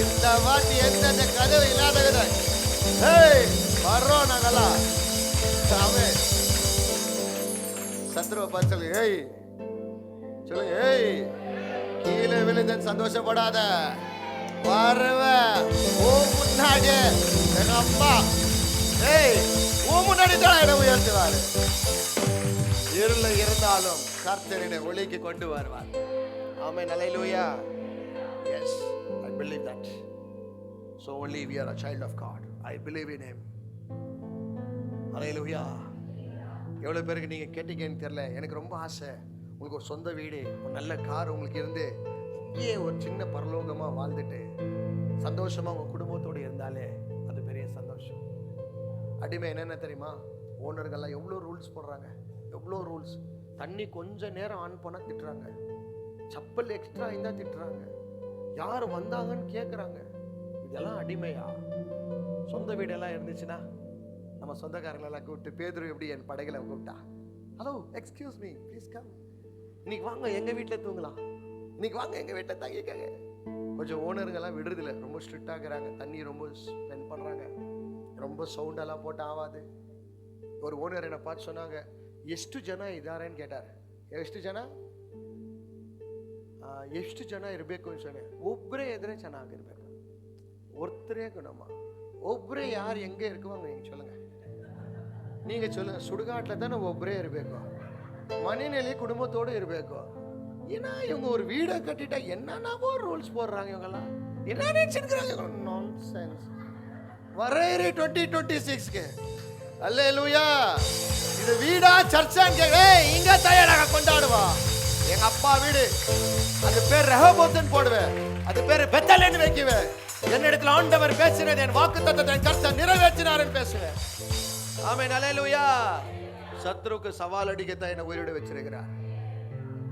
இந்த வாட்டி எந்த கதவு இல்லாத கதை வர்றோம் நாங்கெல்லாம். ஆமென். சத்ருவை பார்த்து சொல்லுங்க, ஏய் சொல்லுங்க, ஏய் கீழே விழுந்து சந்தோஷப்படாத, வருவ ஓ முன்னாடி எங்க அப்பா, ஏய் ஓ முன்னாடி தான் என்னை உயர்த்துவாரு. இருள இருந்தாலும் கர்த்தர் என்னை ஒளிக்கு கொண்டு வருவார். ஆமென், அல்லேலூயா. Yes, I believe that. So only we are a child of God. I believe in him. அல்லேலூயா. எவ்வளவு பேருக்கு நீங்க கேட்டீங்கன்னு தெரியல. எனக்கு ரொம்ப ஆசை உங்களுக்கு ஒரு சொந்த வீடு, ஒரு நல்ல கார் உங்களுக்கு இருந்து இங்கே ஒரு சின்ன பரலோகமா வாழ்ந்துட்டு சந்தோஷமா உங்க குடும்பத்தோடு இருந்தாலே அது பெரிய சந்தோஷம். அடிமை என்னென்ன தெரியுமா, ஓனர்கள்லாம் எவ்வளோ ரூல்ஸ் போடுறாங்க, எவ்வளோ ரூல்ஸ். தண்ணி கொஞ்சம் நேரம் ஆன் பண்ண திட்டுறாங்க, சப்பல் எக்ஸ்ட்ரா இருந்தா திட்டுறாங்க, யார் வந்தாங்கன்னு கேட்குறாங்க. இதெல்லாம் அடிமையா? சொந்த வீடெல்லாம் இருந்துச்சுன்னா நம்ம சொந்தக்காரங்களெல்லாம் கூப்பிட்டு, பேதுரு எப்படி என் படைகளை கூப்பிட்டா, hello excuse me please come, இன்னைக்கு வாங்க எங்கள் வீட்டில் தூங்கலாம், இன்னைக்கு வாங்க எங்கள் வீட்டில் தங்கிக்காங்க. கொஞ்சம் ஓனருங்கெல்லாம் விடுறதில்ல, ரொம்ப ஸ்ட்ரிக்டாக இருக்கிறாங்க, தண்ணி ரொம்ப ஸ்பெண்ட் பண்ணுறாங்க, ரொம்ப சவுண்டெல்லாம் போட்டு ஆகாது. ஒரு ஓனர் என்னை பார்த்து சொன்னாங்க, ಎಷ್ಟು ಜನ ಇದ್ದಾರೇನು ಕೇಟಾರೆ, ಎಷ್ಟು ಜನ ಇರಬೇಕು ಅನ್ಸೋಣ, ಒಬ್ಬರೇ ಇದ್ರೆ ಚೆನ್ನಾಗಿರ್ಬೇಕು, ஒருத்தரே குணமா, ஒಬ್ಬரே யார் எங்கே இருக்குவாங்க நீங்கள் சொல்லுங்க, நீங்கள் சொல்லுங்க. சுடுகாட்டில் தானே ஒಬ್ಬரே இருப்பேக்கோ, மனைநிலையே குடும்பத்தோடு இருப்பேக்கோ. ஏன்னா இவங்க ஒரு வீடை கட்டிட்டா என்னென்னவோ ரூல்ஸ் போடுறாங்க, இவங்கெல்லாம் என்ன நினைச்சிருக்கிறாங்க, நான்சென்ஸ். வரையறை 2026க்கு அல்லேலூயா. இது வீடா சர்ச்சான்னு கேட்க, இங்க தயாராக கொண்டாடுவா. எங்க அப்பா வீடு, அது பேர் ரெஹோபோத்துன்னு போடுவேன், அது பேர் பெத்தலேன்னு வைக்குவேன். என்னிடத்துல ஆண்டவர் பேசினது, என் வாக்குத்தத்தத்தை கர்த்தர் நிறைவேற்றினார்னு பேசுவேன். ஆமென், அல்லேலூயா. சத்ருக்கு சவால் அடிக்கத்தான் என்ன உயிரோட வச்சிருக்கிறார்.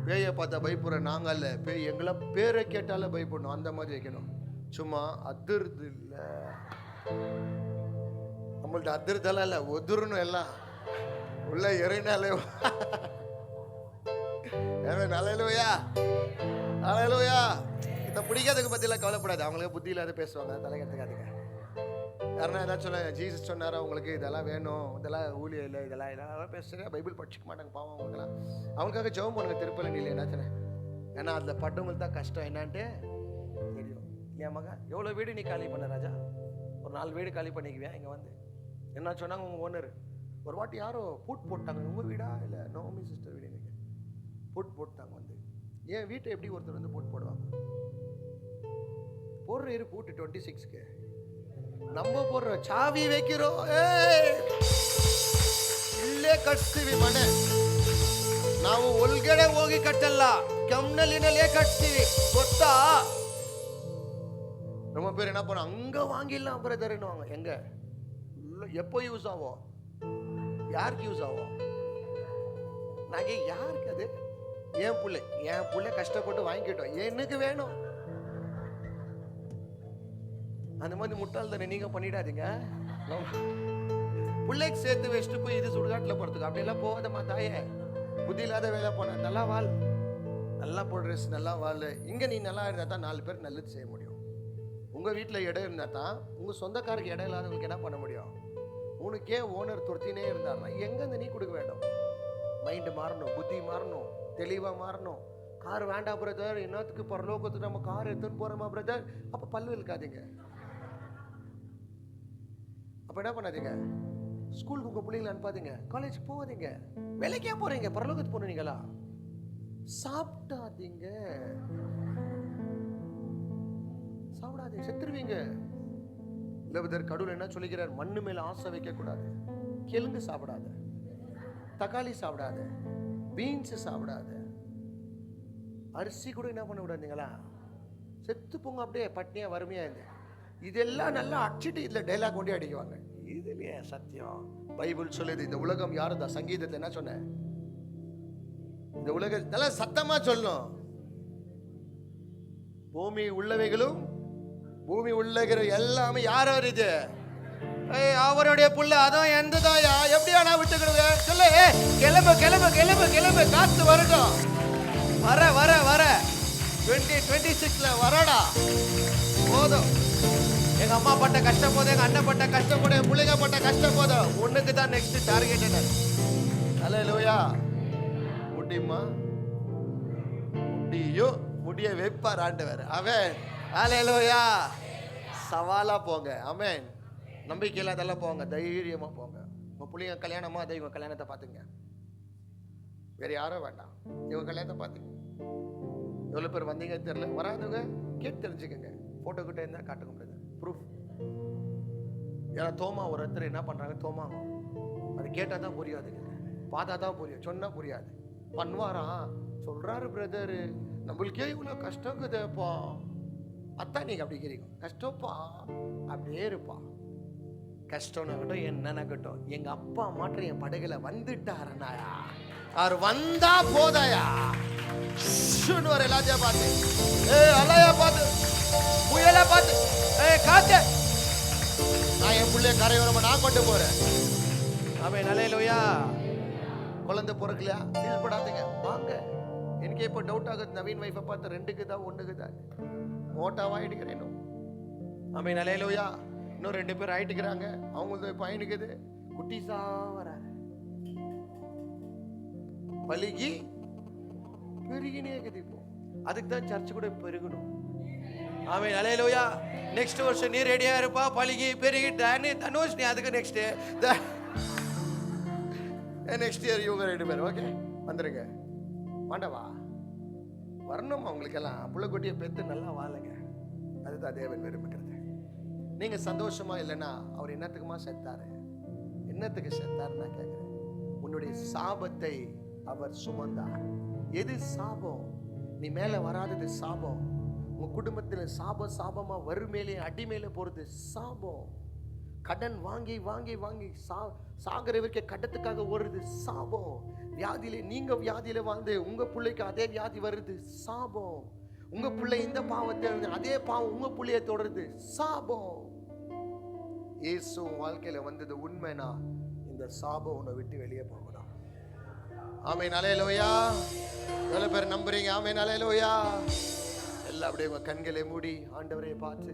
பேயை பார்த்தா பயப்படுற நாங்க அல்ல, பேய் எங்களை பேரை கேட்டால பயப்படணும், அந்த மாதிரி வைக்கணும். சும்மா அதிர்து இல்லை, நம்மள்ட்ட அதிர்தெல்லாம் இல்லை, ஒதுரணும் எல்லாம் உள்ள இறைனாலே. அல்லேலூயா, அல்லேலூயா. இதை பிடிக்காதுக்கு பற்றிலாம் கவலைப்படாது, அவங்களுக்கு புத்தி இல்லாத பேசுவாங்க, தலை கட்டுக்காதுங்க. யாருன்னா ஏதாச்சும் சொன்னாங்க, ஜீசஸ் சொன்னாரா உங்களுக்கு இதெல்லாம் வேணும், இதெல்லாம் ஊழியம் இல்லை, இதெல்லாம் பேசுகிறேன், பைபிள் படிச்சுக்க மாட்டாங்க பாவம் அவங்களுக்குலாம். அவங்களுக்காக ஜெபம் பண்ணுங்க, திருப்பலை நீல என்னாச்சுன்னு. ஏன்னா அதில் பட்டவங்களுக்கு தான் கஷ்டம் என்னான்ட்டு தெரியும். என் மகன் எவ்வளோ வீடு நீ காலி பண்ண ராஜா, ஒரு 4 வீடு காலி பண்ணிக்குவேன். இங்கே வந்து என்ன சொன்னாங்க, உங்கள் ஓனர் ஒரு வாட்டி யாரோ பூட் போட்டாங்க, உங்கள் வீடா இல்லை நோமி சிஸ்டர் வீடு, இன்னைக்கு பூட் போட்டாங்க. வந்து ஏன் வீட்டை எப்படி ஒருத்தர் வந்து பூட் போடுவாங்க? போடுற இரு பூட்டு 26க்கு நம்ம போடுற ಚಾವಿ வைக்கிறோம், ಇಲ್ಲೇ ಕಟ್ಸ್ತೀವಿ ಮನೆ. ನಾವು ಒಳಗಡೆ ಹೋಗಿ ಕಟ್ಟಲ್ಲ, ಕೆಮ್ಮನಲ್ಲಿನಲ್ಲೇ ಕಟ್ಸ್ತೀವಿ, ಗೊತ್ತಾ? ரொம்ப பேர் என்ன பண்ண, அங்க வாங்கிடலாம் பிரதர்னுவாங்க. எங்க எப்போ யூஸ் ஆகும், யாருக்கு யூஸ் ஆகும்? நாங்க யாருக்கு அது? என் புள்ள கஷ்டப்பட்டு வாங்கிக்கிட்டோம், எனக்கு வேணும். அந்த மாதிரி முட்டாள் தானே நீங்க பண்ணிடாதீங்க. பிள்ளைக்கு சேர்த்து வச்சுட்டு போய் இது சுடுகாட்டில் போறதுக்கு அப்படியெல்லாம் போகாதம்மா தாயே. புத்தி இல்லாத வேலை போன, நல்லா வாழ், நல்லா ட்ரெஸ், நல்லா வாழ். இங்க நீ நல்லா இருந்தா தான் 4 பேர் நல்லது செய்ய முடியும். உங்க வீட்டில் இடம் இருந்தா தான் உங்க சொந்தக்காரருக்கு இடம் இல்லாதவங்களுக்கு என்ன பண்ண முடியும்? உனக்கே ஓனர் துரத்தினே இருந்தாருன்னா எங்கேருந்து நீ கொடுக்க வேண்டும்? மைண்டு மாறணும், புத்தி மாறணும், தெளிவா மாறணும். கார் வேண்டாம் பிரதர், என்னத்துக்கு பரலோகத்துக்கு நம்ம கார் எடுத்துன்னு போறோமா பிரதர்? அப்ப பல்லு இழுக்காதீங்க. அப்ப என்ன பண்ணாதீங்க, ஸ்கூலுக்கு உங்க பிள்ளைங்களை அனுப்பாதீங்க, காலேஜ் போகாதீங்க, வேலைக்கே போறீங்க, பரலோகத்துக்கு போனீங்களா? சாப்பிட்டாதீங்க. செத்துருவீங்க. இல்லவதற்கு கடவுள் என்ன சொல்லுகிறார்? மண்ணு மேல ஆசை வைக்க கூடாது. கிழங்கு சாப்பிடாத, தக்காளி சாப்பிடாத, பீன்ஸ் சாப்பிடாத, அரிசி கூட என்ன பண்ண விடாதீங்களா? செத்து போங்க அப்படியே பட்னியா வறுமையா இருந்து. இதெல்லாம் நல்லா அடிச்சுட்டு இதுல டைலாக் கொண்டே அடிக்குவாங்க. இதுலயே சத்தியம் பைபிள் சொல்லுது. இந்த உலகம் யாருதான்? சங்கீதத்தை என்ன சொன்ன? இந்த உலக நல்லா சத்தமா சொல்லணும். பூமி உள்ளவைகளும் பூமி உள்ளகிற எல்லாமே யார் வருது? அவருடைய புள்ள. அதான் எந்ததாயா? எப்படியா நான் விட்டுக்கிடுங்க? சொல்லு. கிளம்பு கிளம்பு கிளம்பு கிளம்பு. காத்து வரட்டும். வர வர வர 2026ல வரடா. போதும். எங்க அம்மா பட்ட கஷ்டம் போதும், எங்க அண்ணன் பட்ட கஷ்டம் போதும், என் பிள்ளைங்க பட்ட கஷ்டம் போதும். உனக்கு தான் நெக்ஸ்ட் டார்கெட். அல்லேலூயா. முடியுமா? முடியும். முடிய வைப்பார் ஆண்டவர். அவன் அல்லேலூயா. சவாலா போங்க. ஆமென். நம்பிக்கையில அதெல்லாம் போங்க. தைரியமா போங்க. உங்க பிள்ளைங்க கல்யாணமா அதை இவங்க கல்யாணத்தை பார்த்துங்க. வேற யாரும் வேண்டாம். இவங்க கல்யாணத்தை பார்த்துங்க. எவ்வளவு பேர் வந்தீங்க தெரியல. வராதவங்க கேட்டு தெரிஞ்சுக்கங்க. போட்டோ கிட்ட இருந்தா காட்டுக்க முடியாது. ப்ரூஃப். ஏன்னா தோமா ஒருத்தர் என்ன பண்றாங்க? தோமா அது கேட்டா தான் புரியாதுங்க. பார்த்தா தான் புரியும். சொன்னா புரியாது. பண்ணுவாரா? சொல்றாரு பிரதர், நம்மளுக்கே இவ்வளவு கஷ்டம் இருக்குதுப்பா. அத்தான் நீங்க அப்படி கேட்கும். கஷ்டப்பா அப்படியே இருப்பா. கஷ்டம்னாகட்டும் என்னன்னாகட்டும், எங்க அப்பா மாற்ற என் படகுல வந்துட்டாருனாயா, அவர் வந்தா போதாயா. வர எல்லாத்தையும் பார்த்து, அலையா பார்த்து, புயலா பார்த்து, காத்து, நான் என் பிள்ளைய கரையோரமா நான் கொண்டு போறேன். அவன் நல்லையா. குழந்தை பிறக்கலையா? ஃபீல் படாதீங்க. வாங்க. எனக்கு இப்போ டவுட் ஆகுது. நவீன் வைஃபை பார்த்து 2க்கு தான் 1க்கு தான் மோட்டாவா ஆயிடுக்கிறேன். அவன் நல்லையா. இன்னும் 2 பேர் ஆயிட்டுக்கிறாங்க. அவங்களுக்கு பையனுக்குது குட்டிசா வராரு. பலிகி பெருகினே இருக்குது. இப்போ அதுக்கு தான் சர்ச்சு கூட பெருகணும். ஆமென். அல்லேலூயா. நெக்ஸ்ட் வருஷம் நீ ரெடியா இருப்பா. பலிகி பெருகி தனுஷ் நீ அதுக்கு நெக்ஸ்ட் இயர் இவங்க 2 பேர் ஓகே வந்துருங்க. மாண்டவா வரணும். அவங்களுக்கெல்லாம் புள்ளக்குட்டியை பெற்று நல்லா வாழுங்க. அதுதான் தேவன் விரும்புகிறது. நீங்க சந்தோஷமா இல்லைன்னா அவர் என்னத்துக்குமா செத்தாரு? என்னத்துக்கு செத்தார் நான் கேட்கிறேன். உன்னுடைய சாபத்தை அவர் சுமந்தார். எது சாபம்? நீ மேல வராதது சாபம். உங்க குடும்பத்துல சாபமா வறுமையிலே அடிமையில போறது சாபம். கடன் வாங்கி வாங்கி வாங்கி சாகரவிற்க கடத்துக்காக ஓடுறது சாபம். வியாதியில நீங்க வியாதியில வாழ்ந்து உங்க பிள்ளைக்கு அதே வியாதி வருது சாபம். உங்க பிள்ளை இந்த பாவத்தை அதே பாவம் உங்க பிள்ளைய தொடருது சாபம். இயேசு வாழ்க்கையில வந்தது உண்மைனா இந்த சாபம் உன்னை விட்டு வெளியே போகணும். ஆமென். அல்லேலூயா. எவ்வளவு பேர் நம்புறீங்க? ஆமென். அல்லேலூயா. எல்லாம் அப்படியே உங்க கண்களை மூடி ஆண்டவரை பார்த்து